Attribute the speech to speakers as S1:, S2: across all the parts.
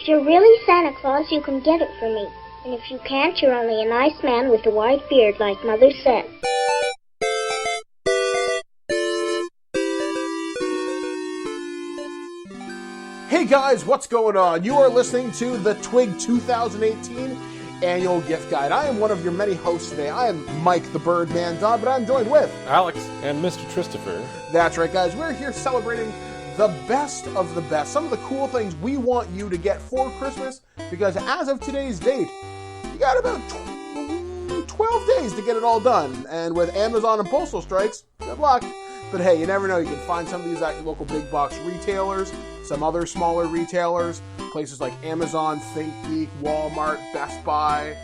S1: If you're really Santa Claus, you can get it for me. And if you can't, you're only a nice man with a white beard, like Mother said.
S2: Hey guys, what's going on? You are listening to the TWIG 2018 Annual Gift Guide. I am one of your many hosts today. I am Mike the BirdmanDodd, but I'm joined with
S3: Alex and MrTristifer.
S2: That's right, guys. We're here celebrating the best of the best. Some of the cool things we want you to get for Christmas, because as of today's date, you got about 12 days to get it all done. And with Amazon and postal strikes, good luck. But hey, you never know. You can find some of these at your local big box retailers, some other smaller retailers, places like Amazon, ThinkGeek, Walmart, Best Buy.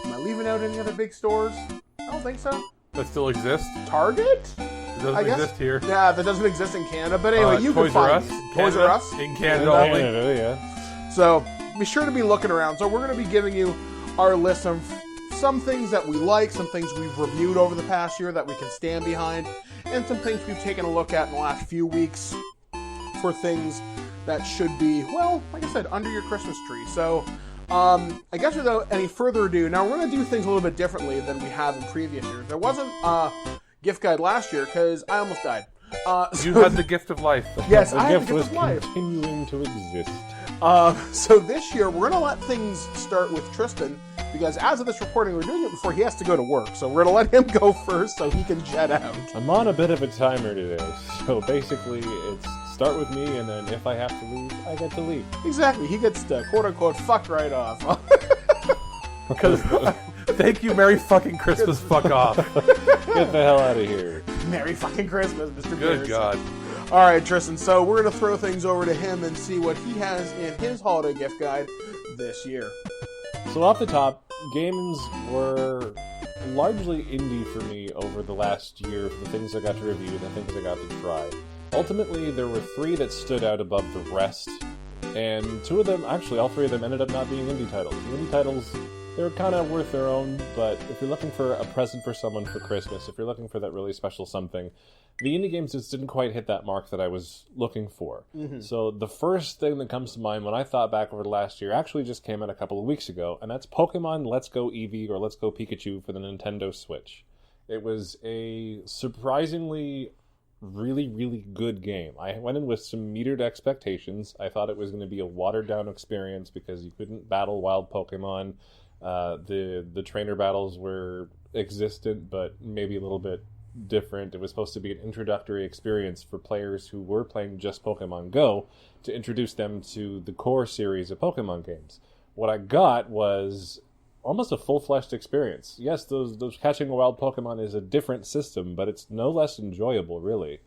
S2: Am I leaving out any other big stores? I don't think so.
S3: That still exists?
S2: Target?
S3: It doesn't exist here.
S2: Yeah, that doesn't exist in Canada. But anyway, you can
S3: Toys
S2: find
S3: R
S2: Toys R Us
S3: in Canada only.
S4: Yeah.
S2: So be sure to be looking around. So we're going to be giving you our list of some things that we like, some things we've reviewed over the past year that we can stand behind, and some things we've taken a look at in the last few weeks for things that should be, well, like I said, under your Christmas tree. So I guess without any further ado, now we're going to do things a little bit differently than we have in previous years. There wasn't a gift guide last year because I almost died.
S3: You had the gift of life.
S2: Yes,
S4: The
S2: I had
S4: gift
S2: the gift
S4: was
S2: of life.
S4: continuing to exist.
S2: So this year, we're going to let things start with Tristan, because as of this recording, we're doing it before he has to go to work. So we're going to let him go first so he can jet out.
S4: I'm on a bit of a timer today, so basically it's start with me, and then if I have to leave, I get to leave.
S2: Exactly. He gets to, quote-unquote, fucked right off.
S3: Because thank you, Merry fucking Christmas, fuck off.
S4: Get the hell out of here.
S2: Merry fucking Christmas, Mr.
S3: Good
S2: Beers.
S3: God.
S2: All right, Tristan, so we're going to throw things over to him and see what he has in his holiday gift guide this year.
S4: So off the top, games were largely indie for me over the last year, the things I got to review, the things I got to try. Ultimately, there were 3 that stood out above the rest, and 2 of them, actually all 3 of them, ended up not being indie titles. The indie titles, they were kind of worth their own, but if you're looking for a present for someone for Christmas, if you're looking for that really special something, the indie games just didn't quite hit that mark that I was looking for. Mm-hmm. So the first thing that comes to mind when I thought back over the last year actually just came out a couple of weeks ago, and that's Pokemon Let's Go Eevee or Let's Go Pikachu for the Nintendo Switch. It was a surprisingly really, really good game. I went in with some metered expectations. I thought it was going to be a watered-down experience because you couldn't battle wild Pokemon. The trainer battles were existent, but maybe a little bit different. It was supposed to be an introductory experience for players who were playing just Pokemon Go to introduce them to the core series of Pokemon games. What I got was almost a full-fleshed experience. Yes, those catching a wild Pokemon is a different system, but it's no less enjoyable, really.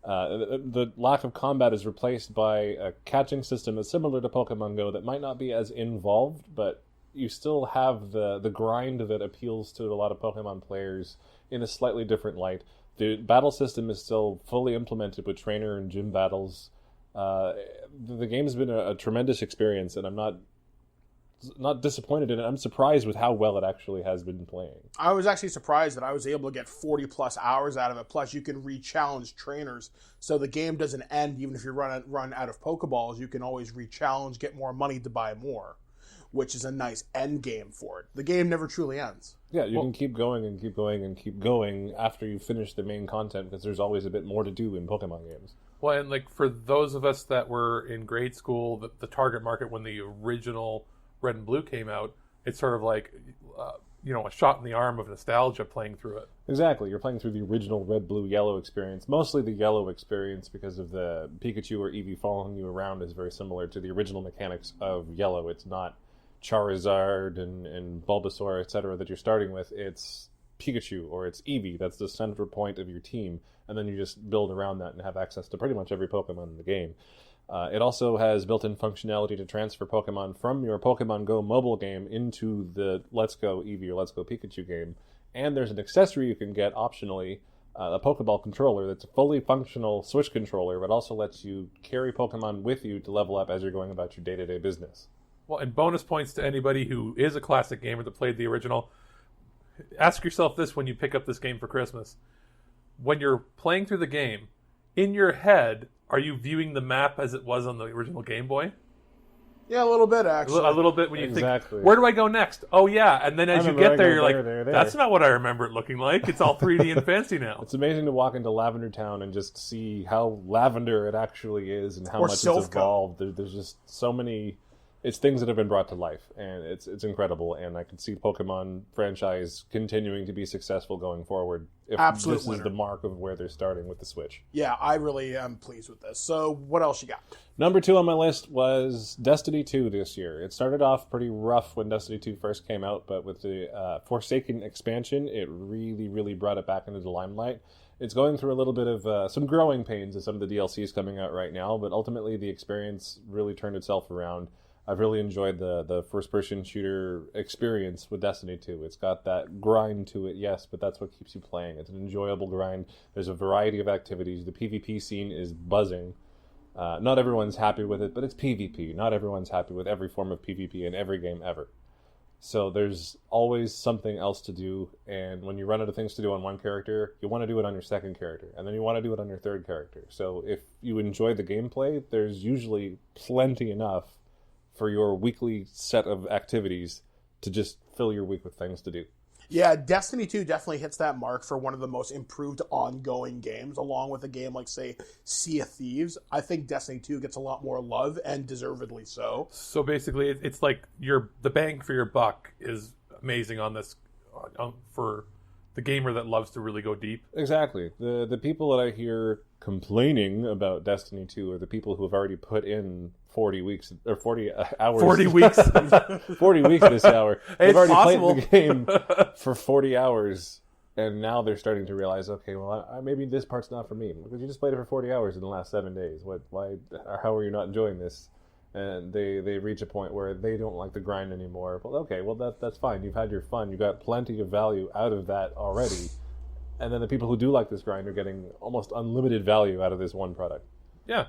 S4: The lack of combat is replaced by a catching system that's similar to Pokemon Go that might not be as involved, but you still have the grind that appeals to a lot of Pokemon players in a slightly different light. The battle system is still fully implemented with trainer and gym battles. The game's been a tremendous experience, and I'm not disappointed in it. I'm surprised with how well it actually has been playing.
S2: I was actually surprised that I was able to get 40-plus hours out of it. Plus, you can re-challenge trainers, so the game doesn't end even if you run out of Pokeballs. You can always re-challenge, get more money to buy more, which is a nice end game for it. The game never truly ends.
S4: Yeah, you can keep going and keep going and keep going after you finish the main content, because there's always a bit more to do in Pokemon games.
S3: Well, and like for those of us that were in grade school, the target market when the original Red and Blue came out, it's sort of like, a shot in the arm of nostalgia playing through it.
S4: Exactly. You're playing through the original Red, Blue, Yellow experience. Mostly the Yellow experience because of the Pikachu or Eevee following you around is very similar to the original mechanics of Yellow. It's not Charizard and Bulbasaur, etc. that you're starting with. It's Pikachu or it's Eevee. That's the center point of your team. And then you just build around that and have access to pretty much every Pokemon in the game. It also has built-in functionality to transfer Pokemon from your Pokemon Go mobile game into the Let's Go Eevee or Let's Go Pikachu game. And there's an accessory you can get optionally, a Pokeball controller that's a fully functional Switch controller, but also lets you carry Pokemon with you to level up as you're going about your day-to-day business.
S3: Well, and bonus points to anybody who is a classic gamer that played the original. Ask yourself this when you pick up this game for Christmas. When you're playing through the game, in your head, are you viewing the map as it was on the original Game Boy?
S2: Yeah, a little bit, actually.
S3: A little bit when you
S4: Exactly.
S3: think, where do I go next? Oh, yeah. And then as you get there, you're like,
S4: there.
S3: that's not what I remember it looking like. It's all 3D and fancy now.
S4: It's amazing to walk into Lavender Town and just see how lavender it actually is and how
S2: Or
S4: much
S2: Silph
S4: it's evolved. There's just so many... It's things that have been brought to life, and it's incredible. And I can see the Pokemon franchise continuing to be successful going forward. If
S2: Absolute
S4: this
S2: winner.
S4: is the mark of where they're starting with the Switch.
S2: Yeah, I really am pleased with this. So, what else you got?
S4: Number 2 on my list was Destiny 2 this year. It started off pretty rough when Destiny 2 first came out, but with the Forsaken expansion, it really, really brought it back into the limelight. It's going through a little bit of some growing pains as some of the DLCs coming out right now, but ultimately the experience really turned itself around. I've really enjoyed the first-person shooter experience with Destiny 2. It's got that grind to it, yes, but that's what keeps you playing. It's an enjoyable grind. There's a variety of activities. The PvP scene is buzzing. Not everyone's happy with it, but it's PvP. Not everyone's happy with every form of PvP in every game ever. So there's always something else to do, and when you run out of things to do on one character, you want to do it on your second character, and then you want to do it on your third character. So if you enjoy the gameplay, there's usually plenty enough for your weekly set of activities to just fill your week with things to do.
S2: Yeah, Destiny 2 definitely hits that mark for one of the most improved ongoing games, along with a game like, say, Sea of Thieves. I think Destiny 2 gets a lot more love, and deservedly so.
S3: So basically, it's like the bang for your buck is amazing on this for the gamer that loves to really go deep.
S4: Exactly. The people that I hear complaining about Destiny 2 are the people who have already put in 40 weeks or 40 hours.
S3: 40 weeks.
S4: 40 weeks this hour. They've already
S3: possible.
S4: played the game for 40 hours, and now they're starting to realize, okay, well, maybe this part's not for me. Because you just played it for 40 hours in the last 7 days. How are you not enjoying this? And they reach a point where they don't like the grind anymore. Well, okay, well, that's fine. You've had your fun. You got plenty of value out of that already. And then the people who do like this grind are getting almost unlimited value out of this one product.
S3: Yeah.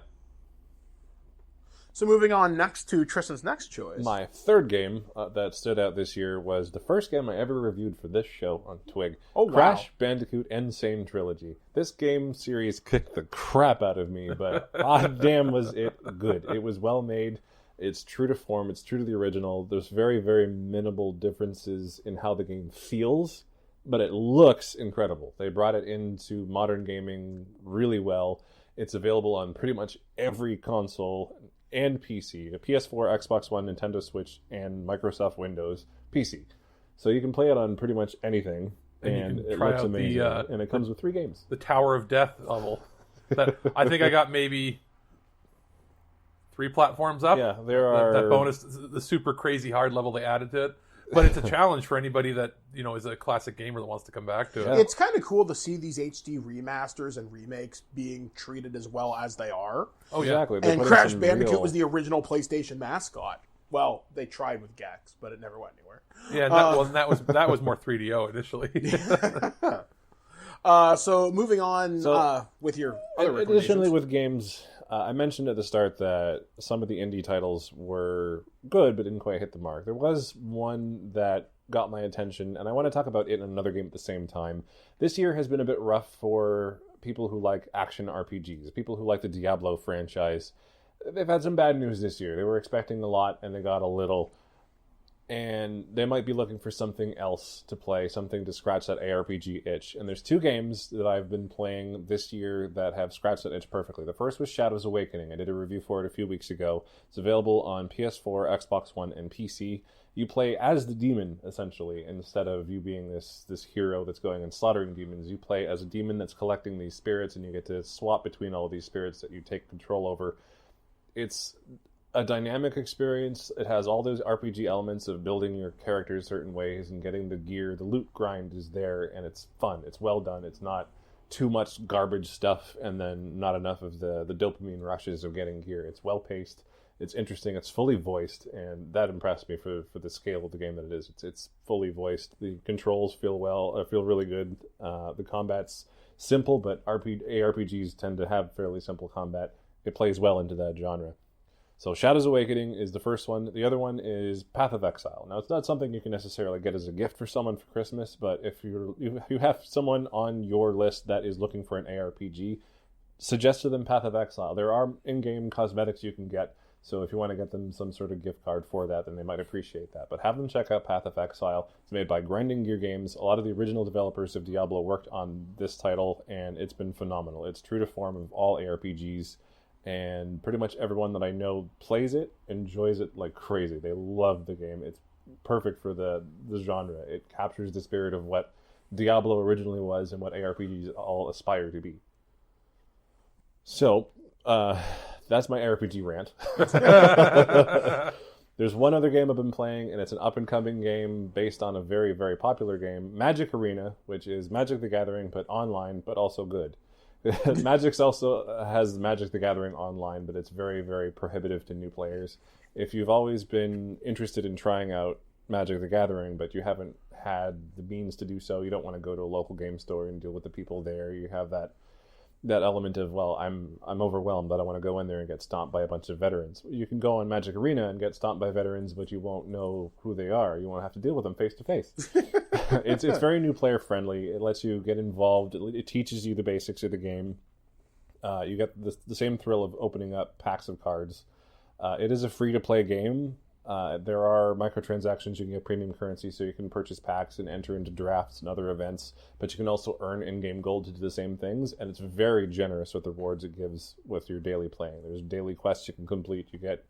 S2: So moving on next to Tristan's next choice.
S4: My third game that stood out this year was the first game I ever reviewed for this show on TWIG.
S2: Oh, wow.
S4: Crash Bandicoot Insane Trilogy. This game series kicked the crap out of me, but damn was it good. It was well made. It's true to form. It's true to the original. There's very, very minimal differences in how the game feels, but it looks incredible. They brought it into modern gaming really well. It's available on pretty much every console and PC, a PS4, Xbox One, Nintendo Switch, and Microsoft Windows PC. So you can play it on pretty much anything, and it looks amazing. And it comes with 3 games.
S3: The Tower of Death level. I think I got maybe 3 platforms up.
S4: Yeah, there are...
S3: That bonus, the super crazy hard level they added to it. But it's a challenge for anybody that is a classic gamer that wants to come back to it.
S4: Yeah.
S2: It's kind of cool to see these HD remasters and remakes being treated as well as they are.
S3: Oh, yeah.
S4: Exactly. They
S2: And
S4: put in
S2: Crash
S4: some
S2: Bandicoot
S4: real-
S2: was the original PlayStation mascot. Well, they tried with Gex, but it never went anywhere.
S3: Yeah, that was more 3DO initially.
S2: So moving on with your other
S4: Additionally,
S2: recommendations.
S4: with games, I mentioned at the start that some of the indie titles were good, but didn't quite hit the mark. There was one that got my attention, and I want to talk about it in another game at the same time. This year has been a bit rough for people who like action RPGs, people who like the Diablo franchise. They've had some bad news this year. They were expecting a lot, and they got a little. And they might be looking for something else to play, something to scratch that ARPG itch. And there's 2 games that I've been playing this year that have scratched that itch perfectly. The first was Shadows Awakening. I did a review for it a few weeks ago. It's available on PS4, Xbox One, and PC. You play as the demon, essentially, instead of you being this hero that's going and slaughtering demons. You play as a demon that's collecting these spirits, and you get to swap between all of these spirits that you take control over. It's a dynamic experience. It has all those RPG elements of building your characters certain ways and getting the gear. The loot grind is there, and it's fun. It's well done. It's not too much garbage stuff and then not enough of the dopamine rushes of getting gear. It's well paced. It's interesting. It's fully voiced, and that impressed me for the scale of the game that it is. It's fully voiced. The controls feel really good. The combat's simple, but ARPGs tend to have fairly simple combat. It plays well into that genre. So Shadows Awakening is the first one. The other one is Path of Exile. Now, it's not something you can necessarily get as a gift for someone for Christmas, but if you have someone on your list that is looking for an ARPG, suggest to them Path of Exile. There are in-game cosmetics you can get So if you want to get them some sort of gift card for that, then they might appreciate that. But have them check out Path of Exile. It's made by Grinding Gear Games. A lot of the original developers of Diablo worked on this title, and it's been phenomenal. It's true to form of all ARPGs, and pretty much everyone that I know plays it, enjoys it like crazy. They love the game. It's perfect for the genre. It captures the spirit of what Diablo originally was and what ARPGs all aspire to be. So, that's my RPG rant. There's one other game I've been playing, and it's an up-and-coming game based on a very, very popular game, Magic Arena, which is Magic the Gathering, but online, but also good. Magic's also has Magic the Gathering online, but it's very, very prohibitive to new players. If you've always been interested in trying out Magic the Gathering, but you haven't had the means to do so, you don't want to go to a local game store and deal with the people there, you have that element of, well, I'm overwhelmed, I don't want to go in there and get stomped by a bunch of veterans. You can go on Magic Arena and get stomped by veterans, but you won't know who they are. You won't have to deal with them face to face. It's very new player friendly. It lets you get involved. It teaches you the basics of the game. You get the same thrill of opening up packs of cards. It is a free to play game. There are microtransactions. You can get premium currency, so you can purchase packs and enter into drafts and other events, but you can also earn in-game gold to do the same things, and it's very generous with the rewards it gives with your daily playing. There's daily quests you can complete. You get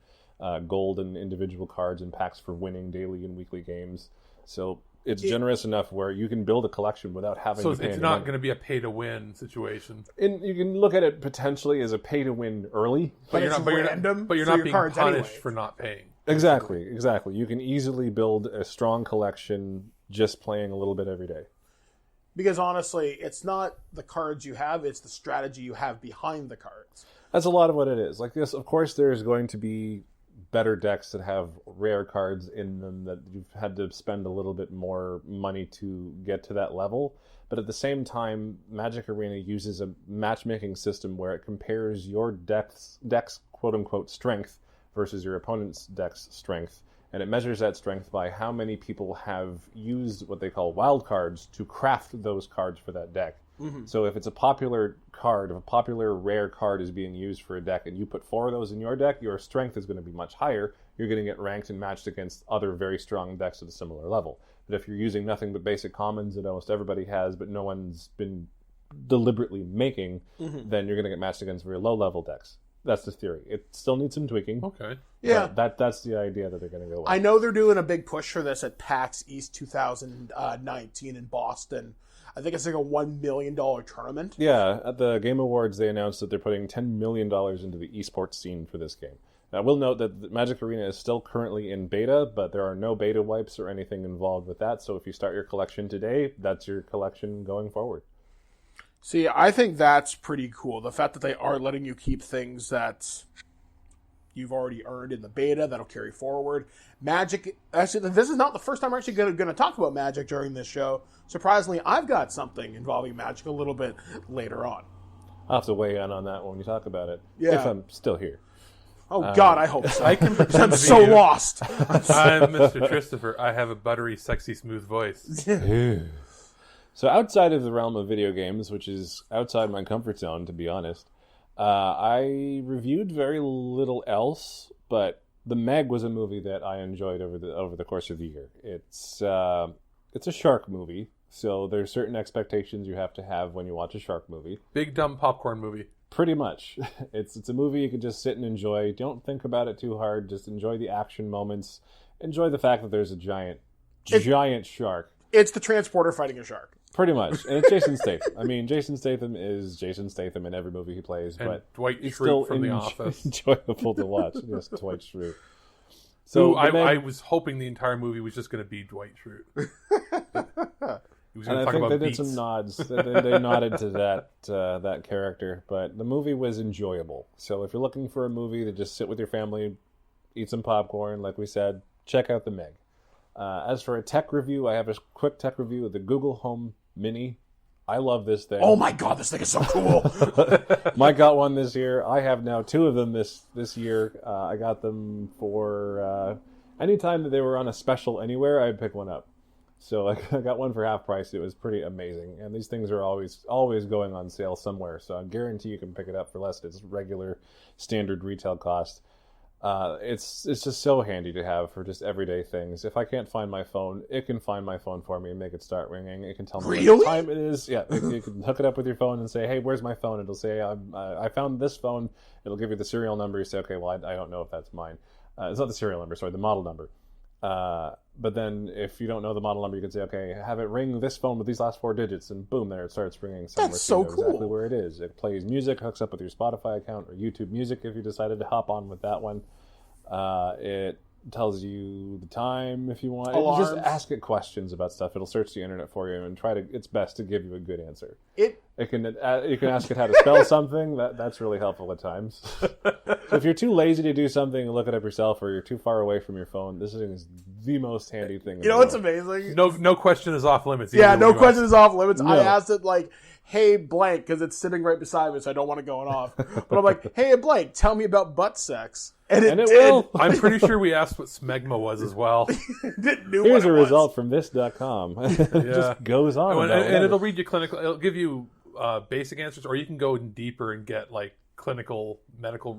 S4: gold and individual cards and packs for winning daily and weekly games. So it's generous enough where you can build a collection without having to pay. So
S3: it's not going to be a pay-to-win situation.
S4: And you can look at it potentially as a pay-to-win early.
S3: But you're not being punished for not paying.
S4: Exactly. You can easily build a strong collection just playing a little bit every day.
S2: Because honestly, it's not the cards you have, it's the strategy you have behind the cards.
S4: That's a lot of what it is. Like this, of course, there's going to be better decks that have rare cards in them that you've had to spend a little bit more money to get to that level. But at the same time, Magic Arena uses a matchmaking system where it compares your deck's quote-unquote strength versus your opponent's deck's strength. And it measures that strength by how many people have used what they call wild cards to craft those cards for that deck. Mm-hmm. So if it's a popular card, if a popular rare card is being used for a deck, and you put 4 of those in your deck, your strength is going to be much higher. You're going to get ranked and matched against other very strong decks at a similar level. But if you're using nothing but basic commons that almost everybody has, but no one's been deliberately making, then you're going to get matched against very low-level decks. That's the theory. It still needs some tweaking.
S3: Okay.
S2: Yeah.
S4: That's the idea that they're going to go with.
S2: I know they're doing a big push for this at PAX East 2019 in Boston. I think it's like a $1 million tournament.
S4: Yeah. At the Game Awards, they announced that they're putting $10 million into the esports scene for this game. Now, I will note that Magic Arena is still currently in beta, but there are no beta wipes or anything involved with that. So if you start your collection today, that's your collection going forward.
S2: See, I think that's pretty cool. The fact that they are letting you keep things that you've already earned in the beta that'll carry forward. Magic, actually, this is not the first time we're actually going to talk about Magic during this show. Surprisingly, I've got something involving Magic a little bit later on.
S4: I'll have to weigh in on that when you talk about it.
S2: Yeah.
S4: If I'm still here.
S2: Oh, God, I hope so.
S3: I can pretend
S2: I'm
S3: to
S2: so
S3: be you.
S2: lost.
S3: I'm MrTristifer. I have a buttery, sexy, smooth voice.
S4: So outside of the realm of video games, which is outside my comfort zone, to be honest, I reviewed very little else, but The Meg was a movie that I enjoyed over the course of the year. It's a shark movie, so there's certain expectations you have to have when you watch a shark movie.
S3: Big, dumb popcorn movie.
S4: Pretty much. It's a movie you can just sit and enjoy. Don't think about it too hard. Just enjoy the action moments. Enjoy the fact that there's a giant shark.
S2: It's the transporter fighting a shark.
S4: Pretty much. And it's Jason Statham. I mean, Jason Statham is Jason Statham in every movie he plays.
S3: And
S4: but
S3: Dwight
S4: it's
S3: Schrute
S4: still
S3: from The Office.
S4: Enjoyable to watch. Yes, Dwight Schrute.
S3: So I was hoping the entire movie was just going to be Dwight Schrute. He was going to talk about
S4: they
S3: beats.
S4: did some nods. They nodded to that character. But the movie was enjoyable. So if you're looking for a movie to just sit with your family, eat some popcorn, like we said, check out The Meg. As for a tech review, I have a quick tech review of the Google Home Mini. I love this thing.
S2: Oh my God, this thing is so cool.
S4: Mike got one this year. I have now 2 of them this year. I got them for anytime that they were on a special anywhere, I'd pick one up. So I got one for half price. It was pretty amazing. And these things are always going on sale somewhere. So I guarantee you can pick it up for less than its regular standard retail cost. It's just so handy to have for just everyday things. If I can't find my phone, it can find my phone for me and make it start ringing. It can tell me what time it is. Yeah, you can hook it up with your phone and say, "Hey, where's my phone?" It'll say, "I found this phone." It'll give you the serial number. You say, "Okay, well, I don't know if that's mine." It's not the serial number, sorry, the model number. But then if you don't know the model number, you can say, "Okay, have it ring this phone with these last 4 digits," and boom, there it starts ringing somewhere.
S2: That's so
S4: cool.
S2: cool.
S4: Exactly where it is. It plays music, hooks up with your Spotify account or YouTube Music if you decided to hop on with that one. It tells you the time if you want. Just ask it questions about stuff. It'll search the internet for you and try its best to give you a good answer. You can ask it how to spell something. That's really helpful at times. So if you're too lazy to do something and look it up yourself, or you're too far away from your phone, this thing is the most handy thing.
S2: You know what's amazing?
S3: No question is off limits.
S2: Yeah, no question is off limits. No. I asked it like, "Hey, blank," because it's sitting right beside me, so I don't want to go off. But I'm like, "Hey, blank, tell me about butt sex." And it
S4: will.
S3: I'm pretty sure we asked what smegma was as well.
S4: Here's a result from this.com. It just goes on.
S3: And it'll read you clinical. It'll give you basic answers, or you can go deeper and get like clinical, medical,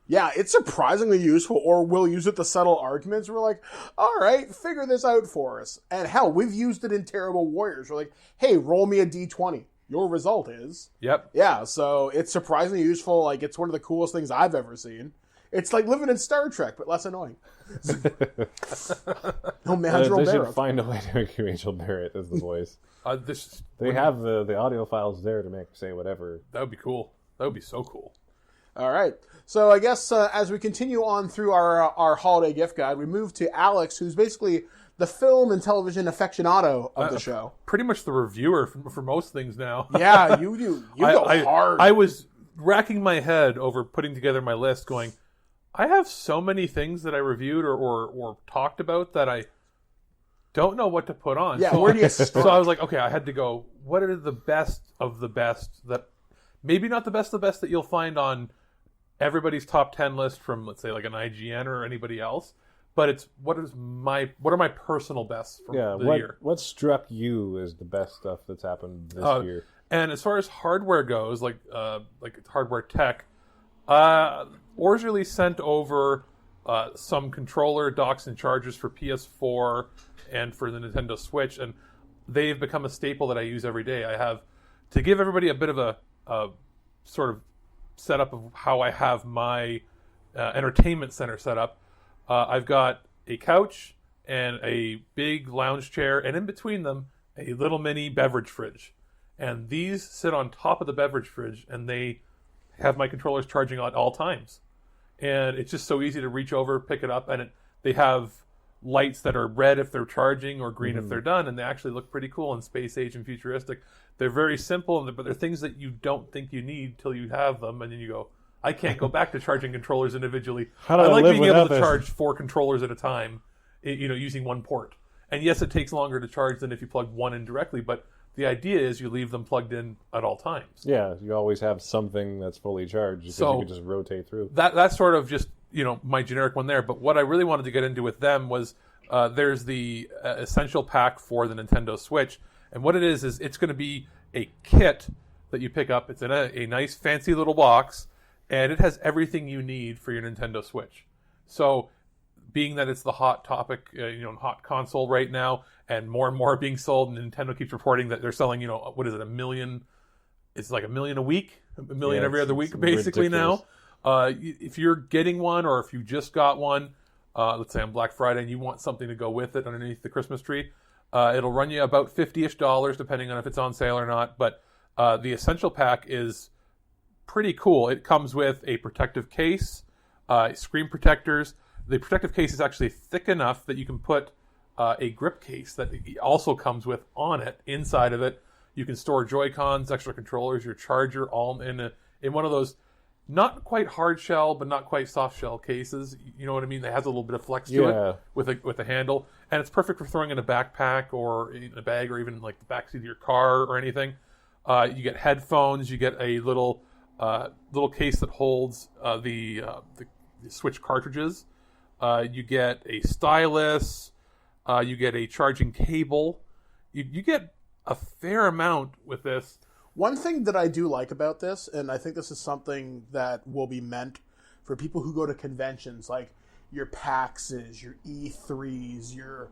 S2: Yeah, it's surprisingly useful, or we'll use it to settle arguments. We're like, all right, figure this out for us. And hell, we've used it in Terrible Warriors. We're like, hey, roll me a D20. Your result is...
S3: Yep.
S2: Yeah, so it's surprisingly useful. Like, it's one of the coolest things I've ever seen. It's like living in Star Trek, but less annoying. No, man,
S4: they should find a way to make Rachel Barrett as the voice. They have the audio files there to say whatever.
S3: That would be cool. That would be so cool.
S2: All right. So I guess as we continue on through our holiday gift guide, we move to Alex, who's basically the film and television aficionado of the show.
S3: Pretty much the reviewer for most things now.
S2: Yeah, you do. You go hard.
S3: I was racking my head over putting together my list going, I have so many things that I reviewed or talked about that I don't know what to put on.
S2: Yeah, where do you start?
S3: So I was like, okay, I had to go, what are the best of the best that, maybe not the best of the best that you'll find on everybody's top 10 list from, let's say, like an IGN or anybody else, but it's what are my personal bests from the year.
S4: What struck you as the best stuff that's happened this year?
S3: And as far as hardware goes, like hardware tech, Orserly sent over some controller docks and chargers for PS4 and for the Nintendo Switch, and they've become a staple that I use every day. I have, to give everybody a bit of a sort of setup of how I have my entertainment center set up. I've got a couch and a big lounge chair, and in between them, a little mini beverage fridge. And these sit on top of the beverage fridge, and they have my controllers charging at all times. And it's just so easy to reach over, pick it up, and they have lights that are red if they're charging or green if they're done, and they actually look pretty cool and space age and futuristic. They're very simple, but they're things that you don't think you need till you have them, and then you go, I can't go back to charging controllers individually. I like being able to charge 4 controllers at a time, using one port. And yes, it takes longer to charge than if you plug one in directly, but the idea is you leave them plugged in at all times.
S4: Yeah, you always have something that's fully charged because you can just rotate through.
S3: That's sort of just my generic one there. But what I really wanted to get into with them was there's the essential pack for the Nintendo Switch, and what it is it's going to be a kit that you pick up. It's in a nice fancy little box, and it has everything you need for your Nintendo Switch. So, being that it's the hot topic, hot console right now, and more are being sold, and Nintendo keeps reporting that they're selling, what is it, 1 million? It's like 1 million a week, 1 million every other week, basically ridiculous. Now. If you're getting one, or if you just got one, let's say on Black Friday, and you want something to go with it underneath the Christmas tree, it'll run you about $50-ish, depending on if it's on sale or not. But the Essential Pack is pretty cool. It comes with a protective case, screen protectors. The protective case is actually thick enough that you can put a grip case that also comes with on it. Inside of it, you can store Joy-Cons, extra controllers, your charger, all in one of those not quite hard shell, but not quite soft shell cases. You know what I mean? That has a little bit of flex to it with a handle, and it's perfect for throwing in a backpack or in a bag, or even like the backseat of your car or anything. You get headphones. You get a little case that holds the Switch cartridges. You get a stylus. You get a charging cable. You get a fair amount with this.
S2: One thing that I do like about this, and I think this is something that will be meant for people who go to conventions like your PAXs, your E3s,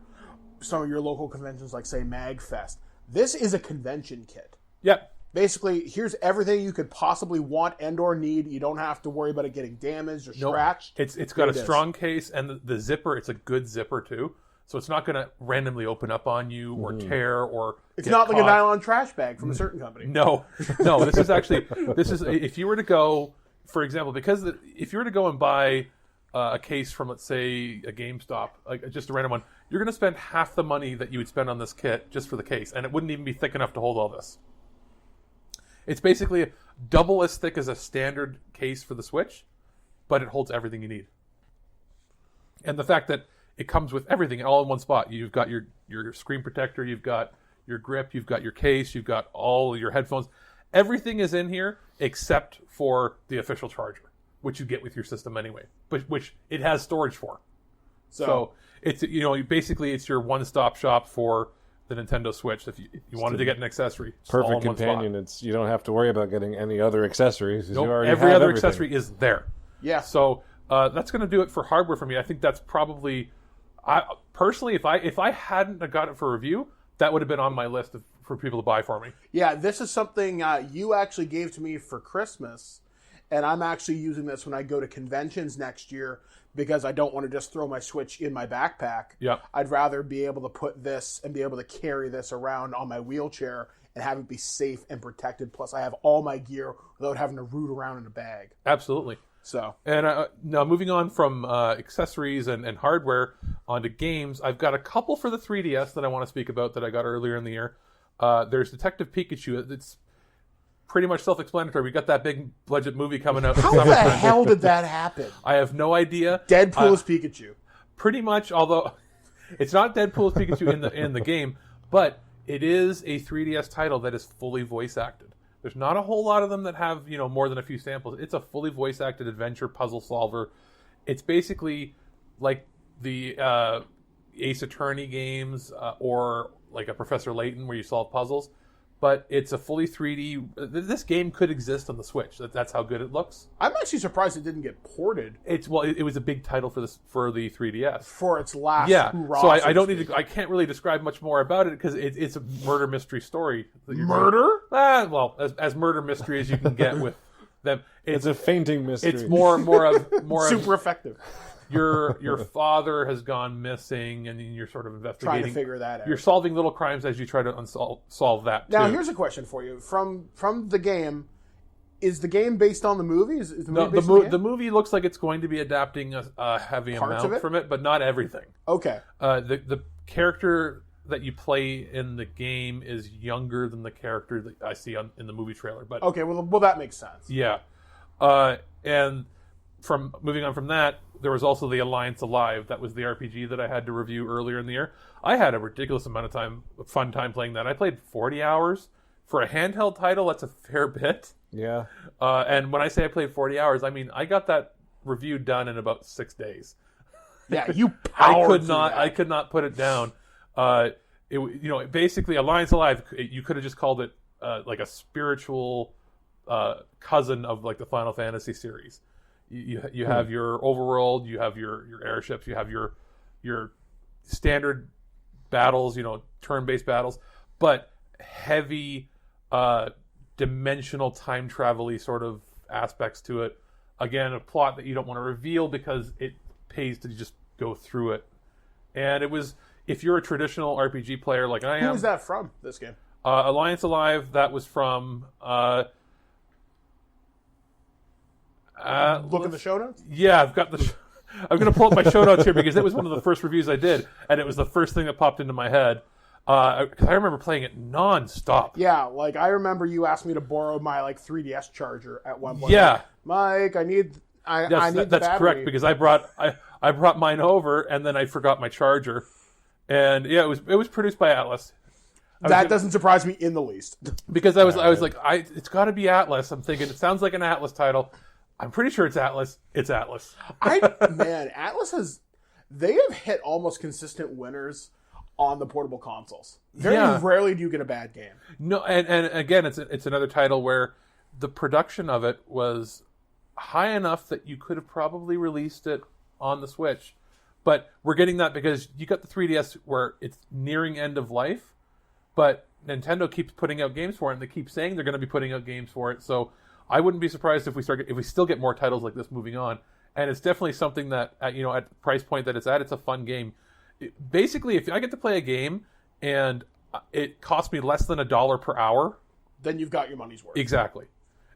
S2: some of your local conventions like, say, MagFest. This is a convention kit.
S3: Yep.
S2: Basically, here's everything you could possibly want and or need. You don't have to worry about it getting damaged or scratched.
S3: It's got a strong case, and the zipper, it's a good zipper too. So it's not going to randomly open up on you or tear or
S2: It's not like a nylon trash bag from a certain company.
S3: No. This is if you were to go, for example, if you were to go and buy a case from, let's say, a GameStop, like just a random one, you're going to spend half the money that you would spend on this kit just for the case, and it wouldn't even be thick enough to hold all this. It's basically double as thick as a standard case for the Switch, but it holds everything you need. And the fact that it comes with everything all in one spot. You've got your screen protector, you've got your grip, you've got your case, you've got all your headphones. Everything is in here except for the official charger, which you get with your system anyway, but which it has storage for. So it's, basically it's your one-stop shop for the Nintendo Switch. If you wanted to get an accessory, it's
S4: perfect
S3: all in one
S4: companion.
S3: spot.
S4: You don't have to worry about getting any other accessories.
S3: Nope,
S4: You already
S3: every
S4: have
S3: other
S4: everything.
S3: accessory is there.
S2: Yeah.
S3: So that's going to do it for hardware for me. I think that's probably, personally, if I hadn't got it for review, that would have been on my list for people to buy for me.
S2: Yeah, this is something you actually gave to me for Christmas, and I'm actually using this when I go to conventions next year because I don't want to just throw my Switch in my backpack.
S3: Yeah.
S2: I'd rather be able to put this and be able to carry this around on my wheelchair and have it be safe and protected. Plus, I have all my gear without having to root around in a bag.
S3: Absolutely.
S2: So,
S3: and now moving on from accessories and hardware onto games, I've got a couple for the 3DS that I want to speak about that I got earlier in the year. There's Detective Pikachu. It's pretty much self-explanatory. We got that big budget movie coming out.
S2: how the hell did that happen?
S3: I have no idea.
S2: Deadpool's Pikachu.
S3: Pretty much, although it's not Deadpool's Pikachu in the game, but it is a 3DS title that is fully voice acted. There's not a whole lot of them that have, more than a few samples. It's a fully voice acted adventure puzzle solver. It's basically like the Ace Attorney games or like a Professor Layton where you solve puzzles. But it's a fully 3D. This game could exist on the Switch. That's how good it looks.
S2: I'm actually surprised it didn't get ported.
S3: It was a big title for the 3DS
S2: For its last hurrah,
S3: so I don't need to. I can't really describe much more about it because it's a murder mystery story.
S2: Murder?
S3: Well, as murder mystery as you can get with them.
S4: It's a fainting mystery.
S3: It's more of
S2: Super effective.
S3: Your father has gone missing, and you're sort of investigating,
S2: Trying to figure that out.
S3: You're solving little crimes as you try to solve that.
S2: Now,
S3: too.
S2: here's a question for you. From the game, is the game based on the movie? Is the
S3: No,
S2: movie based on the game?
S3: the movie looks like it's going to be adapting a heavy
S2: Parts of
S3: amount
S2: it?
S3: from it, but not everything.
S2: Okay.
S3: The character that you play in the game is younger than the character that I see in the movie trailer. But
S2: Okay, well, that makes sense.
S3: yeah, and from moving on from that, there was also the Alliance Alive. That was the RPG that I had to review earlier in the year. I had a ridiculous amount of fun time playing that. I played 40 hours for a handheld title. That's a fair bit.
S4: Yeah.
S3: And when I say I played 40 hours, I mean I got that review done in about 6 days.
S2: Yeah, you powered
S3: I could not put it down. Basically Alliance Alive, you could have just called it like a spiritual cousin of like the Final Fantasy series. You have your overworld, you have your airships, you have your standard battles, turn-based battles, but heavy dimensional time travel-y sort of aspects to it. Again, a plot that you don't want to reveal because it pays to just go through it. And it was, if you're a traditional RPG player like I am...
S2: Who was that from, this game?
S3: Alliance Alive, that was from...
S2: Look in the show notes?
S3: Yeah, I've got I'm going to pull up my show notes here because it was one of the first reviews I did, and it was the first thing that popped into my head. I remember playing it non-stop.
S2: Yeah, like I remember you asked me to borrow my 3DS charger at one point.
S3: Yeah.
S2: Mike, I need the
S3: That's
S2: battery.
S3: correct because I brought mine over and then I forgot my charger, and yeah, it was produced by Atlas.
S2: That doesn't surprise me in the least.
S3: Because I was like, it's got to be Atlas. I'm thinking it sounds like an Atlas title. I'm pretty sure it's Atlas. It's Atlas.
S2: Atlas they have hit almost consistent winners on the portable consoles. Very rarely do you get a bad game.
S3: No, and again, it's another title where the production of it was high enough that you could have probably released it on the Switch. But we're getting that because you got the 3DS where it's nearing end of life, but Nintendo keeps putting out games for it, and they keep saying they're going to be putting out games for it. So I wouldn't be surprised if we still get more titles like this moving on. And it's definitely something that at the price point that it's at, it's a fun game. Basically, if I get to play a game and it costs me less than $1 per hour,
S2: then you've got your money's worth.
S3: Exactly.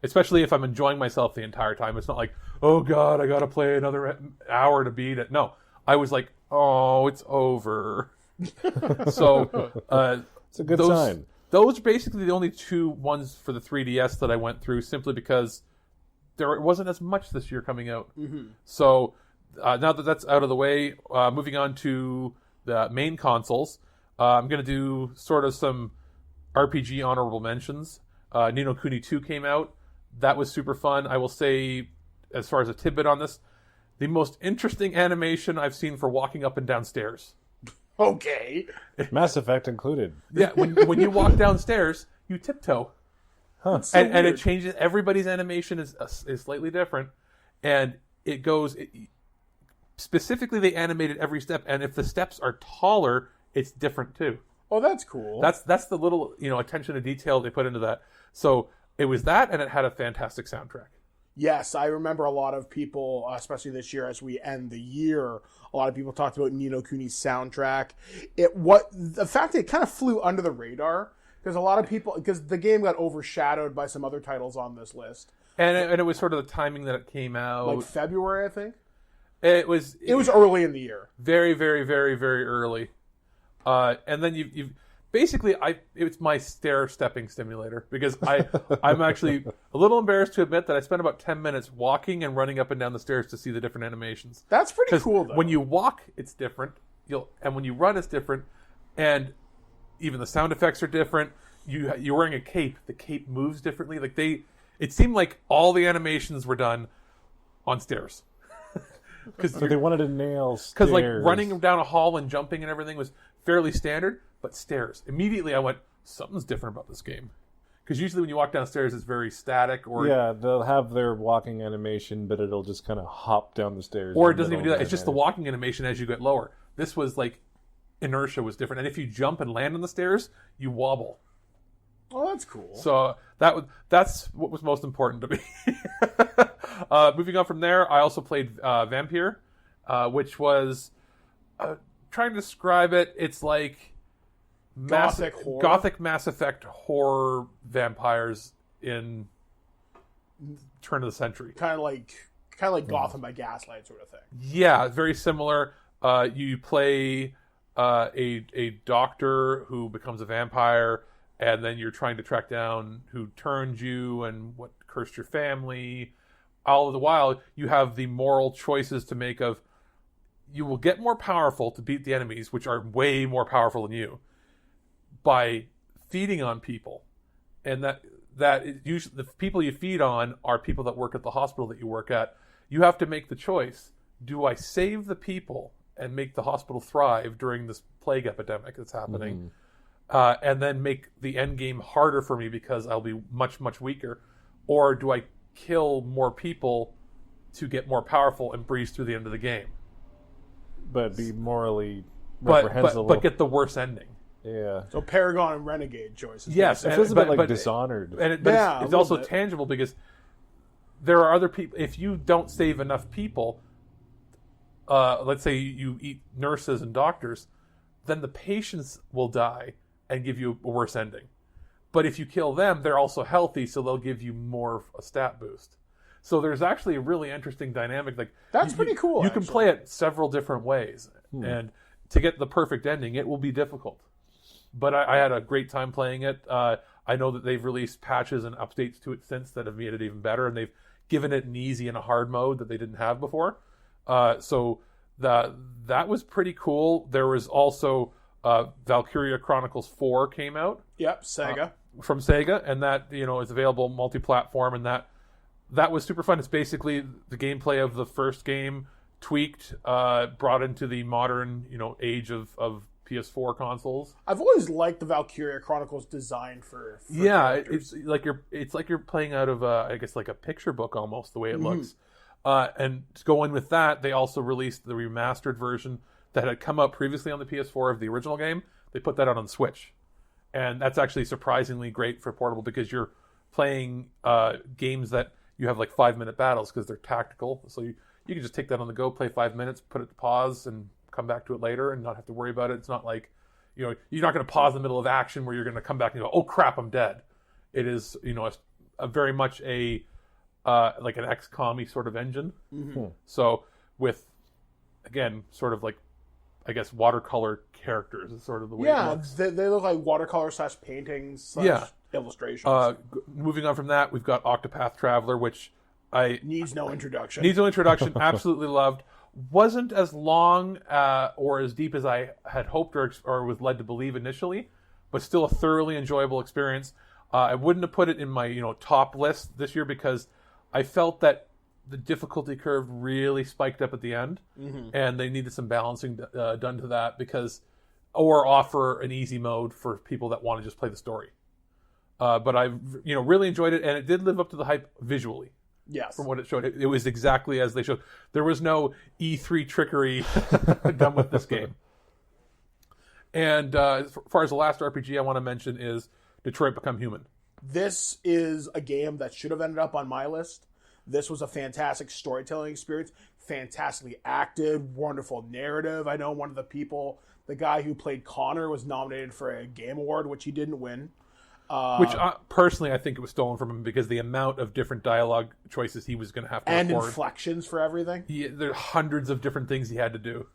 S3: Especially if I'm enjoying myself the entire time. It's not like, oh God, I got to play another hour to beat it. No, I was like, oh, it's over. So
S4: it's a good sign.
S3: Those are basically the only two ones for the 3DS that I went through, simply because there wasn't as much this year coming out.
S2: Mm-hmm.
S3: So now that that's out of the way, moving on to the main consoles, I'm going to do sort of some RPG honorable mentions. Ni no Kuni 2 came out. That was super fun. I will say, as far as a tidbit on this, the most interesting animation I've seen for walking up and down stairs.
S2: Okay.
S4: Mass Effect included.
S3: Yeah, when you walk downstairs, you tiptoe.
S4: Huh.
S3: And it changes. Everybody's animation is slightly different. And it goes... specifically, they animated every step. And if the steps are taller, it's different too.
S2: Oh, that's cool.
S3: That's the little attention to detail they put into that. So it was that, and it had a fantastic soundtrack.
S2: Yes, I remember a lot of people, especially this year as we end the year, a lot of people talked about Ni no Kuni's soundtrack. The fact that it kind of flew under the radar, because the game got overshadowed by some other titles on this list.
S3: And it was sort of the timing that it came out.
S2: Like February, I think?
S3: It was
S2: early in the year.
S3: Very, very, very, very early. And then you've basically, it's my stair-stepping simulator, because I'm actually a little embarrassed to admit that I spent about 10 minutes walking and running up and down the stairs to see the different animations.
S2: That's pretty cool, though.
S3: When you walk, it's different. And when you run, it's different. And even the sound effects are different. You're wearing a cape. The cape moves differently. It seemed like all the animations were done on stairs.
S4: So they wanted to nail stairs.
S3: Because running down a hall and jumping and everything was fairly standard, but stairs. Immediately I went, something's different about this game. Because usually when you walk downstairs, it's very static.
S4: Yeah, they'll have their walking animation, but it'll just kind of hop down the stairs.
S3: Or it doesn't even do that. It's just the walking animation as you get lower. This was like, inertia was different. And if you jump and land on the stairs, you wobble.
S2: Oh, that's cool.
S3: So that's what was most important to me. Moving on from there, I also played Vampire, which was, trying to describe it, it's like Gothic Mass Effect horror vampires in turn of the century.
S2: Kind of like Gotham by Gaslight sort of thing.
S3: Yeah, very similar. You play a doctor who becomes a vampire, and then you're trying to track down who turned you and what cursed your family. All the while, you have the moral choices to make of, you will get more powerful to beat the enemies, which are way more powerful than you, by feeding on people. And that usually the people you feed on are people that work at the hospital that you work at. You have to make the choice. Do I save the people and make the hospital thrive during this plague epidemic that's happening? Mm-hmm. And then make the end game harder for me because I'll be much, much weaker? Or do I kill more people to get more powerful and breeze through the end of the game?
S4: But be morally reprehensible.
S3: But get the worst ending.
S4: Yeah.
S2: So Paragon and Renegade choices.
S3: Yes.
S4: It feels a bit like Dishonored.
S3: But it's also tangible because there are other people. If you don't save enough people, let's say you eat nurses and doctors, then the patients will die and give you a worse ending. But if you kill them, they're also healthy, so they'll give you more a stat boost. So there's actually a really interesting dynamic. Like
S2: that's pretty cool.
S3: You can play it several different ways, and to get the perfect ending, it will be difficult. But I had a great time playing it. I know that they've released patches and updates to it since that have made it even better, and they've given it an easy and a hard mode that they didn't have before. So that was pretty cool. There was also Valkyria Chronicles 4 came out.
S2: Yep, Sega.
S3: From Sega, and that is available multi-platform, and that was super fun. It's basically the gameplay of the first game tweaked, brought into the modern, age of PS4 consoles.
S2: I've always liked the Valkyria Chronicles design for
S3: characters.
S2: It's
S3: like you're playing out of I guess like a picture book almost, the way it looks. And to go in with that, they also released the remastered version that had come out previously on the PS4 of the original game. They put that out on Switch, and that's actually surprisingly great for portable because you're playing games that you have like 5-minute battles because they're tactical. So you can just take that on the go, play 5 minutes, put it to pause, and come back to it later and not have to worry about it. It's not like, you're not going to pause in the middle of action where you're going to come back and go, oh crap, I'm dead. It is, a very much a like an XCOM-y sort of engine. So with, again, sort of like, I guess, watercolor characters is sort of the way it looks.
S2: They look like watercolor / paintings / illustrations.
S3: Moving on from that, we've got Octopath Traveler, which
S2: needs no introduction.
S3: Absolutely loved. Wasn't as long or as deep as I had hoped or was led to believe initially, but still a thoroughly enjoyable experience. I wouldn't have put it in my top list this year because I felt that the difficulty curve really spiked up at the end, and they needed some balancing done to that or offer an easy mode for people that want to just play the story. But I really enjoyed it, and it did live up to the hype visually.
S2: Yes.
S3: From what it showed. It was exactly as they showed. There was no E3 trickery done with this game. And as far as the last RPG I want to mention is Detroit Become Human.
S2: This is a game that should have ended up on my list. This was a fantastic storytelling experience, fantastically acted, wonderful narrative. I know one of the guy who played Connor was nominated for a Game Award, which he didn't win.
S3: Which personally, I think it was stolen from him because the amount of different dialogue choices he was going to have to record. And
S2: inflections for everything.
S3: There are hundreds of different things he had to do.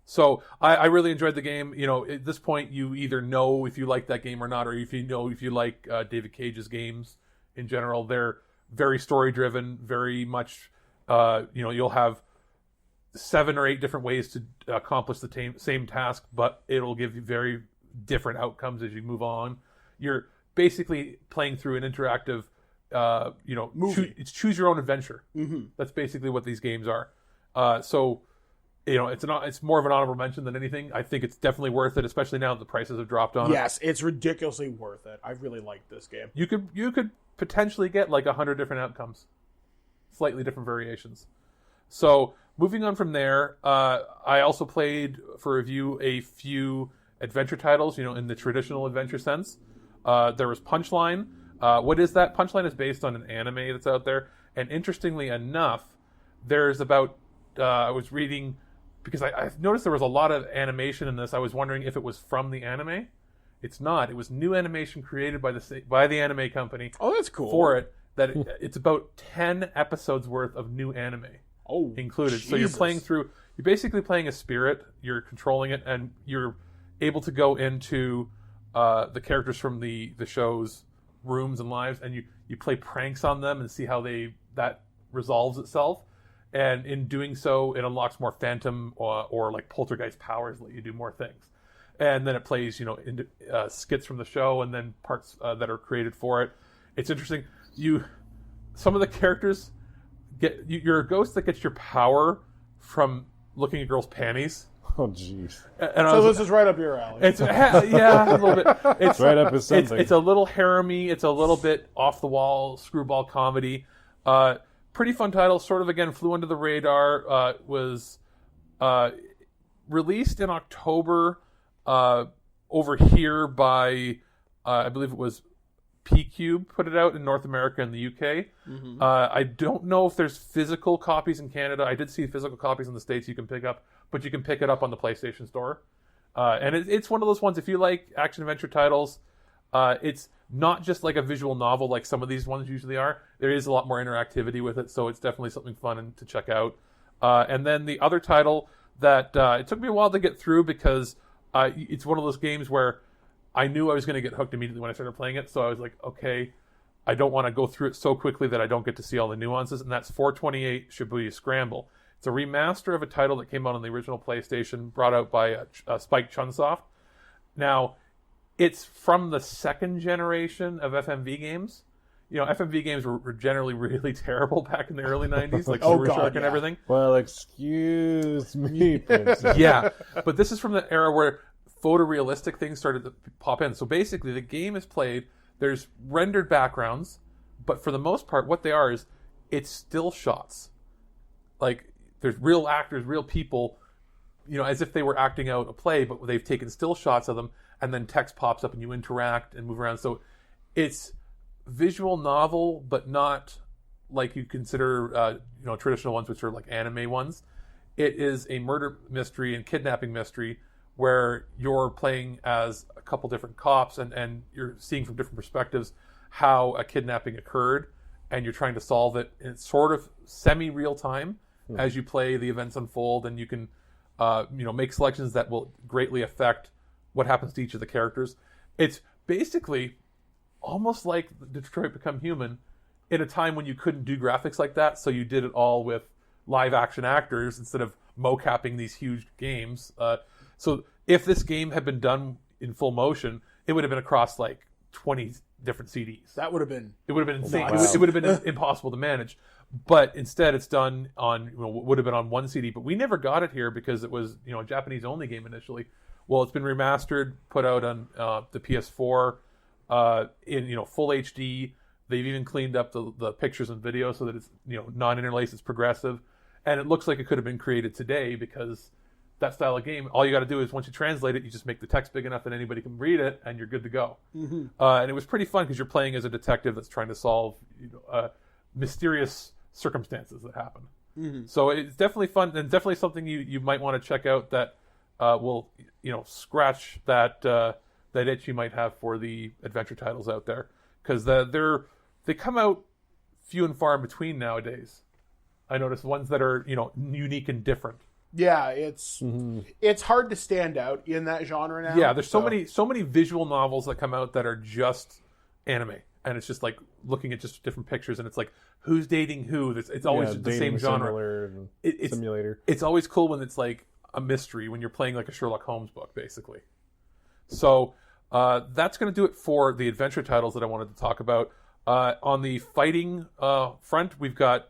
S3: So I really enjoyed the game. At this point, you either know if you like that game or not, or if you like David Cage's games in general. They're very story-driven, very much, you'll have 7 or 8 different ways to accomplish the same task, but it'll give you very different outcomes as you move on. You're basically playing through an interactive,
S2: movie.
S3: It's choose your own adventure. That's basically what these games are. So, it's more of an honorable mention than anything. I think it's definitely worth it, especially now that the prices have dropped on it.
S2: Yes, it's ridiculously worth it. I really like this game.
S3: You could potentially get like 100 different outcomes, slightly different variations. So moving on from there, I also played for review a few adventure titles, in the traditional adventure sense. There was Punchline. What is that? Punchline is based on an anime that's out there. And interestingly enough, there's about, I was reading, because I noticed there was a lot of animation in this. I was wondering if it was from the anime. It's not. It was new animation created by the anime company.
S2: Oh, that's cool.
S3: For it, that it's about 10 episodes worth of new anime included.
S2: Jesus.
S3: So you're basically playing a spirit. You're controlling it, and you're able to go into the characters from the show's rooms and lives, and you play pranks on them and see how that resolves itself. And in doing so, it unlocks more phantom or like poltergeist powers, let you do more things. And then it plays, into skits from the show, and then parts that are created for it. It's interesting. Some of the characters you're a ghost that gets your power from looking at girls' panties.
S4: Oh, jeez.
S2: So this is right up your alley.
S3: It's a little bit. It's
S4: right up his something.
S3: It's a little harem-y. It's a little bit off-the-wall screwball comedy. Pretty fun title. Sort of, again, flew under the radar. Was released in October over here by, I believe it was P-Cube, put it out in North America and the UK. I don't know if there's physical copies in Canada. I did see physical copies in the States you can pick up, but you can pick it up on the PlayStation Store. And it's one of those ones, if you like action-adventure titles, it's not just like a visual novel like some of these ones usually are. There is a lot more interactivity with it, so it's definitely something fun to check out. And then the other title that it took me a while to get through because it's one of those games where I knew I was going to get hooked immediately when I started playing it, so I was like, okay, I don't want to go through it so quickly that I don't get to see all the nuances, and that's 428 Shibuya Scramble. It's a remaster of a title that came out on the original PlayStation, brought out by Spike Chunsoft. Now, it's from the second generation of FMV games. FMV games were generally really terrible back in the early 90s, like
S2: Oh,
S3: Sewer
S2: God,
S3: Shark and
S2: yeah.
S3: everything.
S4: Well, excuse me, Princess.
S3: Yeah, but this is from the era where photorealistic things started to pop in. So basically, the game is played, there's rendered backgrounds, but for the most part, what they are is it's still shots. Like, there's real actors, real people, as if they were acting out a play, but they've taken still shots of them, and then text pops up and you interact and move around. So it's visual novel, but not like you consider, traditional ones, which are like anime ones. It is a murder mystery and kidnapping mystery where you're playing as a couple different cops and you're seeing from different perspectives how a kidnapping occurred, and you're trying to solve it in sort of semi-real time as you play, the events unfold, and you can make selections that will greatly affect what happens to each of the characters. It's basically almost like Detroit Become Human in a time when you couldn't do graphics like that, so you did it all with live action actors instead of mocapping these huge games. So if this game had been done in full motion, it would have been across like 20 different CDs.
S2: That would have been...
S3: It would have been insane.
S4: Wow.
S3: It would have been impossible to manage. But instead, it's done on, would have been on one CD. But we never got it here because it was, a Japanese-only game initially. Well, it's been remastered, put out on the PS4 in, full HD. They've even cleaned up the pictures and video so that it's, non-interlaced, it's progressive. And it looks like it could have been created today because that style of game, all you got to do is once you translate it, you just make the text big enough that anybody can read it, and you're good to go. Mm-hmm. And it was pretty fun because you're playing as a detective that's trying to solve mysterious circumstances that happen. Mm-hmm. So it's definitely fun, and definitely something you might want to check out that will scratch that itch you might have for the adventure titles out there, because they come out few and far in between nowadays. I noticed ones that are unique and different.
S2: Yeah, it's hard to stand out in that genre now.
S3: Yeah, there's so many visual novels that come out that are just anime, and it's just like looking at just different pictures, and it's like who's dating who. It's always just the same genre.
S4: Simulator.
S3: It's always cool when it's like a mystery, when you're playing like a Sherlock Holmes book, basically. So that's going to do it for the adventure titles that I wanted to talk about. On the fighting front, we've got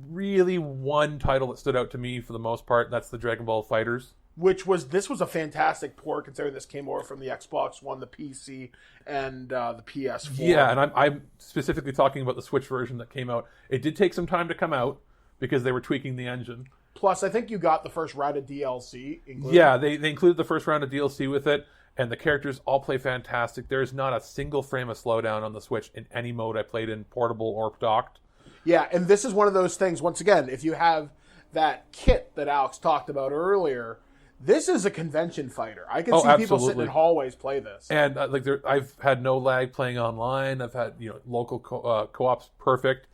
S3: really one title that stood out to me for the most part, and that's the Dragon Ball Fighters.
S2: This was a fantastic port, considering this came over from the Xbox One, the PC, and the PS4.
S3: Yeah, and I'm specifically talking about the Switch version that came out. It did take some time to come out because they were tweaking the engine.
S2: Plus, I think you got the first round of DLC included.
S3: Yeah, they included the first round of DLC with it, and the characters all play fantastic. There's not a single frame of slowdown on the Switch in any mode I played in, portable or docked.
S2: Yeah, and this is one of those things, once again, if you have that kit that Alex talked about earlier, this is a convention fighter. I can see people sitting in hallways play this.
S3: And I've had no lag playing online. I've had local co-ops perfect.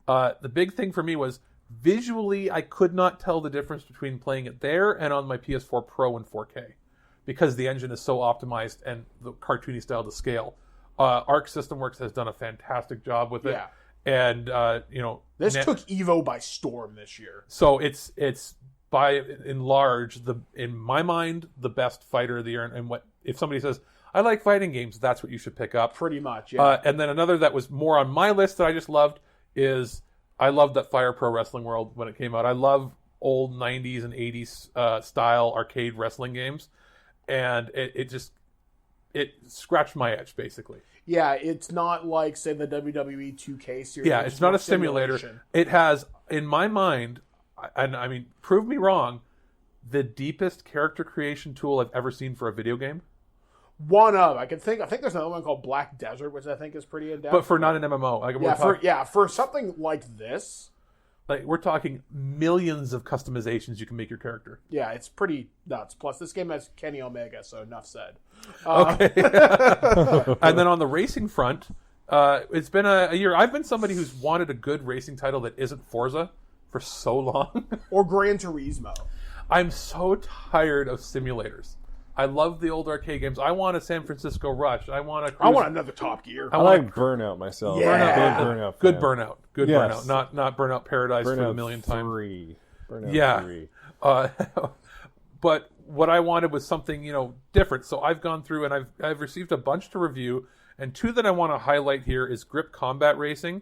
S3: The big thing for me was visually I could not tell the difference between playing it there and on my PS4 Pro in 4K because the engine is so optimized and the cartoony style to scale. Arc System Works has done a fantastic job with it.
S2: Yeah.
S3: And
S2: this took Evo by storm this year.
S3: So it's by and large in my mind the best fighter of the year. And what if somebody says I like fighting games, that's what you should pick up.
S2: Pretty much, yeah.
S3: And then another that was more on my list that I just loved is I loved that Fire Pro Wrestling World when it came out. I love old 90s and 80s style arcade wrestling games, and it scratched my itch basically.
S2: Yeah, it's not like, say, the WWE 2K series.
S3: Yeah, it's not a simulator. It has, in my mind, and I mean, prove me wrong, the deepest character creation tool I've ever seen for a video game.
S2: One of. I think there's another one called Black Desert, which I think is pretty in-depth.
S3: But for not an MMO.
S2: For something like this.
S3: Like, we're talking millions of customizations you can make your character.
S2: Yeah, it's pretty nuts. Plus, this game has Kenny Omega, so enough said.
S3: Okay. And then on the racing front, it's been a year. I've been somebody who's wanted a good racing title that isn't Forza for so long.
S2: Or Gran Turismo.
S3: I'm so tired of simulators. I love the old arcade games. I want a San Francisco Rush. I want
S2: another Top Gear.
S4: I like Burnout myself.
S2: Yeah.
S3: Good Burnout. Good Burnout. Not Burnout Paradise for the millionth time.
S4: Burnout 3.
S3: But what I wanted was something, different. So I've gone through and I've received a bunch to review, And two that I want to highlight here is Grip Combat Racing.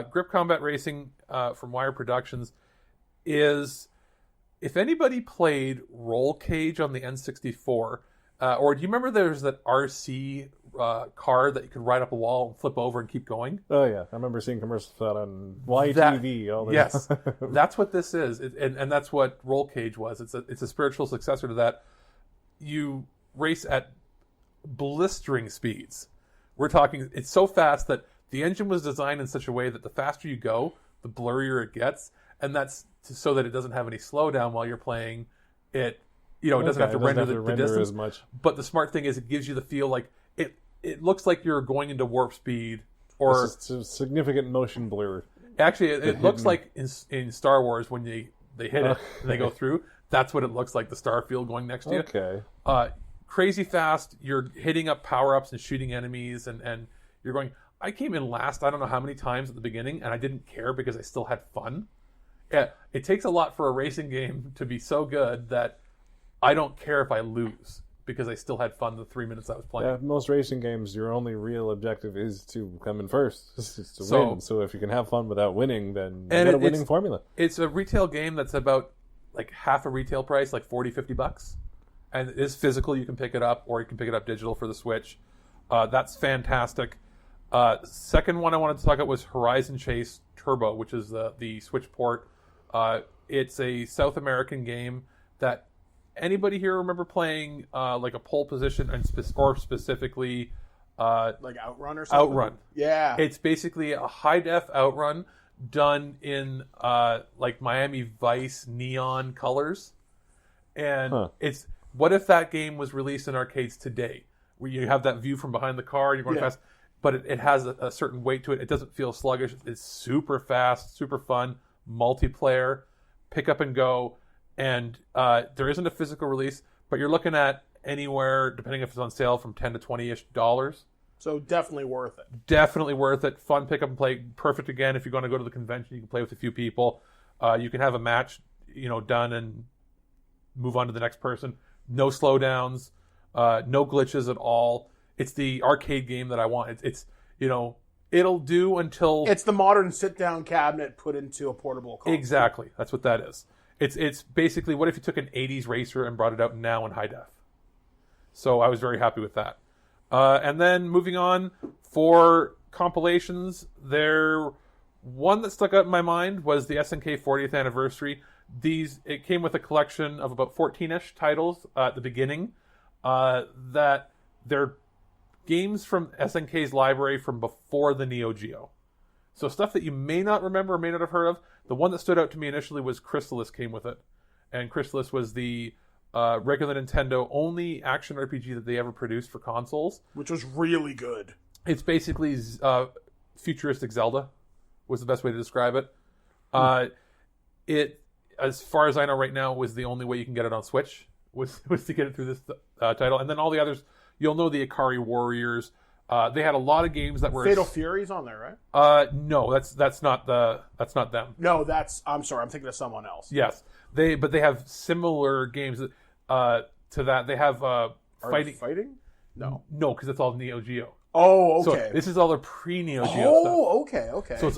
S3: Grip Combat Racing from Wire Productions is, if anybody played Roll Cage on the N64, or do you remember there's that RC car that you could ride up a wall and flip over and keep going?
S4: Oh yeah, I remember seeing commercials for that on YTV all the
S3: yes,
S4: time.
S3: that's what this is, and that's what Roll Cage was. It's a spiritual successor to that. You race at blistering speeds. We're talking, it's so fast that the engine was designed in such a way that the faster you go, the blurrier it gets, and that's so that it doesn't have any slowdown while you're playing it. You know, it doesn't have to render the distance
S4: as much.
S3: But the smart thing is, it gives you the feel like it looks like you're going into warp speed, or
S4: it's a significant motion blur.
S3: Actually, it looks like in Star Wars when they hit it and they go through. That's what it looks like, the star field going next to you.
S4: Okay.
S3: Crazy fast. You're hitting up power-ups and shooting enemies, and you're going... I came in last, I don't know how many times at the beginning, and I didn't care because I still had fun. Yeah, it takes a lot for a racing game to be so good that I don't care if I lose, because I still had fun the 3 minutes I was playing.
S4: Yeah, most racing games, your only real objective is to come in first, is to win. So if you can have fun without winning, then you got a winning formula.
S3: It's a retail game that's about like half a retail price, like $40-$50. And it is physical. You can pick it up, or you can pick it up digital for the Switch. That's fantastic. Second one I wanted to talk about was Horizon Chase Turbo, which is the Switch port. It's a South American game that anybody here remember playing, like a pole position, or specifically
S2: like Outrun or something?
S3: Outrun.
S2: Yeah.
S3: It's basically a high-def Outrun done in like Miami Vice neon colors. And it's... What if that game was released in arcades today, where you have that view from behind the car, and you're going fast, but it has a certain weight to it. It doesn't feel sluggish. It's super fast, super fun, multiplayer, pick up and go. And there isn't a physical release, but you're looking at anywhere, depending if it's on sale, from $10 to $20-ish.
S2: So definitely worth it.
S3: Definitely worth it. Fun pick up and play. Perfect again if you're going to go to the convention. You can play with a few people. You can have a match, done and move on to the next person. No slowdowns, no glitches at all. It's the arcade game that I want. It's it'll do until...
S2: It's the modern sit-down cabinet put into a portable console.
S3: Exactly. That's what that is. It's basically, what if you took an 80s racer and brought it out now in high def? So I was very happy with that. And then moving on, for compilations, one that stuck out in my mind was the SNK 40th anniversary. It came with a collection of about 14-ish titles at the beginning, that they're games from SNK's library from before the Neo Geo. So stuff that you may not remember or may not have heard of. The one that stood out to me initially was Crystalis came with it. And Crystalis was the regular Nintendo only action RPG that they ever produced for consoles.
S2: Which was really good.
S3: It's basically futuristic Zelda, was the best way to describe it. It, as far as I know right now, was the only way you can get it on Switch, was to get it through this title. And then all the others, you'll know the Ikari Warriors. They had a lot of games that were...
S2: Fatal Fury's on there, right?
S3: No, that's not them.
S2: No, I'm sorry, I'm thinking of someone else.
S3: Yes. But they have similar games to that. They have
S2: Fighting? No.
S3: No, because it's all Neo Geo.
S2: Oh, okay.
S3: So this is all their pre-Neo Geo stuff.
S2: Oh, okay.
S3: So it's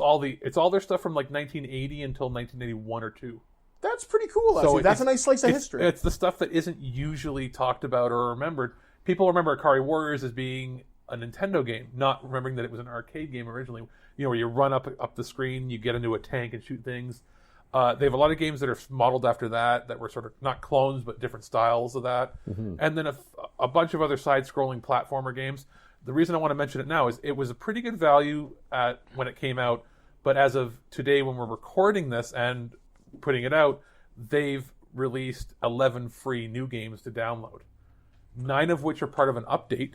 S3: all their stuff from like 1980 until 1981 or 2.
S2: That's pretty cool, actually. So that's a nice slice of history.
S3: It's the stuff that isn't usually talked about or remembered. People remember Ikari Warriors as being a Nintendo game, not remembering that it was an arcade game originally. Where you run up the screen, you get into a tank and shoot things. They have a lot of games that are modeled after that were sort of not clones, but different styles of that. Mm-hmm. And then a bunch of other side-scrolling platformer games. The reason I want to mention it now is it was a pretty good value when it came out, but as of today, when we're recording this and putting it out, they've released 11 free new games to download, 9 of which are part of an update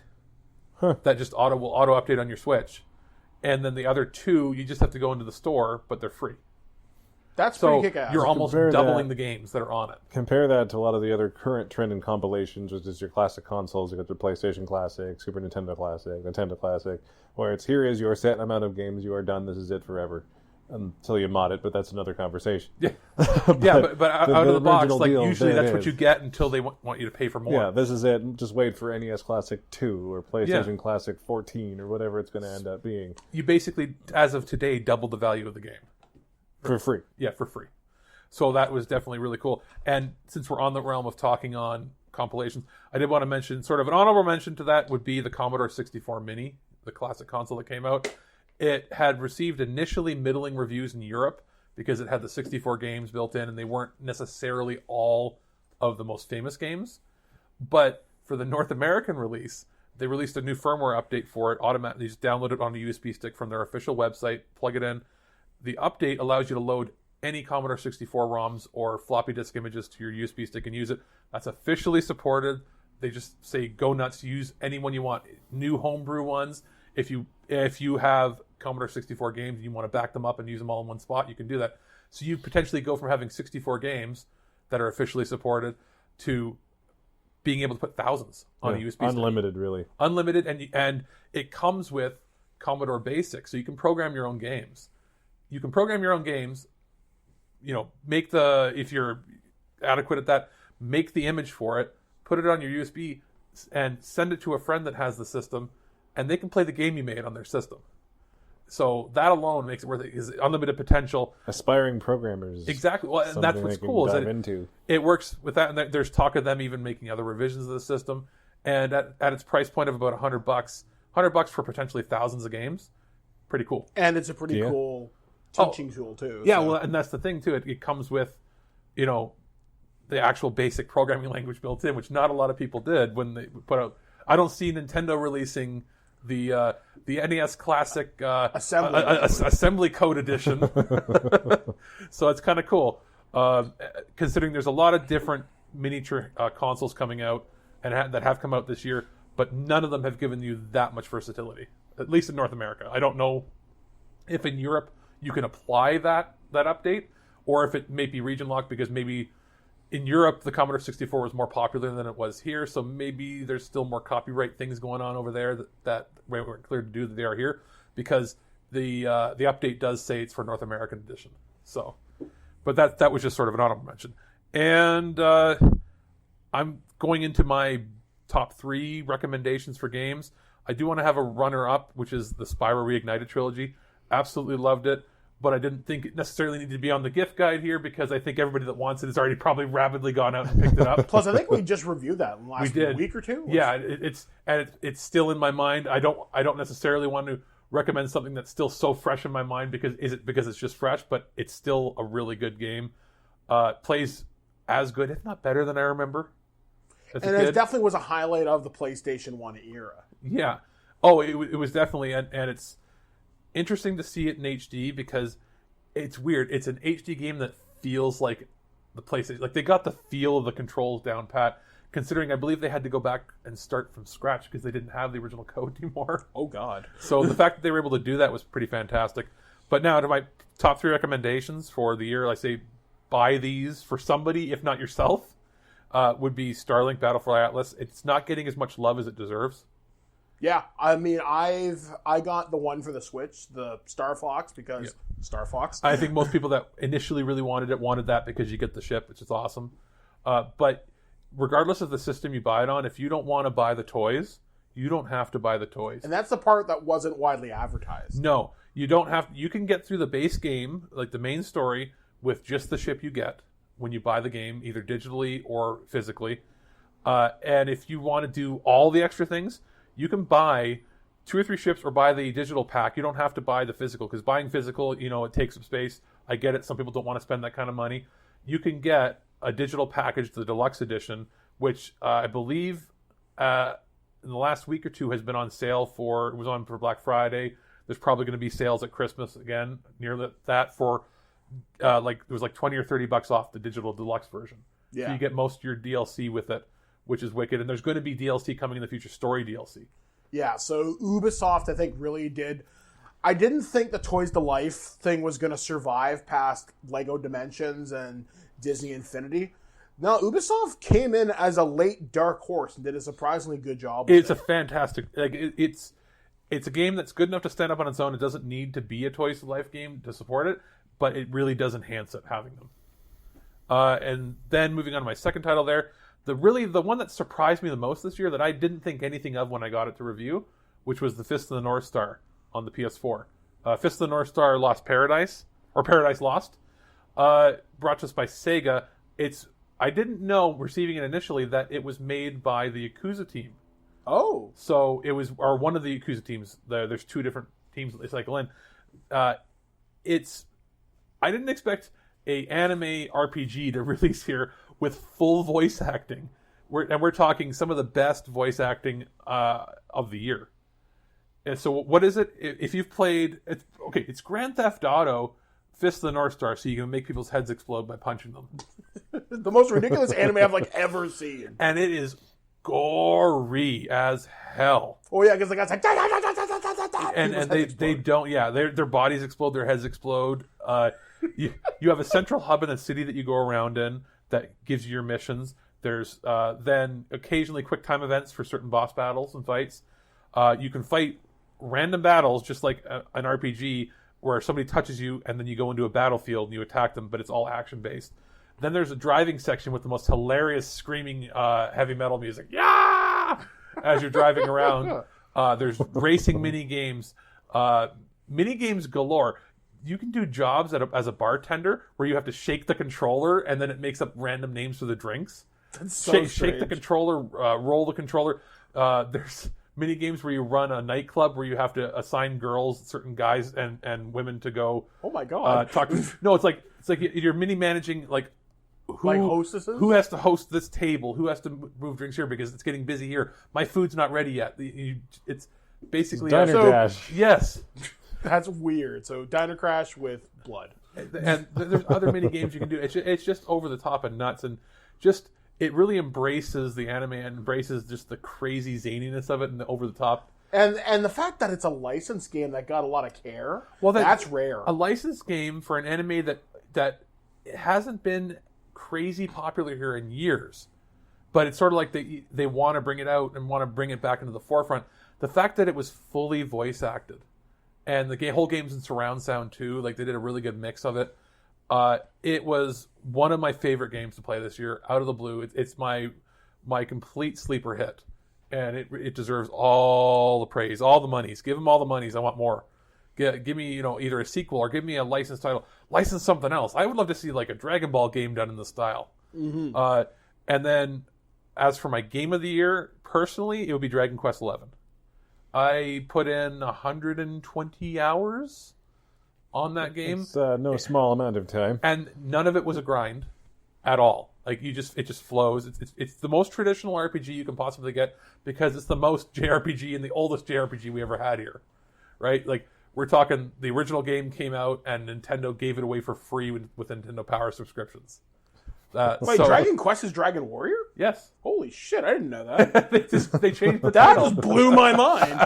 S3: that just will auto update on your Switch, and then the other 2 you just have to go into the store, but they're free.
S2: That's pretty kick-ass.
S3: You're almost doubling the games that are on it.
S4: Compare that to a lot of the other current trend in compilations, which is your classic consoles. You got your PlayStation Classic, Super Nintendo Classic, Nintendo Classic, where it's here is your set amount of games. You are done. This is it forever. until you mod it, but that's another conversation.
S3: Yeah, but out of the box, like
S4: deal,
S3: usually
S4: there it
S3: that's what
S4: is.
S3: you get until they want you to pay for more.
S4: Yeah, this is it. Just wait for NES Classic 2 or PlayStation
S3: Yeah.
S4: Classic 14 or whatever it's going to end up being.
S3: You basically, as of today, double the value of the game.
S4: For free.
S3: Yeah, for free. So that was definitely really cool. And since we're on the realm of talking on compilations, I did want to mention, sort of an honorable mention to that would be the Commodore 64 Mini, the classic console that came out. It had received initially middling reviews in Europe because it had the 64 games built in, and they weren't necessarily all of the most famous games. But for the North American release, they released a new firmware update for it. Automatically, just download it on a USB stick from their official website, plug it in. The update allows you to load any Commodore 64 ROMs or floppy disk images to your USB stick and use it. That's officially supported. They just say go nuts, use any one you want. New homebrew ones. If you have Commodore 64 games and you want to back them up and use them all in one spot, you can do that. So you potentially go from having 64 games that are officially supported to being able to put thousands on a USB stick.
S4: Unlimited, really.
S3: Unlimited, and it comes with Commodore Basic, so you can program your own games. You can program your own games, if you're adequate at that, make the image for it, put it on your USB, and send it to a friend that has the system, and they can play the game you made on their system. So that alone makes it worth it. Is unlimited potential.
S4: Aspiring programmers.
S3: Exactly. Well, and that's what's cool. Is that it works with that, and there's talk of them even making other revisions of the system. And at its price point of about $100, $100 for potentially thousands of games, pretty cool.
S2: And it's a pretty cool teaching tool too.
S3: Yeah, well, and that's the thing too. It comes with, the actual basic programming language built in, which not a lot of people did when they put out. I don't see Nintendo releasing the NES Classic assembly code edition. So it's kind of cool, considering there's a lot of different miniature consoles coming out and that have come out this year, but none of them have given you that much versatility, at least in North America. I don't know if in Europe you can apply that update, or if it may be region locked, because maybe in Europe the Commodore 64 was more popular than it was here, so maybe there's still more copyright things going on over there that weren't clear to do that they are here, because the update does say it's for North American edition. So, but that was just sort of an honorable mention. And I'm going into my top 3 recommendations for games. I do want to have a runner-up, which is the Spyro Reignited trilogy. Absolutely loved it, but I didn't think it necessarily needed to be on the gift guide here, because I think everybody that wants it has already probably rapidly gone out and picked it up.
S2: Plus, I think we just reviewed that in the last week or two.
S3: Yeah, it's still in my mind. I don't necessarily want to recommend something that's still so fresh in my mind because it's just fresh, but it's still a really good game. Plays as good, if not better, than I remember.
S2: And it definitely was a highlight of the PlayStation 1 era.
S3: Yeah. Oh, it was definitely, and it's interesting to see it in HD, because it's weird. It's an HD game that feels like the PlayStation. Like, they got the feel of the controls down pat, considering I believe they had to go back and start from scratch because they didn't have the original code anymore.
S2: Oh, God.
S3: So the fact that they were able to do that was pretty fantastic. But now to my top 3 recommendations for the year, I say buy these for somebody, if not yourself, would be Starlink Battle for Atlas. It's not getting as much love as it deserves.
S2: Yeah, I mean, I got the one for the Switch, the Star Fox, because Star Fox.
S3: I think most people that initially really wanted that because you get the ship, which is awesome. But regardless of the system you buy it on, if you don't want to buy the toys, you don't have to buy the toys.
S2: And that's the part that wasn't widely advertised.
S3: No, you don't have. You can get through the base game, like the main story, with just the ship you get when you buy the game, either digitally or physically. And if you want to do all the extra things, you can buy 2 or 3 ships or buy the digital pack. You don't have to buy the physical, because buying physical, it takes up space. I get it. Some people don't want to spend that kind of money. You can get a digital package, the deluxe edition, which I believe in the last week or two has been on sale it was on for Black Friday. There's probably going to be sales at Christmas again, near that for there was like $20 or $30 off the digital deluxe version.
S2: Yeah.
S3: So you get most of your DLC with it, which is wicked. And there's going to be DLC coming in the future, story DLC.
S2: Yeah, so Ubisoft, I think, really did. I didn't think the Toys to Life thing was going to survive past Lego Dimensions and Disney Infinity. No, Ubisoft came in as a late dark horse and did a surprisingly good job with
S3: It's a fantastic... it's a game that's good enough to stand up on its own. It doesn't need to be a Toys to Life game to support it, but it really does enhance it having them. And then moving on to my second title there, the one that surprised me the most this year that I didn't think anything of when I got it to review, which was the Fist of the North Star on the PS4. Fist of the North Star Lost Paradise, or Paradise Lost, brought to us by Sega. I didn't know, receiving it initially, that it was made by the Yakuza team.
S2: Oh.
S3: So it was, or one of the Yakuza teams. There's two different teams that they cycle in. I didn't expect a anime RPG to release here with full voice acting. We're talking some of the best voice acting of the year. And so what is it? If you've played... it's Grand Theft Auto Fist of the North Star, so you can make people's heads explode by punching them.
S2: The most ridiculous anime I've ever seen.
S3: And it is gory as hell.
S2: Oh yeah, because the guy's like... Da, da, da, da, da, da, da, da.
S3: And they don't... Yeah, their bodies explode, their heads explode. You have a central hub in the city that you go around in that gives you your missions. There's then occasionally quick time events for certain boss battles and fights. You can fight random battles just like an RPG where somebody touches you and then you go into a battlefield and you attack them, but it's all action based. Then there's a driving section with the most hilarious screaming heavy metal music. Yeah! As you're driving around. There's racing mini games galore. You can do jobs as a bartender where you have to shake the controller and then it makes up random names for the drinks.
S2: That's so
S3: shake the controller, roll the controller. There's mini games where you run a nightclub where you have to assign girls, certain guys and women to go.
S2: Oh my god!
S3: Talk to. No, it's like you're mini managing like
S2: hostesses.
S3: Who has to host this table? Who has to move drinks here because it's getting busy here? My food's not ready yet. It's basically
S4: Diner Dash.
S3: Yes.
S2: That's weird. So Diner Crash with blood.
S3: And there's other mini games you can do. It's just over the top and nuts, and just it really embraces the anime and embraces just the crazy zaniness of it and the over the top.
S2: And the fact that it's a licensed game that got a lot of care.
S3: Well,
S2: that's rare.
S3: A licensed game for an anime that hasn't been crazy popular here in years, but it's sort of like they want to bring it out and want to bring it back into the forefront. The fact that it was fully voice acted. And the whole game's in surround sound too. Like they did a really good mix of it. It was one of my favorite games to play this year. Out of the blue, it's my complete sleeper hit, and it deserves all the praise, all the monies. Give them all the monies. I want more. Give me either a sequel or give me a licensed title. License something else. I would love to see like a Dragon Ball game done in the style. Mm-hmm. And then, as for my game of the year, personally, it would be Dragon Quest XI. I put in 120 hours on that game.
S4: It's no small amount of time.
S3: And none of it was a grind at all. Like it just flows. It's the most traditional RPG you can possibly get because it's the most JRPG and the oldest JRPG we ever had here. Right? Like we're talking the original game came out and Nintendo gave it away for free with Nintendo Power subscriptions.
S2: Wait, Dragon Quest is Dragon Warrior?
S3: Yes.
S2: Holy shit, I didn't know that.
S3: they changed the
S2: That
S3: title.
S2: just blew my mind.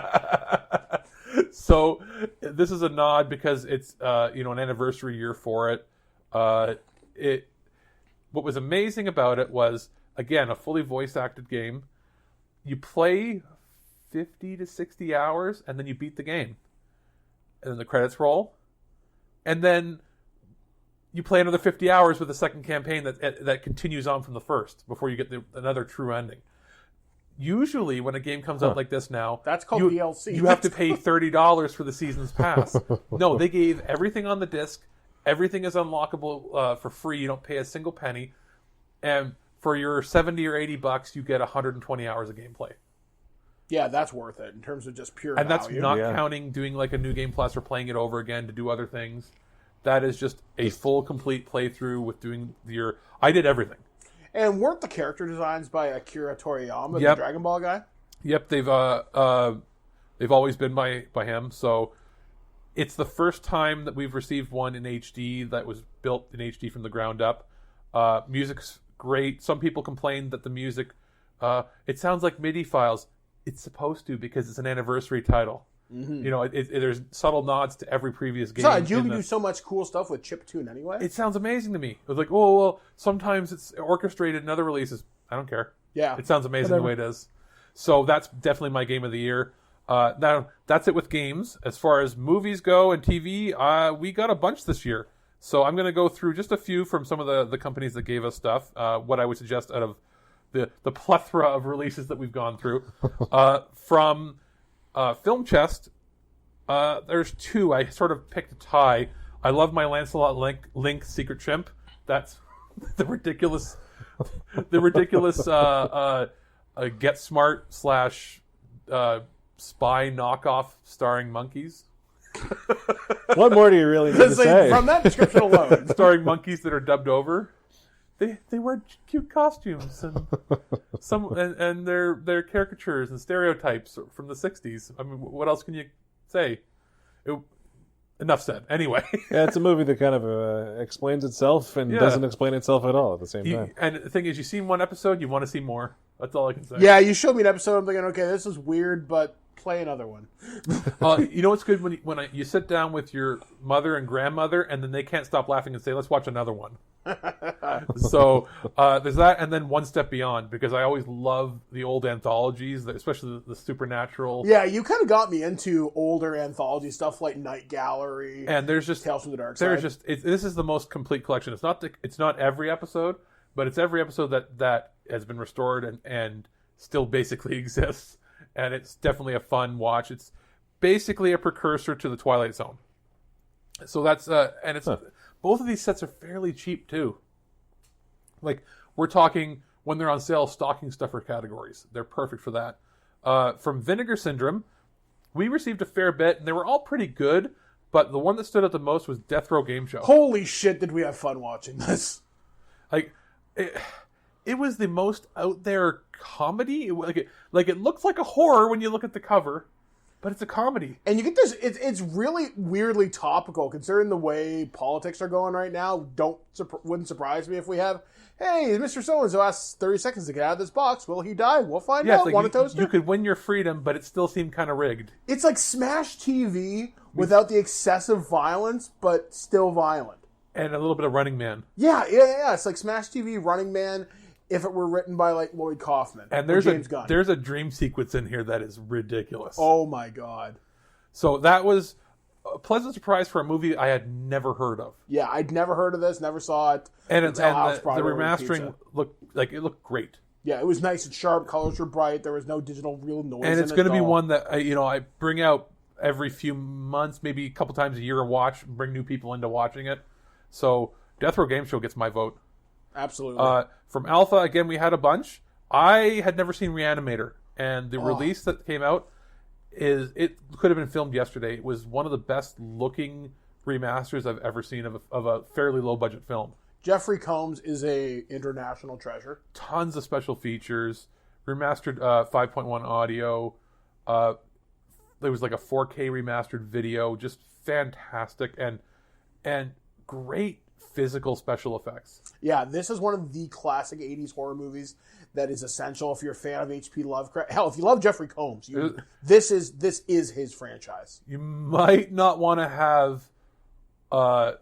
S3: So this is a nod because it's an anniversary year for it. What was amazing about it was, again, a fully voice acted game. You play 50 to 60 hours and then you beat the game. And then the credits roll. And then you play another 50 hours with the second campaign that continues on from the first before you get another true ending. Usually, when a game comes out like this now,
S2: that's called DLC.
S3: You have to pay $30 for the season's pass. No, they gave everything on the disc. Everything is unlockable for free. You don't pay a single penny, and for your $70 or $80, you get 120 hours of gameplay.
S2: Yeah, that's worth it in terms of just pure
S3: and
S2: value.
S3: And that's not counting doing like a new game plus or playing it over again to do other things. That is just a full, complete playthrough with doing I did everything.
S2: And weren't the character designs by Akira Toriyama, the Dragon Ball guy?
S3: Yep, they've always been by him. So it's the first time that we've received one in HD that was built in HD from the ground up. Music's great. Some people complain that the music it sounds like MIDI files. It's supposed to because it's an anniversary title. Mm-hmm. There's subtle nods to every previous game.
S2: So, you can do so much cool stuff with chiptune anyway.
S3: It sounds amazing to me. It was like, oh, well, sometimes it's orchestrated in other releases. I don't care.
S2: Yeah.
S3: It sounds amazing the way it is. So that's definitely my game of the year. Now, that's it with games. As far as movies go and TV, we got a bunch this year. So I'm going to go through just a few from some of the companies that gave us stuff, what I would suggest out of the plethora of releases that we've gone through. From Film Chest, there's two. I sort of picked a tie. I love my Lancelot Link Secret Chimp. That's the ridiculous Get Smart / spy knockoff starring monkeys.
S4: What more do you really need to say?
S2: From that description alone.
S3: Starring monkeys that are dubbed over. They wear cute costumes and they're caricatures and stereotypes from the 60s. I mean, what else can you say? Enough said. Anyway.
S4: Yeah, it's a movie that kind of explains itself and doesn't explain itself at all at the same time.
S3: And the thing is, you've seen one episode, you want to see more. That's all I can say.
S2: Yeah, you showed me an episode, I'm thinking, okay, this is weird, but play another one.
S3: You know what's good when you sit down with your mother and grandmother, and then they can't stop laughing and say, "Let's watch another one." So there's that, and then One Step Beyond, because I always love the old anthologies, especially the supernatural.
S2: Yeah, you kind of got me into older anthology stuff like Night Gallery,
S3: and there's just
S2: Tales from the Dark Side.
S3: This is the most complete collection. It's not every episode, but it's every episode that has been restored and still basically exists. And it's definitely a fun watch. It's basically a precursor to the Twilight Zone. So that's and it's both of these sets are fairly cheap too. Like, we're talking, when they're on sale, stocking stuffer categories. They're perfect for that. From Vinegar Syndrome, we received a fair bit, and they were all pretty good. But the one that stood out the most was Death Row Game Show.
S2: Holy shit! Did we have fun watching this?
S3: Like, it was the most out there comedy. It looks like a horror when you look at the cover, but it's a comedy.
S2: And you get this. It's really weirdly topical considering the way politics are going right now. Wouldn't surprise me if we have, hey, Mr. So-and-so asks 30 seconds to get out of this box. Will he die? We'll find out.
S3: Like
S2: Want a toaster?
S3: You could win your freedom, but it still seemed kind of rigged.
S2: It's like Smash TV without the excessive violence, but still violent.
S3: And a little bit of Running Man.
S2: Yeah. It's like Smash TV, Running Man, if it were written by like Lloyd Kaufman
S3: and
S2: James Gunn.
S3: There's a dream sequence in here that is ridiculous.
S2: Oh my god!
S3: So that was a pleasant surprise for a movie I had never heard of.
S2: Yeah, I'd never heard of this, never saw it.
S3: And the remastering looked great.
S2: Yeah, it was nice and sharp. Colors were bright. There was no digital real noise.
S3: And it's going to be one that I bring out every few months, maybe a couple times a year, and bring new people into watching it. So Death Row Game Show gets my vote.
S2: Absolutely.
S3: From Alpha, again, we had a bunch. I had never seen Reanimator, and the release that came out it could have been filmed yesterday. It was one of the best looking remasters I've ever seen of a fairly low budget film.
S2: Jeffrey Combs is a international treasure.
S3: Tons of special features, remastered 5.1 audio. There was like a 4K remastered video, just fantastic and great physical special effects.
S2: Yeah, this is one of the classic 80s horror movies that is essential if you're a fan of H.P. Lovecraft. Hell, if you love Jeffrey Combs, this is his franchise.
S3: You might not want to have the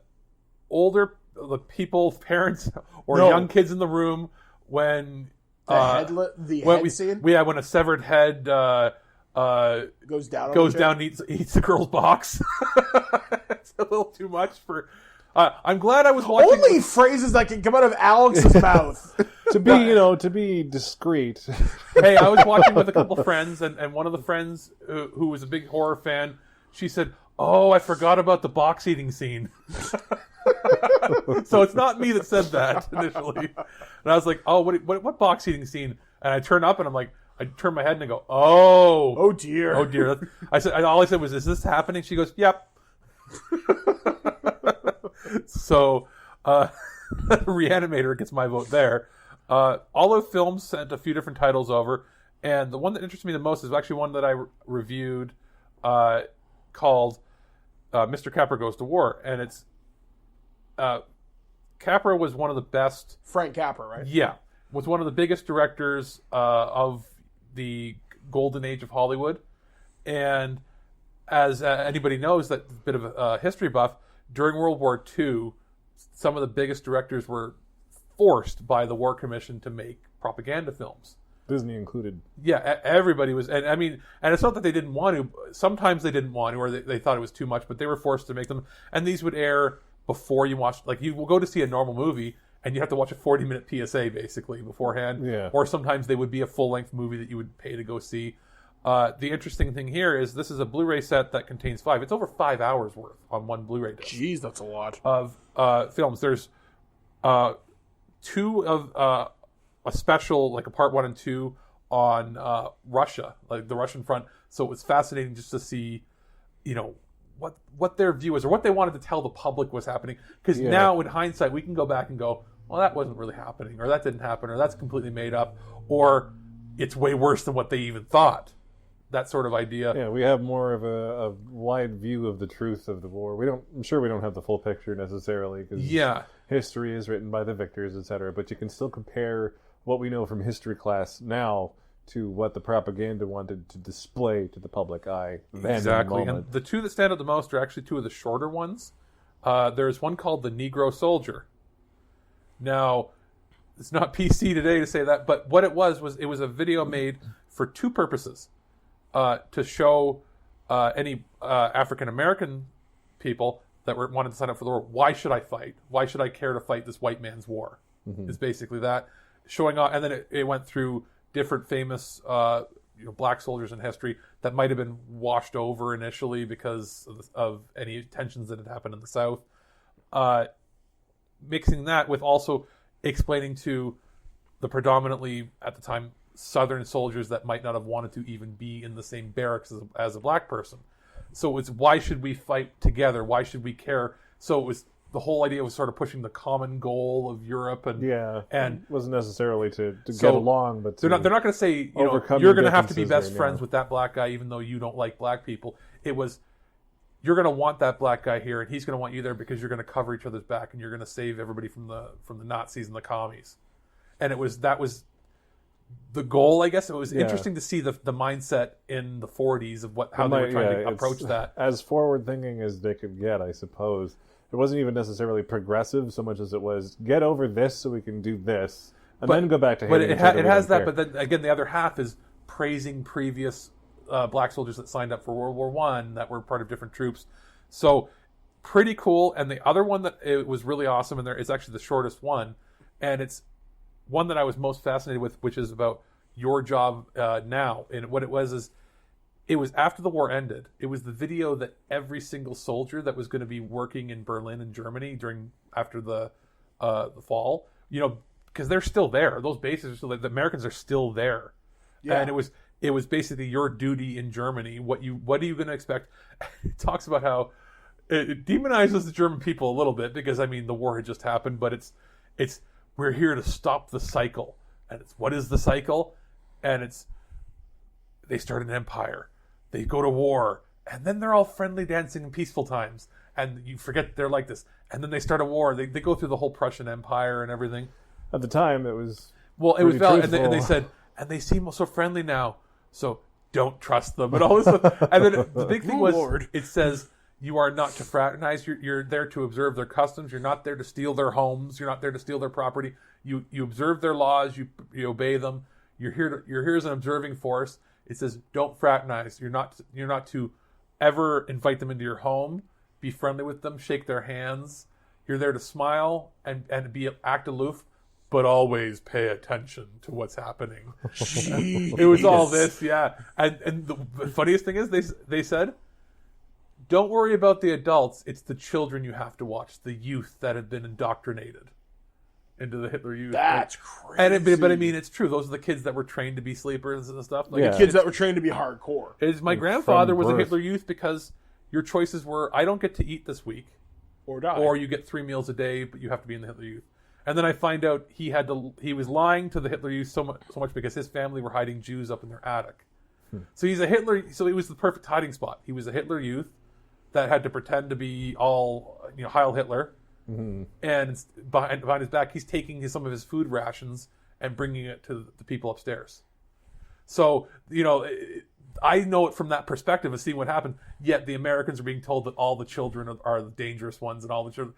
S3: parents or young kids in the room when
S2: the head scene?
S3: When a severed head
S2: goes down
S3: and eats the girl's box. It's a little too much for... I'm glad I was watching...
S2: Only phrases that can come out of Alex's mouth.
S4: To be discreet.
S3: Hey, I was watching with a couple friends, and one of the friends who was a big horror fan, she said, "Oh, I forgot about the box eating scene." So it's not me that said that initially. And I was like, "Oh, what box eating scene?" And I turn up, and I turn my head and I go, "Oh
S2: dear,
S3: oh dear." All I said was, "Is this happening?" She goes, "Yep." So, Reanimator gets my vote there. Olive Films sent a few different titles over, and the one that interests me the most is actually one that I reviewed called Mr. Capra Goes to War. And it's Capra was one of the best...
S2: Frank Capra, right?
S3: Yeah. Was one of the biggest directors of the golden age of Hollywood. And as anybody knows, that bit of a history buff, during World War II, some of the biggest directors were forced by the War Commission to make propaganda films.
S4: Disney included.
S3: Yeah, everybody was, and I mean, and it's not that they didn't want to. Sometimes they didn't want to, or they thought it was too much, but they were forced to make them. And these would air before you watch. Like you will go to see a normal movie, and you have to watch a 40-minute PSA basically beforehand.
S4: Yeah.
S3: Or sometimes they would be a full-length movie that you would pay to go see. The interesting thing here is this is a Blu-ray set that contains 5. It's over 5 hours worth on one Blu-ray disc.
S2: Jeez, that's a lot
S3: of films. There's 2 of a special, like a part 1 and 2 on Russia, like the Russian front. So it was fascinating just to see, what their view is or what they wanted to tell the public was happening. Because now in hindsight, we can go back and go, well, that wasn't really happening, or that didn't happen, or that's completely made up, or it's way worse than what they even thought. That sort of idea.
S4: Yeah, we have more of a wide view of the truth of the war. I'm sure we don't have the full picture necessarily, because history is written by the victors, etc. But you can still compare what we know from history class now to what the propaganda wanted to display to the public eye.
S3: Exactly. And the 2 that stand out the most are actually 2 of the shorter ones. There's one called The Negro Soldier. Now, it's not PC today to say that, but what it was it was a video made for 2 purposes. To show any African American people that wanted to sign up for the war, why should I fight? Why should I care to fight this white man's war? Mm-hmm. Is basically that. Showing off, and then it went through different famous black soldiers in history that might have been washed over initially because of any tensions that had happened in the South. Mixing that with also explaining to the predominantly, at the time, Southern soldiers that might not have wanted to even be in the same barracks as a black person. So it's, why should we fight together? Why should we care? So it was, the whole idea was sort of pushing the common goal of Europe, and
S4: it wasn't necessarily to get along, but
S3: they're not going to say you're going to have to be best friends with that black guy even though you don't like black people. It was, you're going to want that black guy here, and he's going to want you there because you're going to cover each other's back, and you're going to save everybody from the Nazis and the commies. And that was the goal, I guess. It was interesting to see the mindset in the 40s of how they were trying to approach that.
S4: As forward thinking as they could get, I suppose. It wasn't even necessarily progressive so much as it was get over this so we can do this, and then go back to hating each other.
S3: It has that, but then again, the other half is praising previous black soldiers that signed up for World War I that were part of different troops. So pretty cool. And the other one that it was really awesome, and there is actually the shortest one, and it's one that I was most fascinated with, which is about your job now. And what it was after the war ended. It was the video that every single soldier that was going to be working in Berlin and Germany after the fall, because they're still there. Those bases are still there. The Americans are still there. Yeah. And it was basically your duty in Germany. What are you going to expect? It talks about how it demonizes the German people a little bit because, I mean, the war had just happened, but it's we're here to stop the cycle. And it's, what is the cycle? And it's, they start an empire. They go to war. And then they're all friendly, dancing, and peaceful times. And you forget they're like this. And then they start a war. They go through the whole Prussian Empire and everything.
S4: At the time, it was
S3: valid. And they said, and they seem so friendly now. So don't trust them. And all this stuff. And then the big thing was, it says, you are not to fraternize. You're there to observe their customs. You're not there to steal their homes. You're not there to steal their property. You observe their laws. You obey them. You're here as an observing force. It says, don't fraternize. You're not to ever invite them into your home. Be friendly with them. Shake their hands. You're there to smile and act aloof, but always pay attention to what's happening. It was all this, yeah. And the funniest thing is they said, don't worry about the adults. It's the children you have to watch, the youth that have been indoctrinated into the Hitler Youth.
S2: That's crazy.
S3: But I mean, it's true. Those are the kids that were trained to be sleepers and stuff.
S2: Like, the kids that were trained to be hardcore.
S3: My grandfather was a Hitler Youth because your choices were, I don't get to eat this week.
S2: Or die.
S3: Or you get 3 meals a day, but you have to be in the Hitler Youth. And then I find out he was lying to the Hitler Youth so much because his family were hiding Jews up in their attic. So he's a Hitler. So he was the perfect hiding spot. He was a Hitler Youth that had to pretend to be all, Heil Hitler. Mm-hmm. And behind his back, he's taking some of his food rations and bringing it to the people upstairs. So, I know it from that perspective of seeing what happened. Yet the Americans are being told that all the children are the dangerous ones, and all the children.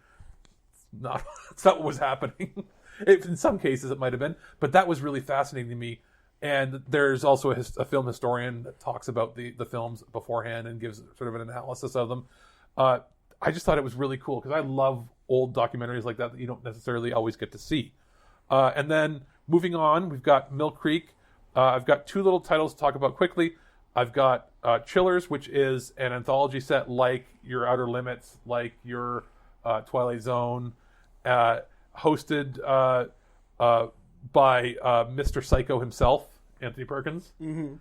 S3: It's not what was happening. In some cases, it might have been, but that was really fascinating to me. And there's also a film historian that talks about the films beforehand and gives sort of an analysis of them. I just thought it was really cool because I love old documentaries like that you don't necessarily always get to see. And then moving on, we've got Mill Creek. I've got two little titles to talk about quickly. I've got Chillers, which is an anthology set like your Outer Limits, like your Twilight Zone, hosted by Mr. Psycho himself, Anthony Perkins.
S2: Mm-hmm.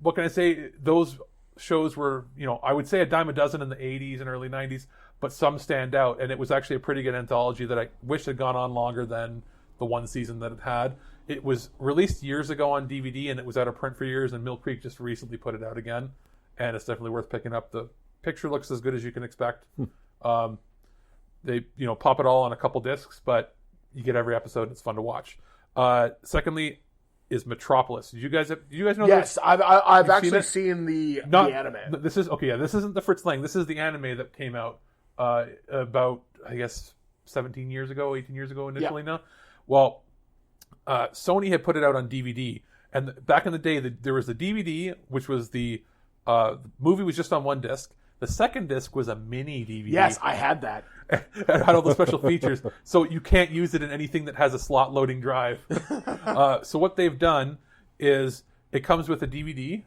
S3: What can I say? Those shows were, I would say a dime a dozen in the 80s and early 90s, but some stand out, and it was actually a pretty good anthology that I wish had gone on longer than the one season that it had. It was released years ago on DVD, and it was out of print for years, and Mill Creek just recently put it out again, and it's definitely worth picking up. The picture looks as good as you can expect. They, pop it all on a couple discs, but you get every episode, and it's fun to watch. Secondly is Metropolis. Did you guys know
S2: Yes,
S3: this?
S2: I've actually seen the anime.
S3: This isn't the Fritz Lang. This is the anime that came out about, I guess, 18 years ago initially now. Well, Sony had put it out on DVD, and back in the day, there was the DVD, which was the movie was just on one disc. The second disc was a mini DVD.
S2: Yes, I had that.
S3: It had all the special features, so you can't use it in anything that has a slot loading drive. So what they've done is it comes with a DVD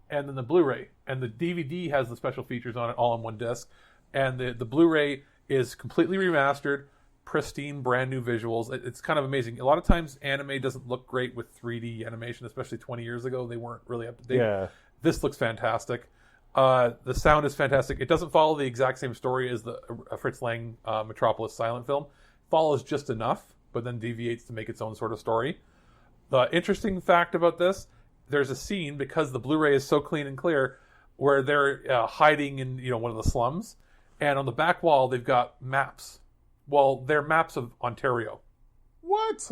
S3: and then the Blu-ray, and the DVD has the special features on it all on one disc, and the Blu-ray is completely remastered, pristine, brand new visuals. It's kind of amazing. A lot of times anime doesn't look great with 3D animation, especially 20 years ago. They weren't really up to date.
S4: Yeah.
S3: This looks fantastic. The sound is fantastic. It doesn't follow the exact same story as the Fritz Lang Metropolis silent film. It follows just enough, but then deviates to make its own sort of story. The interesting fact about this, there's a scene, because the Blu-ray is so clean and clear, where they're hiding in one of the slums, and on the back wall they've got maps. Well, they're maps of Ontario.
S2: What?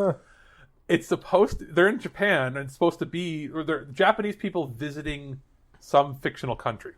S3: They're in Japan, and it's supposed to be, or they're Japanese people visiting some fictional country.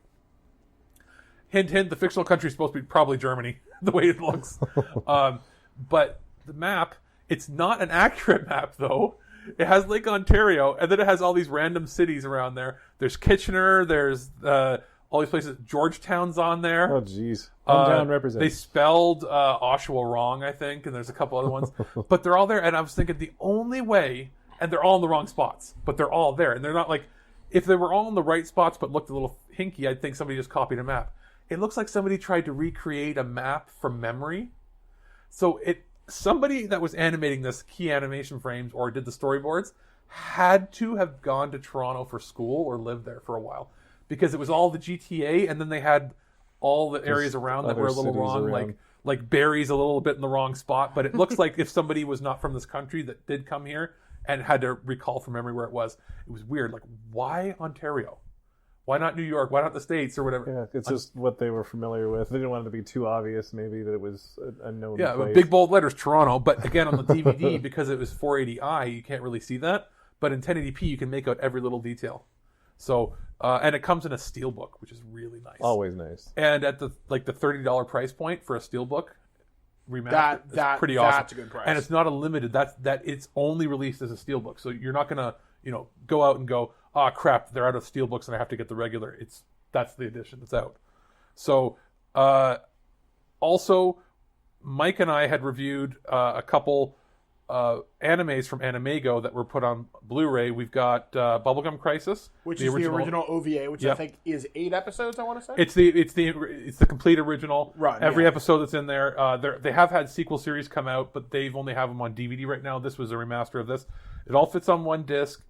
S3: Hint, hint, the fictional country is supposed to be probably Germany, the way it looks. But the map, it's not an accurate map, though. It has Lake Ontario, and then it has all these random cities around there. There's Kitchener, there's all these places. Georgetown's on there.
S4: Oh, jeez. Hometown represents.
S3: They spelled Oshawa wrong, I think, and there's a couple other ones. But they're all there, and I was thinking the only way, and they're all in the wrong spots, but they're all there, and they're not like, if they were all in the right spots but looked a little hinky, I'd think somebody just copied a map. It looks like somebody tried to recreate a map from memory. So somebody that was animating this, key animation frames, or did the storyboards, had to have gone to Toronto for school or lived there for a while. Because it was all the GTA, and then they had all the areas around that were a little wrong, like Barrie's a little bit in the wrong spot. But it looks like if somebody was not from this country that did come here and had to recall from memory where it was weird. Like, why Ontario? Why not New York? Why not the States or whatever?
S4: Yeah, it's just what they were familiar with. They didn't want it to be too obvious, maybe, that it was a known place.
S3: Big bold letters, Toronto. But again, on the DVD, because it was 480i, you can't really see that. But in 1080p, you can make out every little detail. So, and it comes in a steelbook, which is really nice.
S4: Always nice.
S3: And at the $30 price point for a steelbook, remastered, that's pretty awesome.
S2: That's a good price.
S3: And it's not a limited. That it's only released as a steelbook. So you're not gonna, go out and go, oh crap, they're out of steelbooks and I have to get the regular. That's the edition that's out. So, also, Mike and I had reviewed a couple animes from Animego that were put on Blu-ray. We've got Bubblegum Crisis,
S2: which is the original OVA, which I think is 8 episodes. I want to say
S3: it's the complete original
S2: run.
S3: Every episode that's in there. They have had sequel series come out, but they've only have them on DVD right now. This was a remaster of this. It all fits on one disc.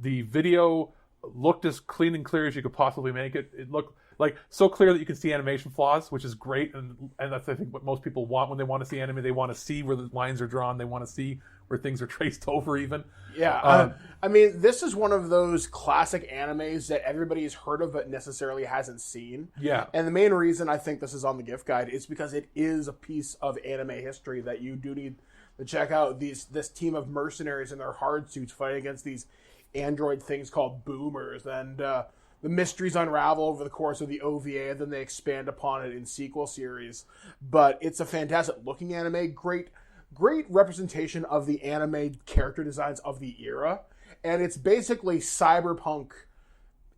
S3: The video looked as clean and clear as you could possibly make it. It looked like so clear that you can see animation flaws, which is great, and that's I think what most people want when they want to see anime. They want to see where the lines are drawn. They want to see where things are traced over even.
S2: Yeah, I mean, this is one of those classic animes that everybody's heard of but necessarily hasn't seen.
S3: Yeah.
S2: And the main reason I think this is on the gift guide is because it is a piece of anime history that you do need to check out. This team of mercenaries in their hard suits fighting against these android things called boomers, and the mysteries unravel over the course of the OVA, and then they expand upon it in sequel series. But it's a fantastic looking anime, great representation of the anime character designs of the era, and it's basically cyberpunk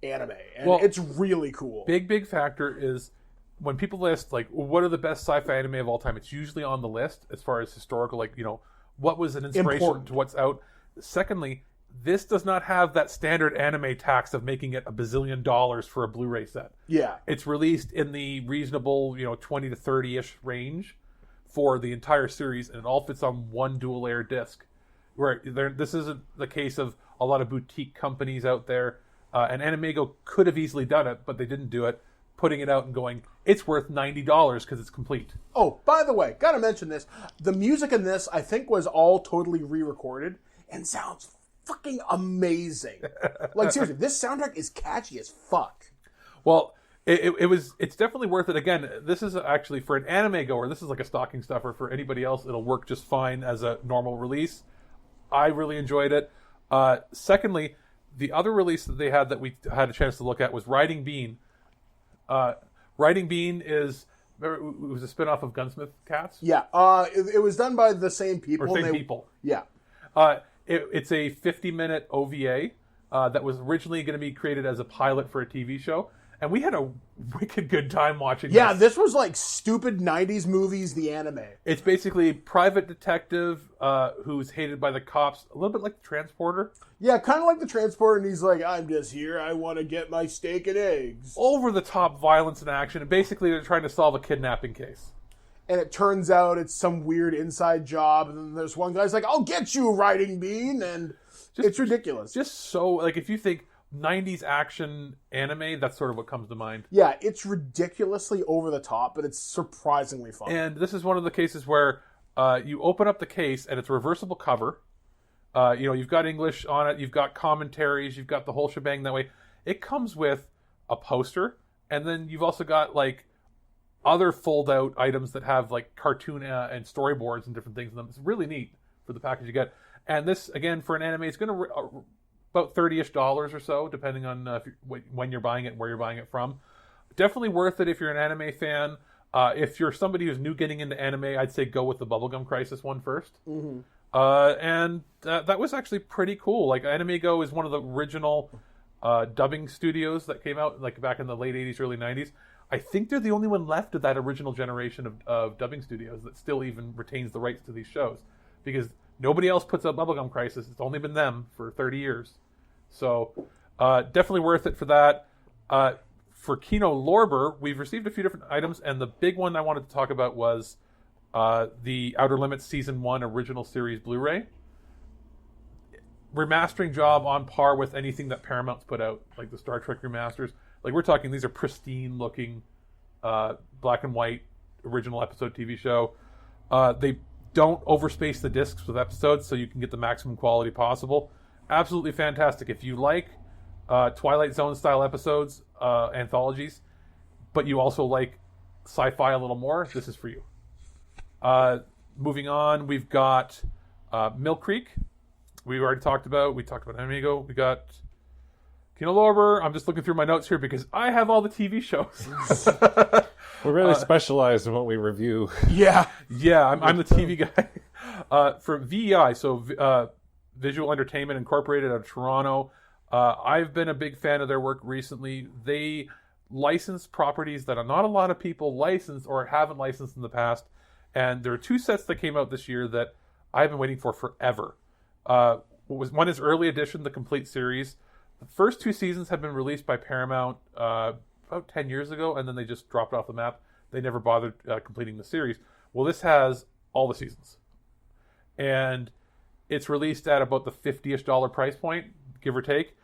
S2: anime, and it's really cool.
S3: Big factor is when people list like what are the best sci-fi anime of all time, it's usually on the list as far as historical, like, you know, what was an inspiration to what's out. Secondly, this does not have that standard anime tax of making it $1 bazillion for a Blu-ray set.
S2: Yeah.
S3: It's released in the reasonable, you know, 20 to 30-ish range for the entire series, and it all fits on one dual-layer disc. Where this isn't the case of a lot of boutique companies out there. And Animego could have easily done it, but they didn't do it, putting it out and going, it's worth $90 because it's complete.
S2: Oh, by the way, gotta mention this. The music in this, I think, was all totally re-recorded and sounds fucking amazing. Like, seriously, this soundtrack is catchy as fuck.
S3: Well, it's definitely worth it. Again, this is actually, for an anime goer, this is like a stocking stuffer. For anybody else, it'll work just fine as a normal release. I really enjoyed it. Secondly, the other release that they had that we had a chance to look at was Riding Bean. Riding Bean it was a spin-off of Gunsmith Cats.
S2: Yeah, it was done by the same people.
S3: People.
S2: Yeah.
S3: It's a 50-minute OVA that was originally going to be created as a pilot for a TV show. And we had a wicked good time watching this.
S2: Yeah, this was like stupid 90s movies, the anime.
S3: It's basically a private detective who's hated by the cops, a little bit like the Transporter.
S2: Yeah, kind of like the Transporter, and he's like, I'm just here, I want to get my steak and eggs.
S3: Over-the-top violence and action, and basically they're trying to solve a kidnapping case.
S2: And it turns out it's some weird inside job, and then there's one guy's like, I'll get you, Riding Bean, and it's ridiculous.
S3: Just so, like, if you think 90s action anime, that's sort of what comes to mind.
S2: Yeah, it's ridiculously over the top, but it's surprisingly fun.
S3: And this is one of the cases where you open up the case and it's a reversible cover. You've got English on it, you've got commentaries, you've got the whole shebang that way. It comes with a poster, and then you've also got like other fold-out items that have like cartoon and storyboards and different things in them. It's really neat for the package you get. And this, again, for an anime, it's going to about $30-ish or so, depending on when you're buying it and where you're buying it from. Definitely worth it if you're an anime fan. If you're somebody who's new getting into anime, I'd say go with the Bubblegum Crisis one first.
S2: Mm-hmm.
S3: And that was actually pretty cool. Like, Animego is one of the original dubbing studios that came out like back in the late 80s, early 90s. I think they're the only one left of that original generation of dubbing studios that still even retains the rights to these shows. Because nobody else puts out Bubblegum Crisis. It's only been them for 30 years. So definitely worth it for that. For Kino Lorber, we've received a few different items, and the big one I wanted to talk about was the Outer Limits Season 1 Original Series Blu-ray. Remastering job on par with anything that Paramount's put out, like the Star Trek remasters. Like, we're talking, these are pristine-looking black and white original episode TV show. They don't overspace the discs with episodes, so you can get the maximum quality possible. Absolutely fantastic. If you like Twilight Zone style episodes, anthologies, but you also like sci-fi a little more, this is for you. Moving on, we've got Mill Creek. We talked about Amigo. We got Kino Lorber. I'm just looking through my notes here because I have all the TV shows.
S4: We're really specialized in what we review.
S2: Yeah.
S3: Yeah, I'm the TV guy. For VEI, so Visual Entertainment Incorporated out of Toronto. I've been a big fan of their work recently. They license properties that not a lot of people license or haven't licensed in the past. And there are 2 sets that came out this year that I've been waiting for forever. One is Early Edition, the complete series. The first 2 seasons have been released by Paramount about 10 years ago, and then they just dropped off the map. They never bothered completing the series. Well, this has all the seasons. And it's released at about the $50-ish price point, give or take.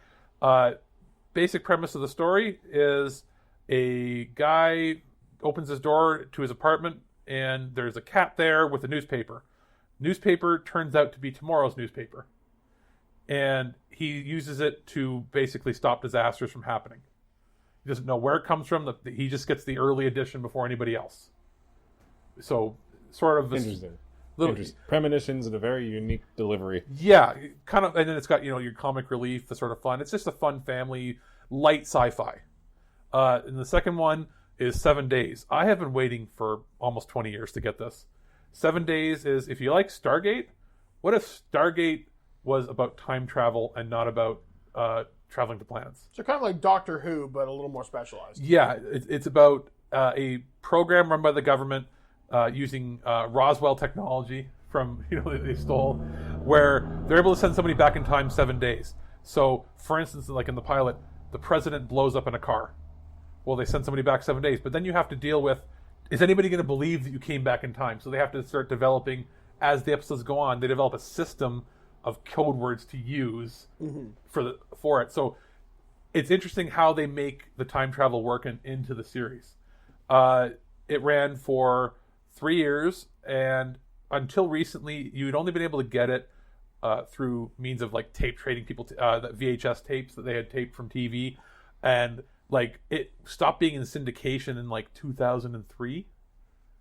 S3: Basic premise of the story is a guy opens his door to his apartment, and there's a cat there with a newspaper. Newspaper turns out to be tomorrow's newspaper. And he uses it to basically stop disasters from happening. He doesn't know where it comes from. He just gets the early edition before anybody else. So, sort of...
S4: Interesting. Premonitions and a very unique delivery.
S3: Yeah, kind of, and then it's got, your comic relief, the sort of fun. It's just a fun family, light sci-fi. And the second one is 7 Days. I have been waiting for almost 20 years to get this. 7 Days is, if you like Stargate, what if Stargate was about time travel and not about traveling to planets.
S2: So kind of like Doctor Who, but a little more specialized.
S3: Yeah, it's about a program run by the government using Roswell technology from they stole, where they're able to send somebody back in time 7 days. So, for instance, like in the pilot, the president blows up in a car. Well, they send somebody back 7 days, but then you have to deal with, is anybody going to believe that you came back in time? So they have to start developing, as the episodes go on, they develop a system of code words to use for it. So it's interesting how they make the time travel work into the series. It ran for 3 years, and until recently, you'd only been able to get it through means of like tape trading people, the VHS tapes that they had taped from TV, and like it stopped being in syndication in like 2003.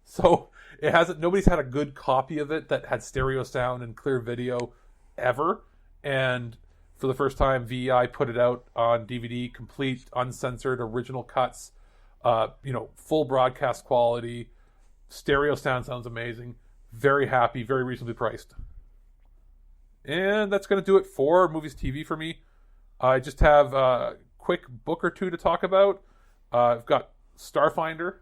S3: So it hasn't. Nobody's had a good copy of it that had stereo sound and clear video ever. And for the first time, VEI put it out on DVD, complete, uncensored, original cuts. Full broadcast quality. Stereo sounds amazing. Very happy. Very reasonably priced. And that's going to do it for movies TV for me. I just have a quick book or two to talk about. I've got Starfinder.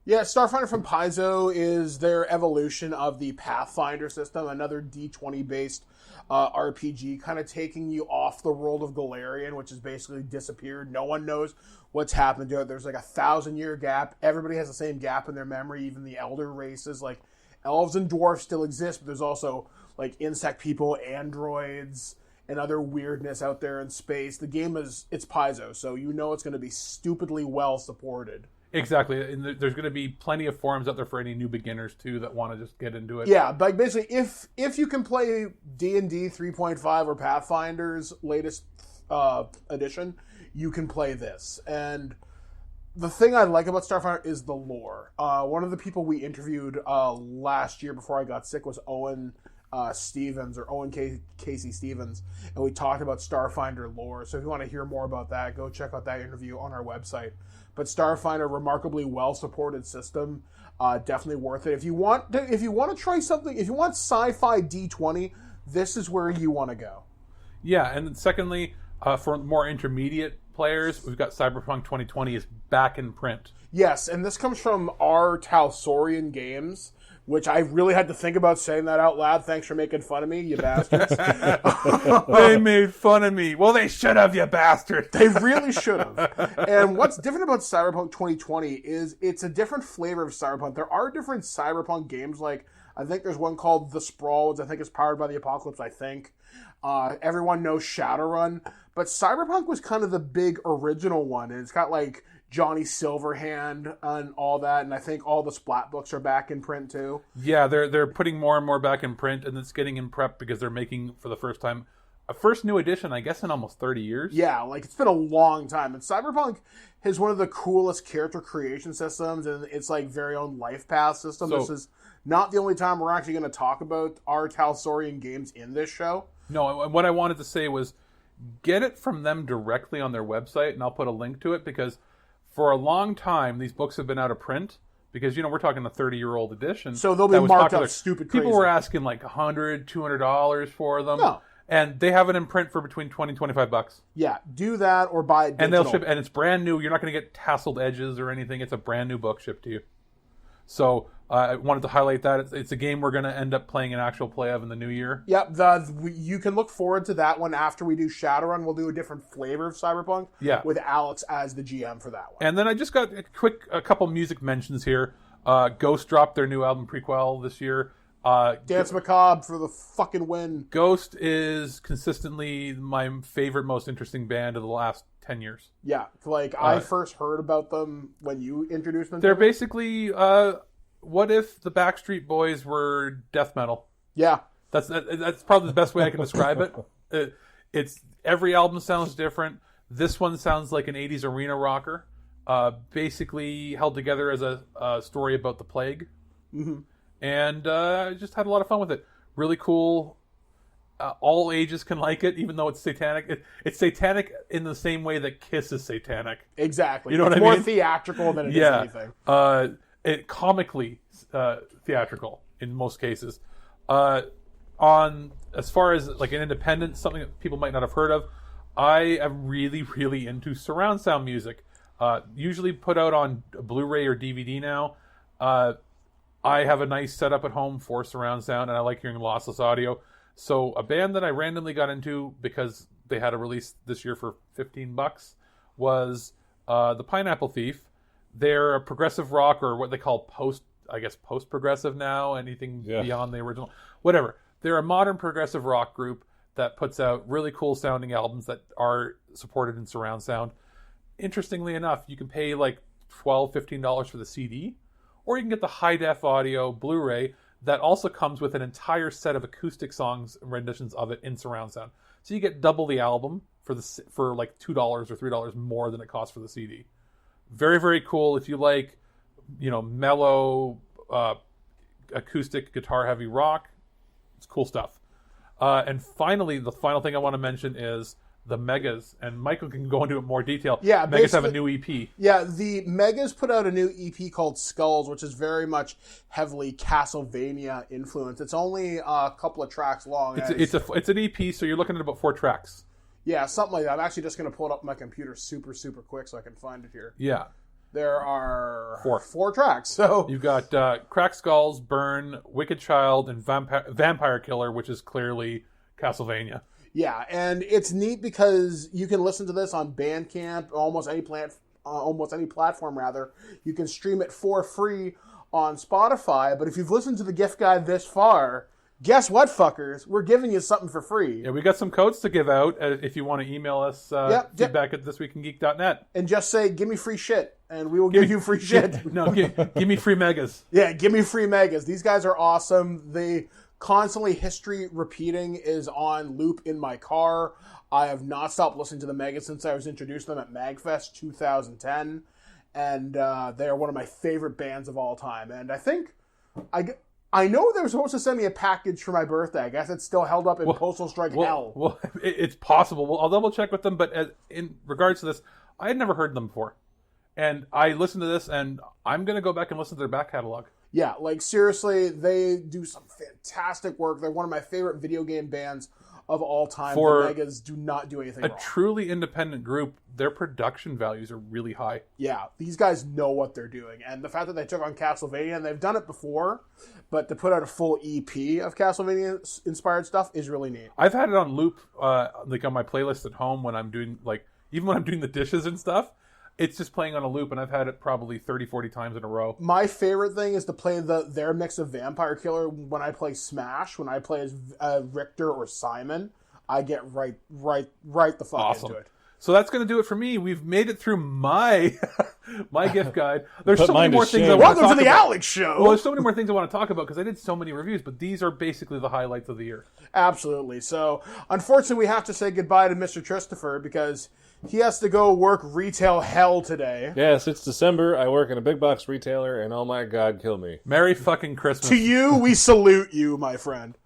S2: Yeah, Starfinder from Paizo is their evolution of the Pathfinder system, another D20-based RPG, kind of taking you off the world of Galarian, which has basically disappeared. No one knows what's happened to it. There's like a 1,000-year gap. Everybody has the same gap in their memory, even the elder races. Like, elves and dwarfs still exist, but there's also, like, insect people, androids, and other weirdness out there in space. The game it's Paizo, so you know it's going to be stupidly well supported.
S3: Exactly, and there's going to be plenty of forums out there for any new beginners too that want to just get into it.
S2: Yeah, like basically, if you can play D&D 3.5 or Pathfinder's latest edition, you can play this. And the thing I like about Starfinder is the lore. One of the people we interviewed last year before I got sick was Owen Stevens, or Owen Casey Stevens, and we talked about Starfinder lore. So if you want to hear more about that, go check out that interview on our website. But Starfinder, remarkably well-supported system, definitely worth it. If you want to try something, if you want sci-fi D20, this is where you want to go.
S3: Yeah, and then secondly, for more intermediate players, we've got Cyberpunk 2020 is back in print.
S2: Yes, and this comes from R. Talsorian Games, which I really had to think about saying that out loud. Thanks for making fun of me, you bastards.
S3: They made fun of me. Well, they should have, you bastard.
S2: They really should have. And what's different about Cyberpunk 2020 is it's a different flavor of Cyberpunk. There are different Cyberpunk games, like I think there's one called The Sprawl, which I think is powered by the Apocalypse, I think. Everyone knows Shadowrun. But Cyberpunk was kind of the big original one. And it's got like Johnny Silverhand and all that, and I think all the Splat books are back in print too.
S3: Yeah, they're putting more and more back in print, and it's getting in prep because they're making, for the first time, a first new edition, I guess, in almost 30 years.
S2: Yeah, like it's been a long time. And Cyberpunk has one of the coolest character creation systems, and it's like very own life path system. So, this is not the only time we're actually going to talk about our Talsorian games in this show.
S3: No, what I wanted to say was get it from them directly on their website, and I'll put a link to it, because for a long time, these books have been out of print because, we're talking a 30-year-old edition.
S2: So they'll be marked up stupid crazy.
S3: People were asking like $100, $200 for them.
S2: No.
S3: And they have it in print for between $20 and $25.
S2: Yeah, do that or buy it digital.
S3: And they'll ship, and it's brand new. You're not going to get tasseled edges or anything. It's a brand new book shipped to you. So I wanted to highlight that. It's a game we're going to end up playing an actual play of in the new year.
S2: Yep, you can look forward to that one after we do Shadowrun. We'll do a different flavor of Cyberpunk with Alex as the GM for that one.
S3: And then I just got a couple music mentions here. Ghost dropped their new album Prequel this year.
S2: Dance Macabre for the fucking win.
S3: Ghost is consistently my favorite, most interesting band of the last 10 years.
S2: Yeah, like I first heard about them when you introduced them.
S3: They're basically, what if the Backstreet Boys were death metal?
S2: Yeah.
S3: That's probably the best way I can describe it. It's every album sounds different. This one sounds like an 80s arena rocker, basically held together as a story about the plague.
S2: Mm-hmm.
S3: And I just had a lot of fun with it. Really cool. All ages can like it, even though it's satanic. It's satanic in the same way that Kiss is satanic.
S2: Exactly.
S3: You know what I mean?
S2: More theatrical than it is anything.
S3: It comically theatrical in most cases. I as far as like an independent, something that people might not have heard of, I am really, really into surround sound music. Usually put out on Blu-ray or DVD now. I have a nice setup at home for surround sound, and I like hearing lossless audio. So a band that I randomly got into because they had a release this year for $15 was the Pineapple Thief. They're a progressive rock, or what they call post-progressive now, anything beyond the original. Whatever. They're a modern progressive rock group that puts out really cool sounding albums that are supported in surround sound. Interestingly enough, you can pay like $12, $15 for the CD, or you can get the high-def audio Blu-ray that also comes with an entire set of acoustic songs and renditions of it in surround sound. So you get double the album for like $2 or $3 more than it costs for the CD. Very, very cool. If you like, mellow, acoustic, guitar-heavy rock, it's cool stuff. And finally, the final thing I want to mention is the Megas, and Michael can go into it in more detail.
S2: Yeah,
S3: Megas have a new EP.
S2: Yeah, the Megas put out a new EP called Skulls, which is very much heavily Castlevania influenced. It's only a couple of tracks long.
S3: It's an EP, so you're looking at about 4 tracks.
S2: Yeah, something like that. I'm actually just going to pull it up on my computer super, super quick so I can find it here.
S3: Yeah.
S2: There are
S3: 4
S2: tracks. So
S3: you've got Cracked Skulls, Burn, Wicked Child, and Vampire Killer, which is clearly Castlevania.
S2: Yeah, and it's neat because you can listen to this on Bandcamp, almost any platform rather. You can stream it for free on Spotify. But if you've listened to the gift guide this far, guess what, fuckers? We're giving you something for free.
S3: Yeah, we got some codes to give out if you want to email us feedback at thisweekingeek.net.
S2: And just say, give me free shit, and we will give you free shit.
S3: Give me free Megas.
S2: Yeah, give me free Megas. These guys are awesome. They constantly history repeating is on loop in my car. I have not stopped listening to the Megas since I was introduced to them at MagFest 2010. And they are one of my favorite bands of all time. And I think... I know they were supposed to send me a package for my birthday. I guess it's still held up in Postal Strike hell.
S3: Well, it's possible. I'll double check with them. But in regards to this, I had never heard them before. And I listened to this, and I'm going to go back and listen to their back catalog.
S2: Yeah, like seriously, they do some fantastic work. They're one of my favorite video game bands of all time. The Megas do not do anything wrong. A truly independent group, their production values are really high. Yeah, these guys know what they're doing. And the fact that they took on Castlevania, and they've done it before, but to put out a full EP of Castlevania-inspired stuff is really neat. I've had it on loop, like on my playlist at home when I'm doing, like, even when I'm doing the dishes and stuff. It's just playing on a loop, and I've had it probably 30, 40 times in a row. My favorite thing is to play their mix of Vampire Killer when I play Smash. When I play as Richter or Simon, I get right the fuck into it. So that's going to do it for me. We've made it through my gift guide. There's so many more things I want to talk about. Welcome to the Alex Show! Well, there's so many more things I want to talk about because I did so many reviews, but these are basically the highlights of the year. Absolutely. So, unfortunately, we have to say goodbye to MrTristifer because he has to go work retail hell today. Yes, it's December. I work in a big box retailer, and oh my God, kill me. Merry fucking Christmas. To you, we salute you, my friend.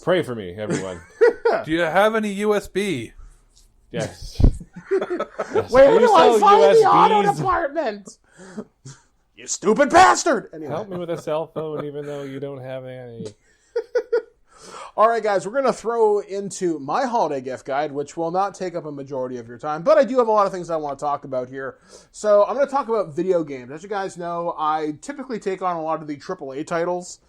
S2: Pray for me, everyone. Do you have any USB? Yes. Where do I find USBs? The auto department? You stupid bastard! Anyway. Help me with a cell phone, even though you don't have any. All right, guys, we're going to throw into my holiday gift guide, which will not take up a majority of your time, but I do have a lot of things I want to talk about here. So I'm going to talk about video games. As you guys know, I typically take on a lot of the AAA titles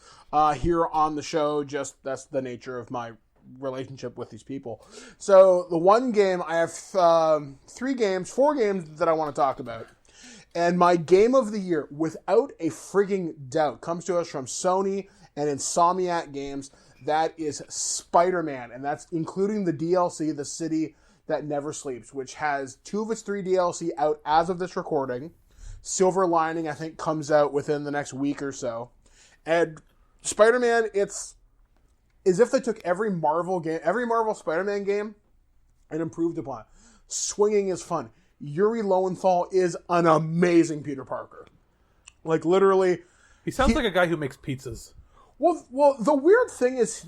S2: here on the show. Just that's the nature of my relationship with these people. So the one game, I have 4 games that I want to talk about. And my game of the year, without a frigging doubt, comes to us from Sony and Insomniac Games. That is Spider-Man, and that's including the DLC, The City That Never Sleeps, which has 2 of its 3 DLC out as of this recording. Silver Lining, I think, comes out within the next week or so. And Spider-Man, it's as if they took every Marvel Spider-Man game and improved upon it. Swinging is fun. Yuri Lowenthal is an amazing Peter Parker. Like, literally. He sounds like a guy who makes pizzas. Well, the weird thing is,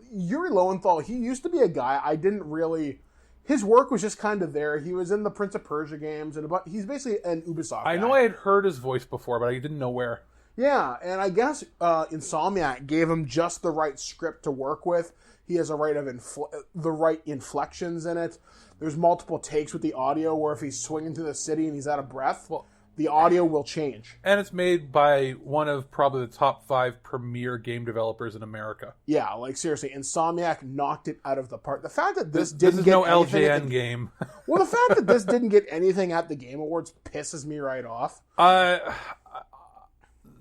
S2: Yuri Lowenthal, he used to be a guy I didn't really... His work was just kind of there. He was in the Prince of Persia games, and he's basically an Ubisoft guy. I know I had heard his voice before, but I didn't know where. Yeah, and I guess Insomniac gave him just the right script to work with. He has the right inflections in it. There's multiple takes with the audio where if he's swinging through the city and he's out of breath, the audio will change.
S3: And it's made by one of probably the top 5 premier game developers in America.
S2: Yeah, like seriously, Insomniac knocked it out of the park. The fact that this
S3: is no LJN game.
S2: Well, the fact that this didn't get anything at the Game Awards pisses me right off.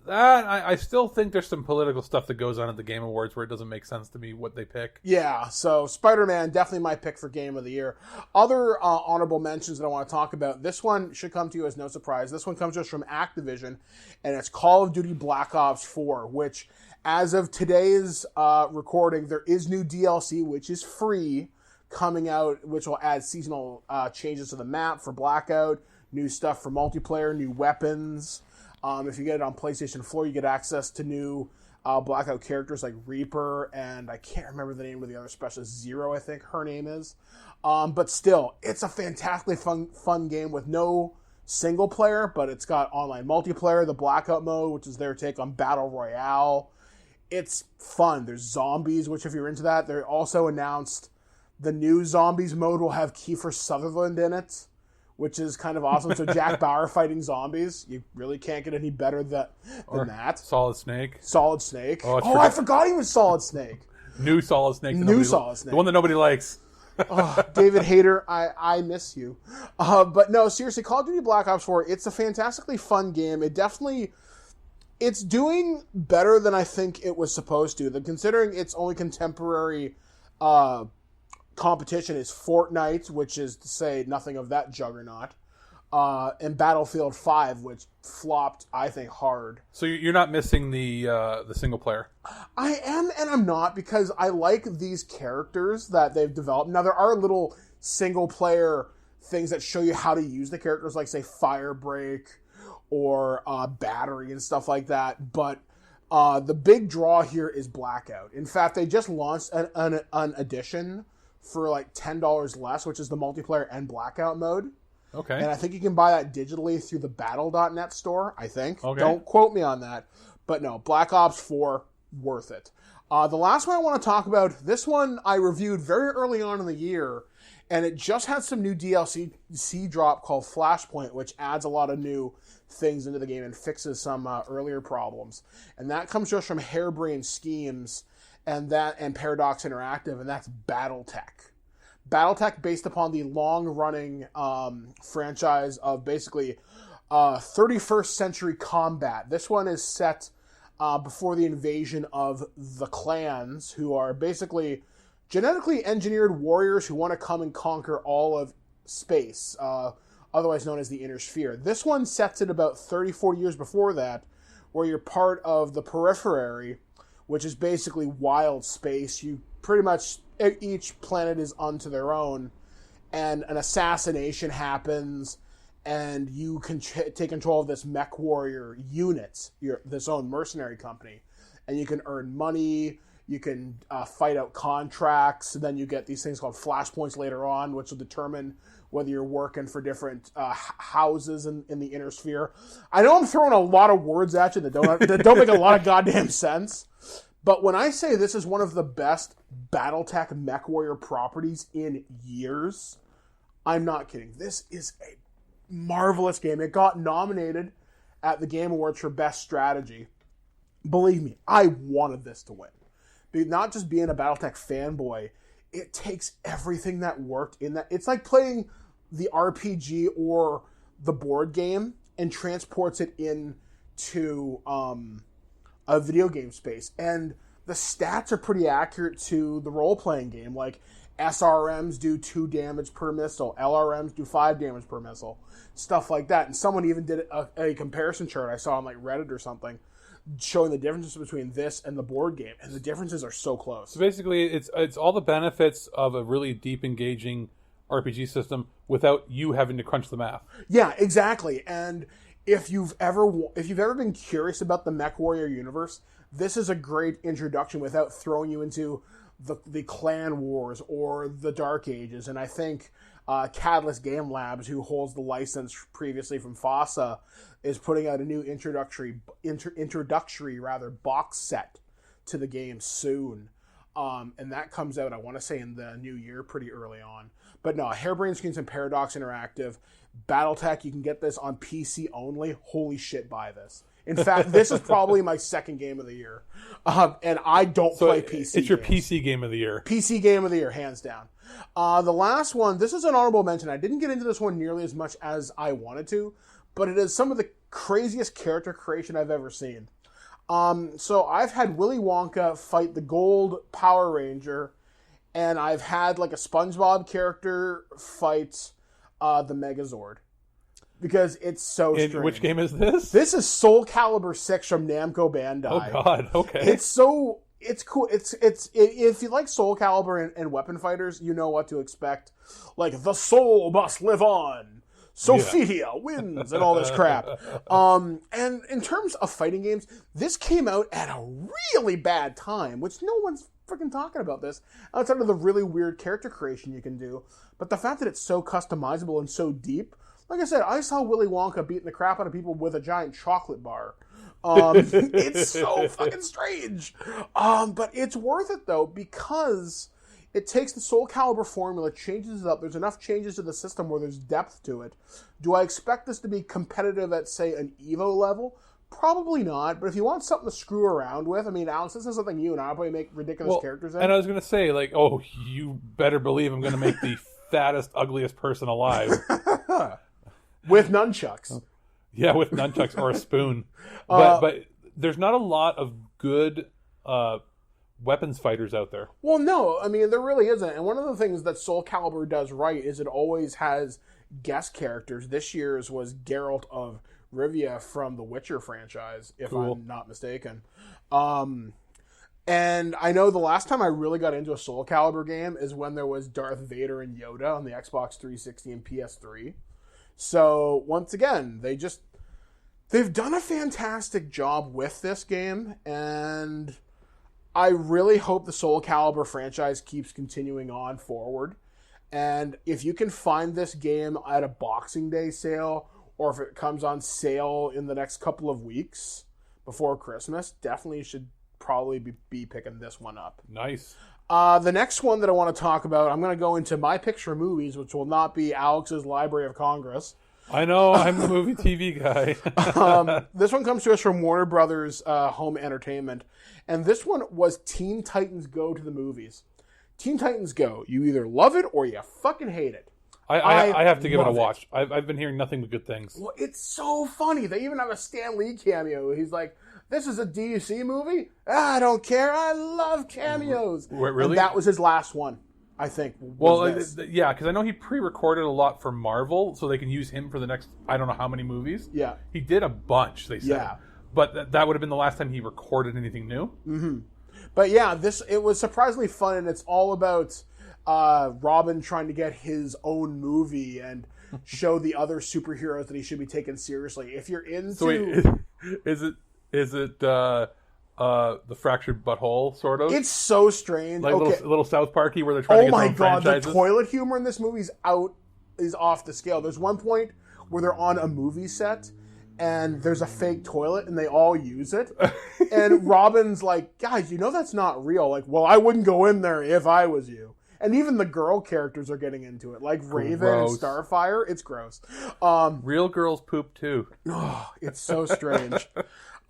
S3: I still think there's some political stuff that goes on at the Game Awards where it doesn't make sense to me what they pick.
S2: Yeah, so Spider-Man, definitely my pick for Game of the Year. Other honorable mentions that I want to talk about. This one should come to you as no surprise. This one comes to us from Activision, and it's Call of Duty Black Ops 4, which, as of today's recording, there is new DLC, which is free, coming out, which will add seasonal changes to the map for Blackout, new stuff for multiplayer, new weapons. If you get it on PlayStation 4, you get access to new Blackout characters like Reaper, and I can't remember the name of the other specialist, Zero, I think her name is. But still, it's a fantastically fun game with no single player, but it's got online multiplayer, the Blackout mode, which is their take on Battle Royale. It's fun. There's zombies, which if you're into that, they also announced the new zombies mode will have Kiefer Sutherland in it, which is kind of awesome. So Jack Bauer fighting zombies. You really can't get any better than that.
S3: Solid Snake.
S2: Solid Snake.
S3: Oh,
S2: I forgot he was Solid Snake.
S3: New Solid Snake.
S2: Solid Snake.
S3: The one that nobody likes.
S2: David Hayter, I miss you. But no, seriously, Call of Duty Black Ops 4, it's a fantastically fun game. It's doing better than I think it was supposed to. Considering its only contemporary competition is Fortnite, which is to say nothing of that juggernaut, and Battlefield 5, which flopped, I think, hard.
S3: So you're not missing the single player?
S2: I am and I'm not, because I like these characters that they've developed. Now, there are little single player things that show you how to use the characters, like, say, Firebreak or Battery and stuff like that, but the big draw here is Blackout. In fact, they just launched an edition for like $10 less, which is the multiplayer and Blackout mode.
S3: Okay.
S2: And I think you can buy that digitally through the Battle.net store, I think.
S3: Okay.
S2: Don't quote me on that. But no, Black Ops 4, worth it. The last one I want to talk about, this one I reviewed very early on in the year, and it just had some new DLC drop called Flashpoint, which adds a lot of new things into the game and fixes some earlier problems. And that comes to us from Harebrained Schemes and Paradox Interactive, and that's BattleTech. BattleTech, based upon the long-running franchise of basically 31st century combat. This one is set before the invasion of the clans, who are basically genetically engineered warriors who want to come and conquer all of space, otherwise known as the Inner Sphere. This one sets it about 34 years before that, where you're part of the Periphery, which is basically wild space. You pretty much, each planet is unto their own, and an assassination happens, and you can take control of this mech warrior unit, this own mercenary company, and you can earn money, you can fight out contracts, and then you get these things called flashpoints later on, which will determine whether you're working for different houses in the Inner Sphere. I know I'm throwing a lot of words at you that don't make a lot of goddamn sense, but when I say this is one of the best BattleTech MechWarrior properties in years, I'm not kidding. This is a marvelous game. It got nominated at the Game Awards for Best Strategy. Believe me, I wanted this to win. Not just being a BattleTech fanboy, it takes everything that worked in that. It's like playing the RPG or the board game and transports it into a video game space. And the stats are pretty accurate to the role-playing game. Like, SRMs do 2 damage per missile. LRMs do 5 damage per missile. Stuff like that. And someone even did a comparison chart I saw on like Reddit or something, showing the differences between this and the board game, and the differences are so close.
S3: So basically, it's all the benefits of a really deep, engaging RPG system without you having to crunch the math.
S2: Yeah, exactly. And if you've ever been curious about the MechWarrior universe, this is a great introduction without throwing you into the clan wars or the Dark Ages. And I think Catalyst Game Labs, who holds the license previously from FASA, is putting out a new introductory box set to the game soon. And that comes out, I want to say, in the new year, pretty early on. But no, Harebrained Schemes and Paradox Interactive. Battletech, you can get this on PC only. Holy shit, buy this. In fact, this is probably my second game of the year. And I don't play PC
S3: It's your
S2: games.
S3: PC game of the year.
S2: PC game of the year, hands down. The last one, this is an honorable mention. I didn't get into this one nearly as much as I wanted to, but it is some of the craziest character creation I've ever seen. So I've had Willy Wonka fight the Gold Power Ranger, and I've had like a SpongeBob character fight the Megazord. Because it's so strange.
S3: Which game is this?
S2: This is Soul Calibur 6 from Namco Bandai.
S3: Oh god, okay.
S2: It's cool. It's if you like Soul Calibur and weapon fighters, you know what to expect. Like, the soul must live on. Sophia wins and all this crap. And in terms of fighting games, this came out at a really bad time, which no one's freaking talking about this, outside of the really weird character creation you can do. But the fact that it's so customizable and so deep, like I said, I saw Willy Wonka beating the crap out of people with a giant chocolate bar. It's so fucking strange. But it's worth it, though, because it takes the Soul Calibur formula, changes it up. There's enough changes to the system where there's depth to it. Do I expect this to be competitive at, say, an EVO level? Probably not, but if you want something to screw around with, I mean, Alex, this is something you and I probably make ridiculous characters in.
S3: And I was going to say, like, oh, you better believe I'm going to make the fattest, ugliest person alive.
S2: With nunchucks.
S3: Yeah, with nunchucks or a spoon. But there's not a lot of good weapons fighters out there.
S2: Well, no, I mean, there really isn't. And one of the things that Soul Calibur does right is it always has guest characters. This year's was Geralt of Rivia from the Witcher franchise, if I'm not mistaken. And I know the last time I really got into a Soul Calibur game is when there was Darth Vader and Yoda on the Xbox 360 and PS3. So, once again, they've done a fantastic job with this game, and I really hope the Soul Calibur franchise keeps continuing on forward. And if you can find this game at a Boxing Day sale, or if it comes on sale in the next couple of weeks before Christmas, definitely should probably be picking this one up.
S3: Nice.
S2: The next one that I want to talk about, I'm going to go into my picture movies, which will not be Alex's Library of Congress.
S3: I know, I'm the movie TV guy.
S2: This one comes to us from Warner Brothers Home Entertainment, and this one was Teen Titans Go to the movies. Teen Titans Go. You either love it or you fucking hate it.
S3: I have to give it a watch. I've been hearing nothing but good things.
S2: Well, it's so funny. They even have a Stan Lee cameo. He's like, this is a DC movie? I don't care. I love cameos.
S3: Wait, really?
S2: And that was his last one, I think.
S3: Yeah, because I know he pre-recorded a lot for Marvel, so they can use him for the next, I don't know how many movies.
S2: Yeah.
S3: He did a bunch, they said.
S2: Yeah.
S3: But that would have been the last time he recorded anything new.
S2: Mm-hmm. But yeah, it was surprisingly fun, and it's all about Robin trying to get his own movie and show the other superheroes that he should be taken seriously. If you're into...
S3: So wait, is it the fractured butthole, sort of?
S2: It's so strange.
S3: Like little South Parky where they're trying to get their own franchises?
S2: The toilet humor in this movie is off the scale. There's one point where they're on a movie set and there's a fake toilet and they all use it. And Robin's like, guys, you know that's not real. Like, well, I wouldn't go in there if I was you. And even the girl characters are getting into it. Like Raven and Starfire. It's gross.
S3: Real girls poop too.
S2: Oh, it's so strange.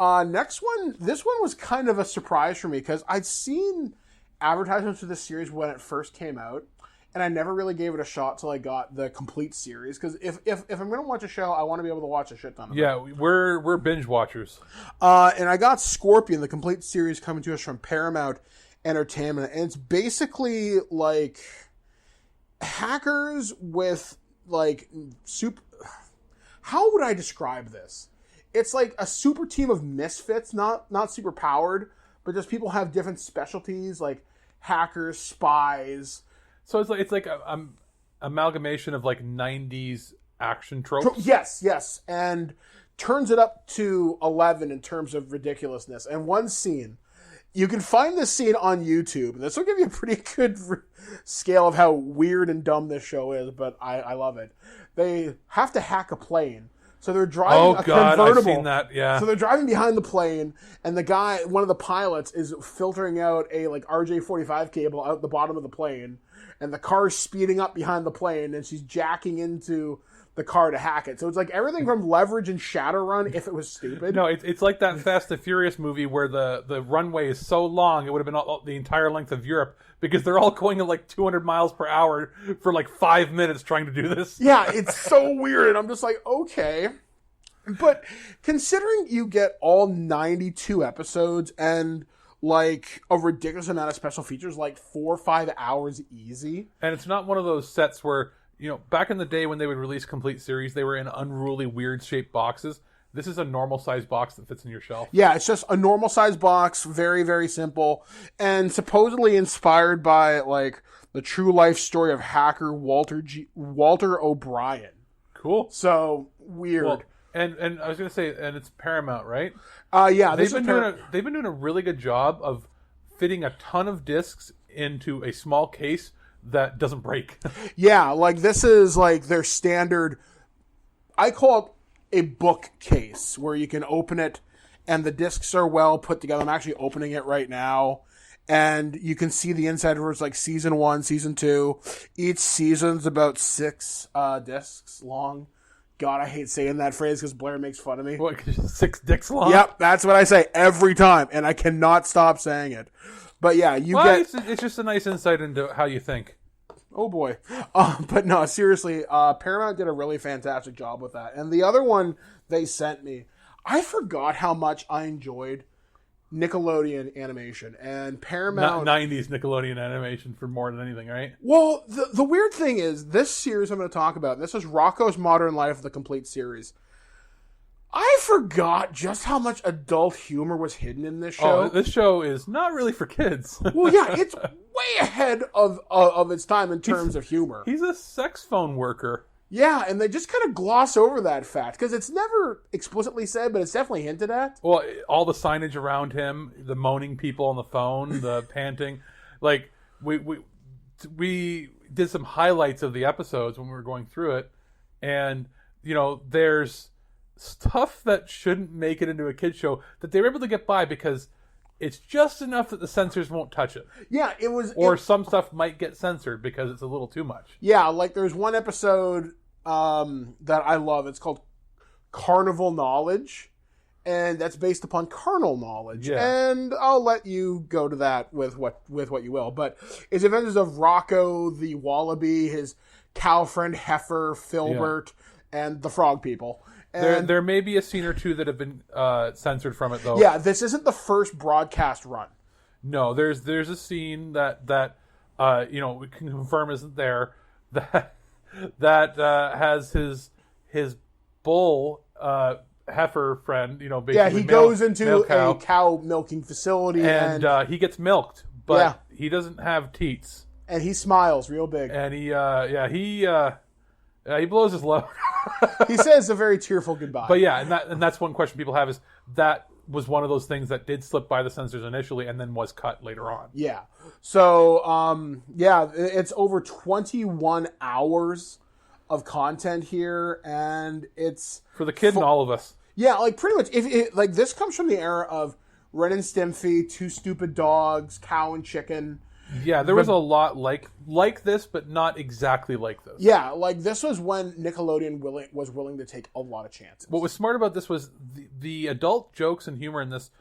S2: Next one, this one was kind of a surprise for me because I'd seen advertisements for this series when it first came out, and I never really gave it a shot till I got the complete series. Because if I'm going to watch a show, I want to be able to watch a shit ton of it.
S3: Yeah, we're binge watchers.
S2: And I got Scorpion, the complete series, coming to us from Paramount Entertainment, and it's basically like hackers with like super. How would I describe this? It's like a super team of misfits, not super powered, but just people have different specialties, like hackers, spies.
S3: So it's like a amalgamation of like 90s action tropes.
S2: Yes, and turns it up to 11 in terms of ridiculousness. And one scene You can find this scene on YouTube. And this will give you a pretty good scale of how weird and dumb this show is, but I love it. They have to hack a plane. So they're driving convertible.
S3: I've seen that, yeah.
S2: So they're driving behind the plane, and the guy, one of the pilots, is filtering out a like RJ45 cable out the bottom of the plane, and the car's speeding up behind the plane, and she's jacking into the car to hack it. So it's like everything from Leverage and Shadowrun if it was stupid.
S3: No, it's like that Fast and Furious movie where the runway is so long it would have been the entire length of Europe because they're all going at like 200 miles per hour for like 5 minutes trying to do this.
S2: Yeah, it's so weird. And I'm just like, okay. But considering you get all 92 episodes and like a ridiculous amount of special features, like 4 or 5 hours easy.
S3: And it's not one of those sets where, you know, back in the day when they would release complete series, they were in unruly, weird-shaped boxes. This is a normal-sized box that fits in your shelf.
S2: Yeah, it's just a normal-sized box, very, very simple, and supposedly inspired by, like, the true life story of hacker Walter O'Brien.
S3: Cool.
S2: So, weird.
S3: Well, and I was going to say, and it's Paramount, right?
S2: Yeah.
S3: They've been doing a really good job of fitting a ton of discs into a small case that doesn't break.
S2: Yeah, like this is like their standard, I call it a bookcase where you can open it and the discs are well put together. I'm actually opening it right now. And you can see the inside where it's like season 1, season 2. Each season's about 6 discs long. God, I hate saying that phrase because Blair makes fun of me.
S3: What, 6 dicks long?
S2: Yep, that's what I say every time. And I cannot stop saying it. But yeah,
S3: it's just a nice insight into how you think.
S2: Oh boy. But no, seriously, Paramount did a really fantastic job with that. And the other one they sent me, I forgot how much I enjoyed Nickelodeon animation. And Paramount...
S3: 90s Nickelodeon animation for more than anything, right?
S2: Well, the weird thing is, this series I'm going to talk about, this is Rocko's Modern Life, the complete series. I forgot just how much adult humor was hidden in this show.
S3: Oh, this show is not really for kids.
S2: Well, yeah, it's way ahead of its time in terms of humor.
S3: He's a sex phone worker.
S2: Yeah, and they just kind of gloss over that fact, because it's never explicitly said, but it's definitely hinted at.
S3: Well, all the signage around him, the moaning people on the phone, the panting. Like, we did some highlights of the episodes when we were going through it, and, you know, there's stuff that shouldn't make it into a kid's show that they were able to get by because it's just enough that the censors won't touch it.
S2: Yeah, it was...
S3: Or some stuff might get censored because it's a little too much.
S2: Yeah, like there's one episode that I love. It's called Carnival Knowledge, and that's based upon carnal knowledge.
S3: Yeah.
S2: And I'll let you go to that with what you will. But it's adventures of Rocko the Wallaby, his cow friend Heifer, Filbert, and the Frog People. And
S3: there may be a scene or two that have been censored from it, though.
S2: Yeah, this isn't the first broadcast run.
S3: No, there's a scene that you know, we can confirm isn't there that has his bull heifer friend, you know, basically
S2: he goes into a cow milking facility
S3: and he gets milked, but he doesn't have teats,
S2: and he smiles real big,
S3: and he blows his load.
S2: He says a very tearful goodbye.
S3: But yeah, and that's one question people have is that was one of those things that did slip by the censors initially and then was cut later on.
S2: Yeah. So, it's over 21 hours of content here, and it's...
S3: For the kid and all of us.
S2: Yeah, like, pretty much. Like, this comes from the era of Ren and Stimpy, Two Stupid Dogs, Cow and Chicken...
S3: Yeah, there was a lot like this, but not exactly like this.
S2: Yeah, like this was when Nickelodeon was willing to take a lot of chances.
S3: What was smart about this was the adult jokes and humor in this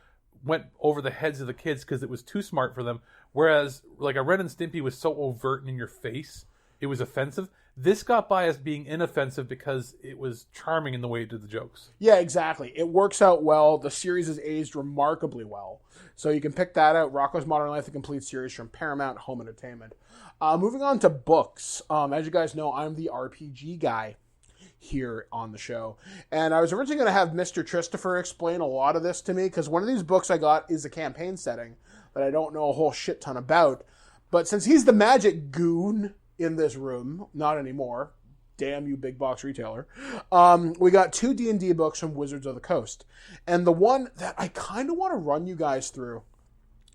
S3: went over the heads of the kids because it was too smart for them. Whereas, like, a Ren and Stimpy was so overt and in your face, it was offensive. This got by as being inoffensive because it was charming in the way it did the jokes.
S2: Yeah, exactly. It works out well. The series has aged remarkably well. So you can pick that out. Rocko's Modern Life, the complete series from Paramount Home Entertainment. Moving on to books. As you guys know, I'm the RPG guy here on the show. And I was originally going to have MrTristifer explain a lot of this to me, because one of these books I got is a campaign setting that I don't know a whole shit ton about. But since he's the magic goon in this room, not anymore, damn you big box retailer, we got 2 D&D books from Wizards of the Coast. And the one that I kind of want to run you guys through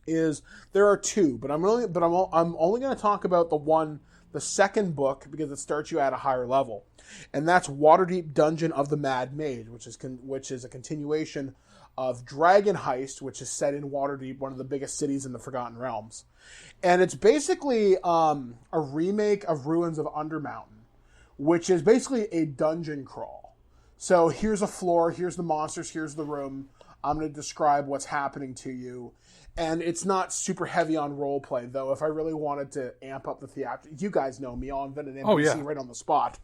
S2: is there are two, but I'm only going to talk about the second book, because it starts you at a higher level, and that's Waterdeep Dungeon of the Mad Mage, which is a continuation of Dragon Heist, which is set in Waterdeep, one of the biggest cities in the Forgotten Realms, and it's basically a remake of Ruins of Undermountain, which is basically a dungeon crawl. So here's a floor, here's the monsters, here's the room. I'm going to describe what's happening to you. And it's not super heavy on roleplay, though. If I really wanted to amp up the theatrics, you guys know me, I'll invent an NPC right on the spot.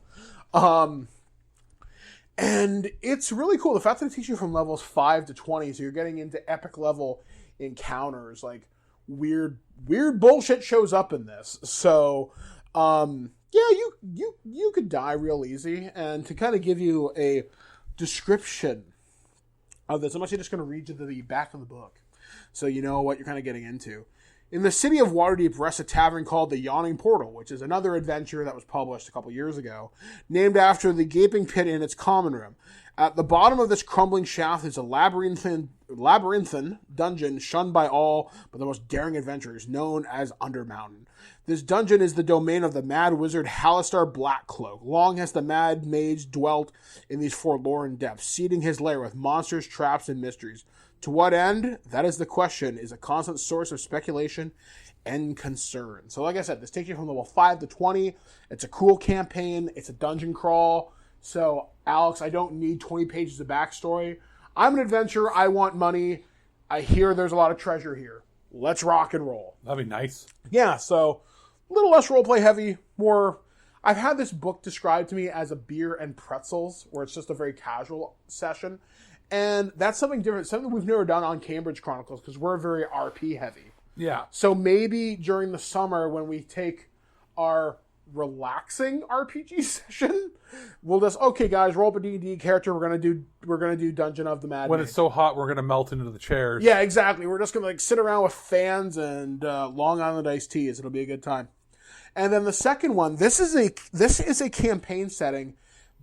S2: And it's really cool. The fact that it teaches you from levels 5 to 20, so you're getting into epic level encounters. Like, weird bullshit shows up in this. So, you could die real easy. And to kind of give you a description of this, I'm actually just going to read you the back of the book, so you know what you're kind of getting into. In the city of Waterdeep rests a tavern called the Yawning Portal, which is another adventure that was published a couple years ago, named after the gaping pit in its common room. At the bottom of this crumbling shaft is a labyrinthine dungeon shunned by all but the most daring adventurers, known as Undermountain. This dungeon is the domain of the mad wizard Halistar Blackcloak. Long has the mad mage dwelt in these forlorn depths, seeding his lair with monsters, traps, and mysteries. To what end? That is the question, is a constant source of speculation and concern. So like I said, this takes you from level 5 to 20. It's a cool campaign. It's a dungeon crawl. So, Alex, I don't need 20 pages of backstory. I'm an adventurer. I want money. I hear there's a lot of treasure here. Let's rock and roll.
S3: That'd be nice.
S2: Yeah, so a little less roleplay heavy, more... I've had this book described to me as a beer and pretzels, where it's just a very casual session. And that's something different, something we've never done on Cambridge Chronicles, because we're very RP heavy.
S3: Yeah.
S2: So maybe during the summer, when we take our relaxing RPG session, we'll just, okay guys, roll up a D&D character, we're gonna do Dungeon of the Mad
S3: When
S2: Mage.
S3: it's so hot, we're gonna melt into the chairs.
S2: Yeah, exactly. We're just gonna sit around with fans and Long Island iced teas. It'll be a good time. And then the second one, this is a campaign setting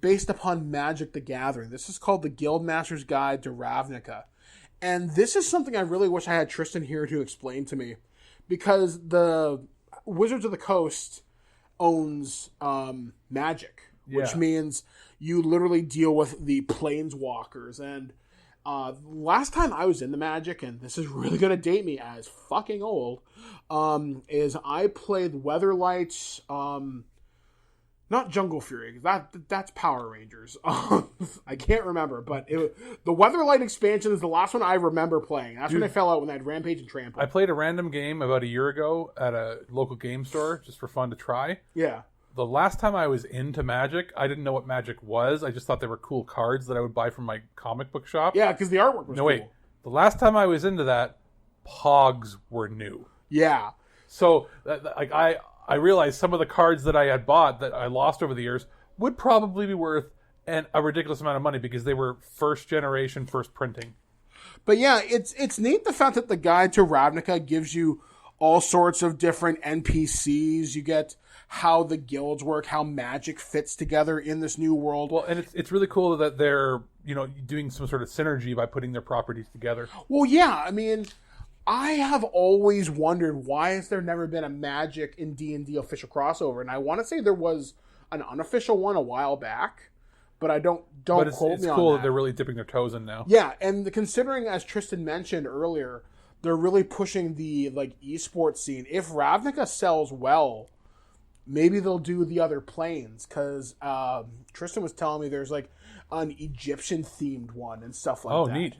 S2: based upon Magic the Gathering. This is called the Guildmaster's Guide to Ravnica. And this is something I really wish I had Tristan here to explain to me, because the Wizards of the Coast owns Magic, which means you literally deal with the Planeswalkers. And last time I was in the Magic, and this is really going to date me as fucking old, is I played Weatherlight, not Jungle Fury, that's Power Rangers. I can't remember, but the Weatherlight expansion is the last one I remember playing. That's when I fell out when I had Rampage and Trample.
S3: I played a random game about a year ago at a local game store, just for fun to try.
S2: Yeah.
S3: The last time I was into Magic, I didn't know what Magic was. I just thought they were cool cards that I would buy from my comic book shop.
S2: Yeah, because the artwork was cool.
S3: Wait. The last time I was into that, Pogs were new.
S2: Yeah.
S3: So, I realized some of the cards that I had bought that I lost over the years would probably be worth a ridiculous amount of money, because they were first generation, first printing.
S2: But yeah, it's neat the fact that the Guide to Ravnica gives you all sorts of different NPCs. You get how the guilds work, how magic fits together in this new world.
S3: Well, and it's really cool that they're, doing some sort of synergy by putting their properties together.
S2: Well, yeah, I mean, I have always wondered, why has there never been a Magic in D&D official crossover? And I want to say there was an unofficial one a while back, but I don't quote me on that.
S3: It's cool that they're really dipping their toes in now.
S2: Yeah, and considering, as Tristan mentioned earlier, they're really pushing the esports scene. If Ravnica sells well, maybe they'll do the other planes, because Tristan was telling me there's an Egyptian themed one and stuff like that.
S3: Oh, neat.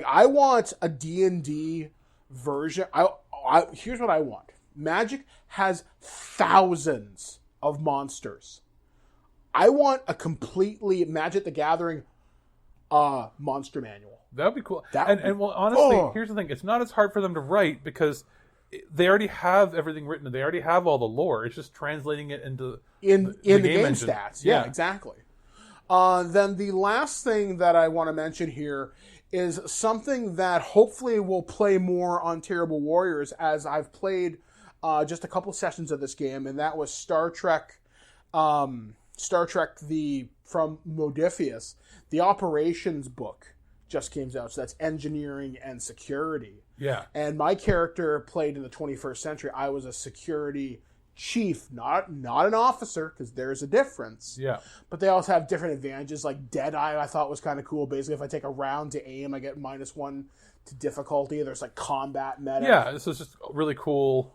S2: I want a D&D version. Here's what I want. Magic has thousands of monsters. I want a completely Magic the Gathering monster manual.
S3: That would be cool. And honestly, here's the thing. It's not as hard for them to write, because they already have everything written. They already have all the lore. It's just translating it into
S2: the game
S3: engine.
S2: Stats. Yeah, exactly. Then the last thing that I want to mention here is something that hopefully will play more on Terrible Warriors, as I've played just a couple sessions of this game, and that was Star Trek from Modiphius. The Operations book just came out, so that's engineering and security.
S3: Yeah.
S2: And my character played in the 21st century. I was a security chief, not an officer, because there's a difference.
S3: Yeah.
S2: But they also have different advantages, like Deadeye I thought was kind of cool. Basically, if I take a round to aim, I get -1 to difficulty. There's like combat meta.
S3: Yeah, this is just really cool.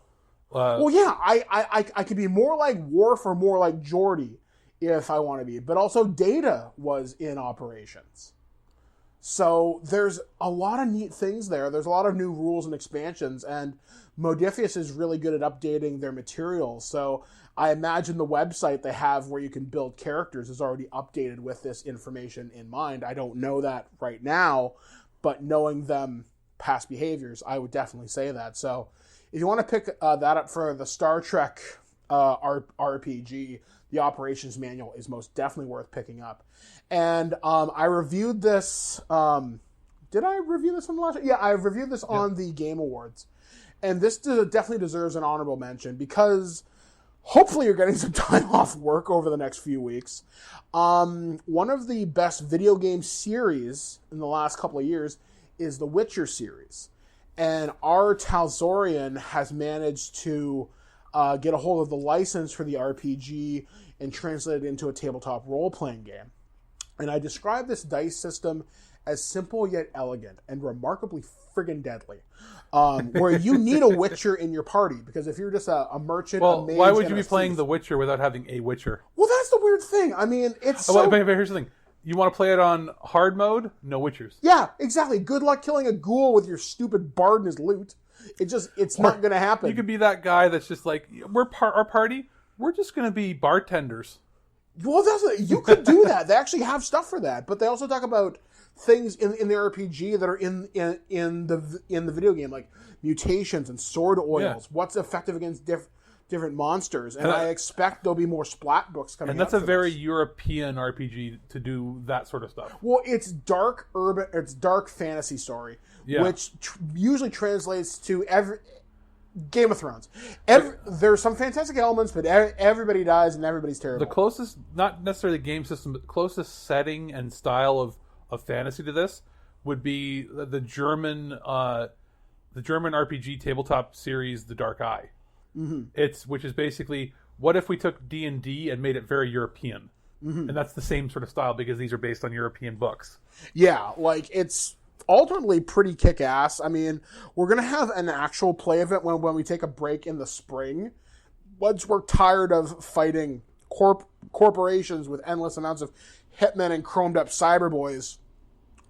S2: Well, yeah, I could be more like Worf or more like Geordi if I want to be. But also Data was in operations. So there's a lot of neat things there. There's a lot of new rules and expansions, and Modiphius is really good at updating their materials. So I imagine the website they have where you can build characters is already updated with this information in mind. I don't know that right now, but knowing them past behaviors, I would definitely say that. So if you want to pick that up for the Star Trek RPG, the operations manual is most definitely worth picking up. And I reviewed this. Did I review this on the last? Yeah, I reviewed this on the Game Awards. And this definitely deserves an honorable mention because hopefully you're getting some time off work over the next few weeks. One of the best video game series in the last couple of years is the Witcher series. And our Talzorian has managed to get a hold of the license for the RPG and translate it into a tabletop role-playing game. And I describe this dice system as simple yet elegant and remarkably friggin' deadly. Where you need a Witcher in your party, because if you're just a merchant, a mage,
S3: why would you be playing the Witcher without having a Witcher?
S2: Well, that's the weird thing. I mean, it's
S3: but here's the thing. You want to play it on hard mode? No Witchers.
S2: Yeah, exactly. Good luck killing a ghoul with your stupid bard and his loot. It's not going to happen.
S3: You could be that guy that's just like, our party, we're just going to be bartenders.
S2: Well, you could do that. They actually have stuff for that, but they also talk about things in the RPG that are in the video game, like mutations and sword oils. What's effective against different monsters, and I expect there'll be more splat books coming.
S3: And that's a very European RPG to do that sort of stuff.
S2: Well, it's dark urban, it's dark fantasy story, which usually translates to Game of Thrones. There's some fantastic elements, but everybody dies and everybody's terrible.
S3: The closest, not necessarily game system, but closest setting and style of fantasy to this would be the German RPG tabletop series, The Dark Eye. Mm-hmm. Which is basically, what if we took D&D and made it very European? Mm-hmm. And that's the same sort of style because these are based on European books. Yeah,
S2: like it's ultimately pretty kick-ass. I mean, we're going to have an actual play event when we take a break in the spring. Once we're tired of fighting corporations with endless amounts of hitmen and chromed up cyberboys,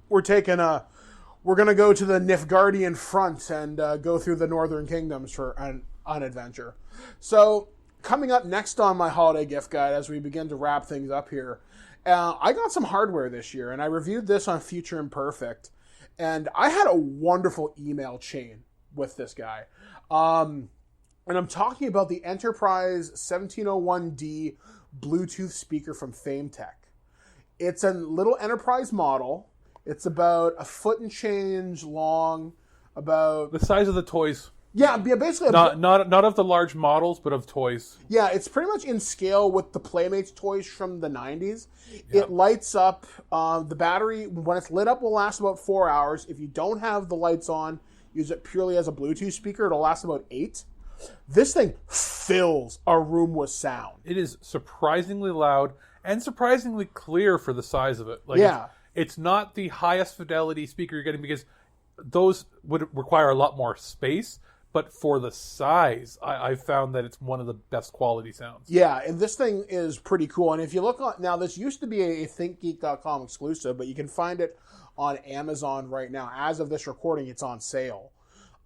S2: we're going to go to the Nilfgaardian front and go through the Northern Kingdoms for an adventure. So, coming up next on my holiday gift guide as we begin to wrap things up here, I got some hardware this year, and I reviewed this on Future Imperfect. And I had a wonderful email chain with this guy. And I'm talking about the Enterprise 1701D Bluetooth speaker from FameTech. It's a little Enterprise model. It's about a foot and change long, about
S3: the size of the toys.
S2: Yeah, basically
S3: not of the large models, but of toys.
S2: Yeah, it's pretty much in scale with the Playmates toys from the 90s. Yeah. It lights up. The battery, when it's lit up, will last about 4 hours. If you don't have the lights on, use it purely as a Bluetooth speaker, it'll last about 8. This thing fills a room with sound.
S3: It is surprisingly loud and surprisingly clear for the size of it. It's not the highest fidelity speaker you're getting because those would require a lot more space. But for the size, I found that it's one of the best quality sounds.
S2: Yeah, and this thing is pretty cool. And if you look on, now this used to be a ThinkGeek.com exclusive, but you can find it on Amazon right now. As of this recording, it's on sale.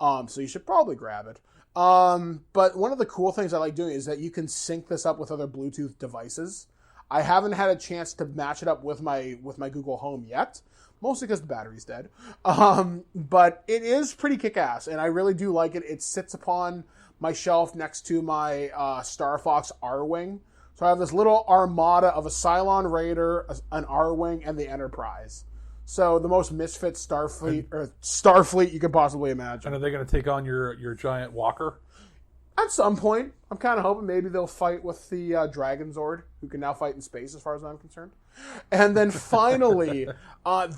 S2: So you should probably grab it. But one of the cool things I like doing is that you can sync this up with other Bluetooth devices. I haven't had a chance to match it up with my Google Home yet. Mostly because the battery's dead. But it is pretty kick-ass, and I really do like it. It sits upon my shelf next to my Star Fox R-Wing. So I have this little armada of a Cylon Raider, an R-Wing, and the Enterprise. So the most misfit Starfleet you could possibly imagine.
S3: And are they going to take on your giant walker?
S2: At some point, I'm kind of hoping maybe they'll fight with the Dragon Zord, who can now fight in space as far as I'm concerned. And then finally,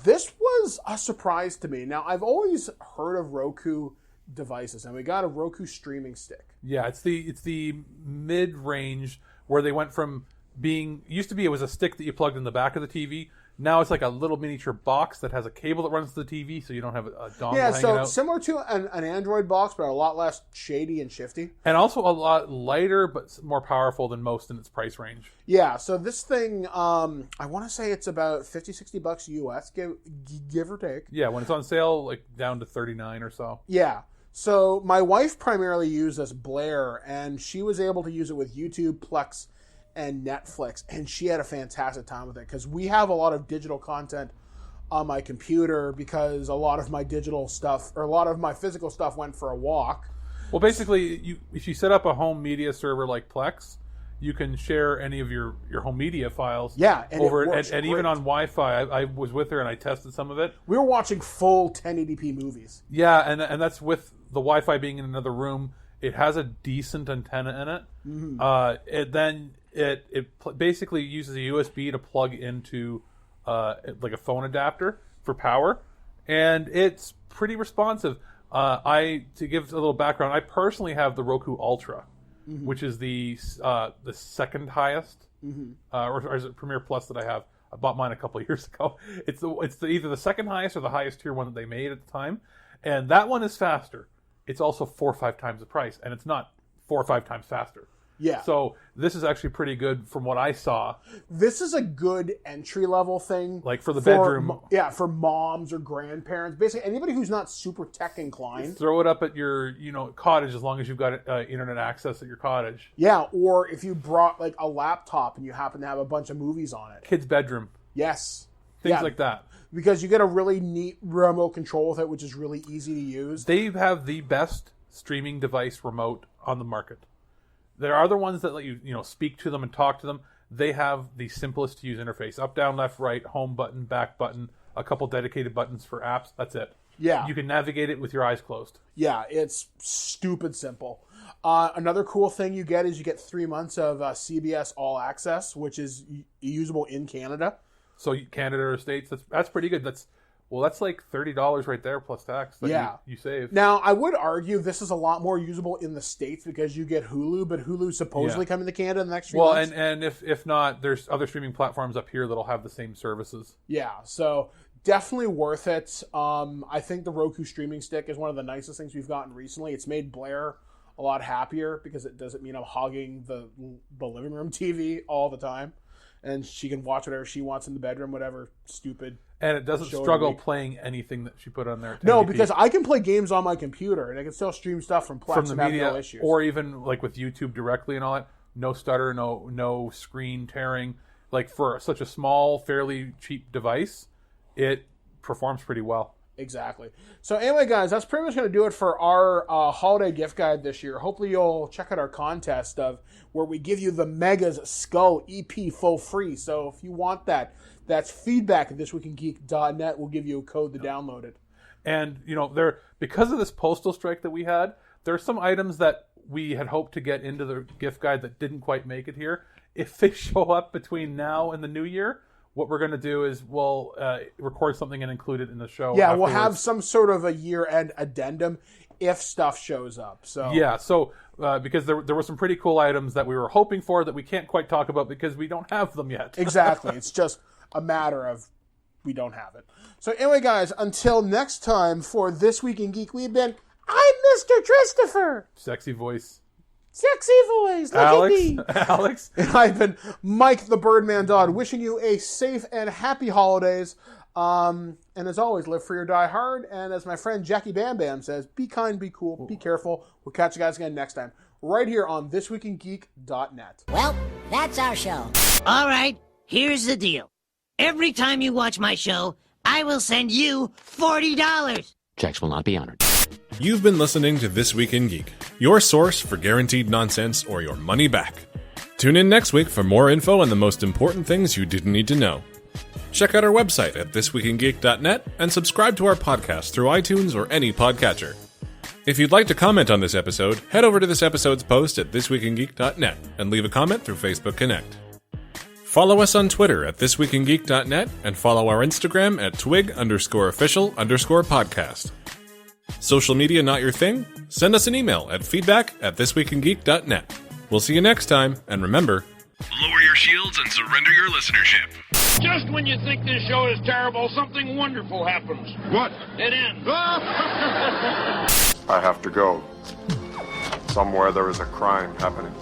S2: this was a surprise to me. Now, I've always heard of Roku devices, and we got a Roku streaming stick.
S3: Yeah, it's the mid-range where they went from being... Used to be it was a stick that you plugged in the back of the TV. Now it's like a little miniature box that has a cable that runs to the TV, so you don't have a dongle hanging out.
S2: Similar to an Android box, but a lot less shady and shifty.
S3: And also a lot lighter, but more powerful than most in its price range.
S2: Yeah, so this thing, I want to say it's about $50-$60 US, give or take.
S3: Yeah, when it's on sale, like down to $39 or so.
S2: Yeah. So my wife primarily used this Blair, and she was able to use it with YouTube, Plex, and Netflix, and she had a fantastic time with it because we have a lot of digital content on my computer because a lot of my digital stuff or a lot of my physical stuff went for a walk.
S3: Well, basically, if you set up a home media server like Plex, you can share any of your home media files.
S2: Yeah, and
S3: over
S2: it works
S3: and even on Wi-Fi. I was with her and I tested some of it.
S2: We were watching full 1080p movies.
S3: Yeah, and that's with the Wi-Fi being in another room. It has a decent antenna in it. Mm-hmm. It basically uses a USB to plug into like a phone adapter for power, and it's pretty responsive. To give a little background, I personally have the Roku Ultra, which is the second highest, or is it Premiere Plus that I have? I bought mine a couple of years ago. It's either the second highest or the highest tier one that they made at the time, and that one is faster. It's also 4 or 5 times the price, and it's not 4 or 5 times faster.
S2: Yeah.
S3: So this is actually pretty good from what I saw.
S2: This is a good entry-level thing.
S3: Like for the bedroom.
S2: Yeah, for moms or grandparents. Basically, anybody who's not super tech inclined.
S3: Throw it up at your cottage as long as you've got internet access at your cottage.
S2: Yeah, or if you brought like a laptop and you happen to have a bunch of movies on it.
S3: Kid's bedroom.
S2: Yes.
S3: Things like that.
S2: Because you get a really neat remote control with it, which is really easy to use.
S3: They have the best streaming device remote on the market. There are other ones that let you speak to them and talk to them. They have the simplest to use interface. Up, down, left, right, home button, back button, a couple dedicated buttons for apps. That's it.
S2: Yeah.
S3: You can navigate it with your eyes closed.
S2: Yeah, it's stupid simple. Another cool thing you get is you get 3 months of CBS All Access, which is usable in Canada. So
S3: Canada or States, that's pretty good. That's like $30 right there plus tax that you save.
S2: Now, I would argue this is a lot more usable in the States because you get Hulu, but Hulu's supposedly coming to Canada in the next few months.
S3: Well, and if not, there's other streaming platforms up here that'll have the same services.
S2: Yeah, so definitely worth it. I think the Roku streaming stick is one of the nicest things we've gotten recently. It's made Blair a lot happier because it doesn't mean I'm hogging the living room TV all the time. And she can watch whatever she wants in the bedroom, whatever stupid.
S3: And it doesn't struggle playing anything that she put on there.
S2: No, because I can play games on my computer, and I can still stream stuff from Plex and have no issues.
S3: Or even like with YouTube directly and all that. No stutter, no screen tearing. Like for such a small, fairly cheap device, it performs pretty well.
S2: Exactly. So anyway, guys, that's pretty much going to do it for our holiday gift guide this year. Hopefully you'll check out our contest of where we give you the Megas Skull EP for free. So if you want that, that's feedback at thisweekingeek.net. We'll give you a code to download it.
S3: And, because of this postal strike that we had, there are some items that we had hoped to get into the gift guide that didn't quite make it here. If they show up between now and the new year, what we're going to do is we'll record something and include it in the show.
S2: Yeah, we'll have some sort of a year-end addendum if stuff shows up. So because there were some pretty cool items that we were hoping for that we can't quite talk about because we don't have them yet. Exactly. It's just a matter of we don't have it. So anyway, guys, until next time for This Week in Geek, I'm MrTristifer.
S3: Sexy voice.
S2: Sexy voice, look at me.
S3: Alex.
S2: And I've been Mike the BirdmanDodd, wishing you a safe and happy holidays. And as always, live free or die hard. And as my friend Jackie Bam Bam says, be kind, be cool, be careful. We'll catch you guys again next time, right here on thisweekingeek.net.
S5: Well, that's our show. All right, here's the deal. Every time you watch my show, I will send you $40.
S6: Checks will not be honored.
S7: You've been listening to This Week in Geek, your source for guaranteed nonsense or your money back. Tune in next week for more info on the most important things you didn't need to know. Check out our website at thisweekingeek.net and subscribe to our podcast through iTunes or any podcatcher. If you'd like to comment on this episode, head over to this episode's post at thisweekingeek.net and leave a comment through Facebook Connect. Follow us on Twitter at thisweekingeek.net and follow our Instagram at twig_official_podcast. Social media not your thing? Send us an email at feedback@thisweekingeek.net. We'll see you next time, and remember,
S6: lower your shields and surrender your listenership.
S8: Just when you think this show is terrible, something wonderful happens.
S6: What?
S8: It ends.
S9: I have to go. Somewhere there is a crime happening.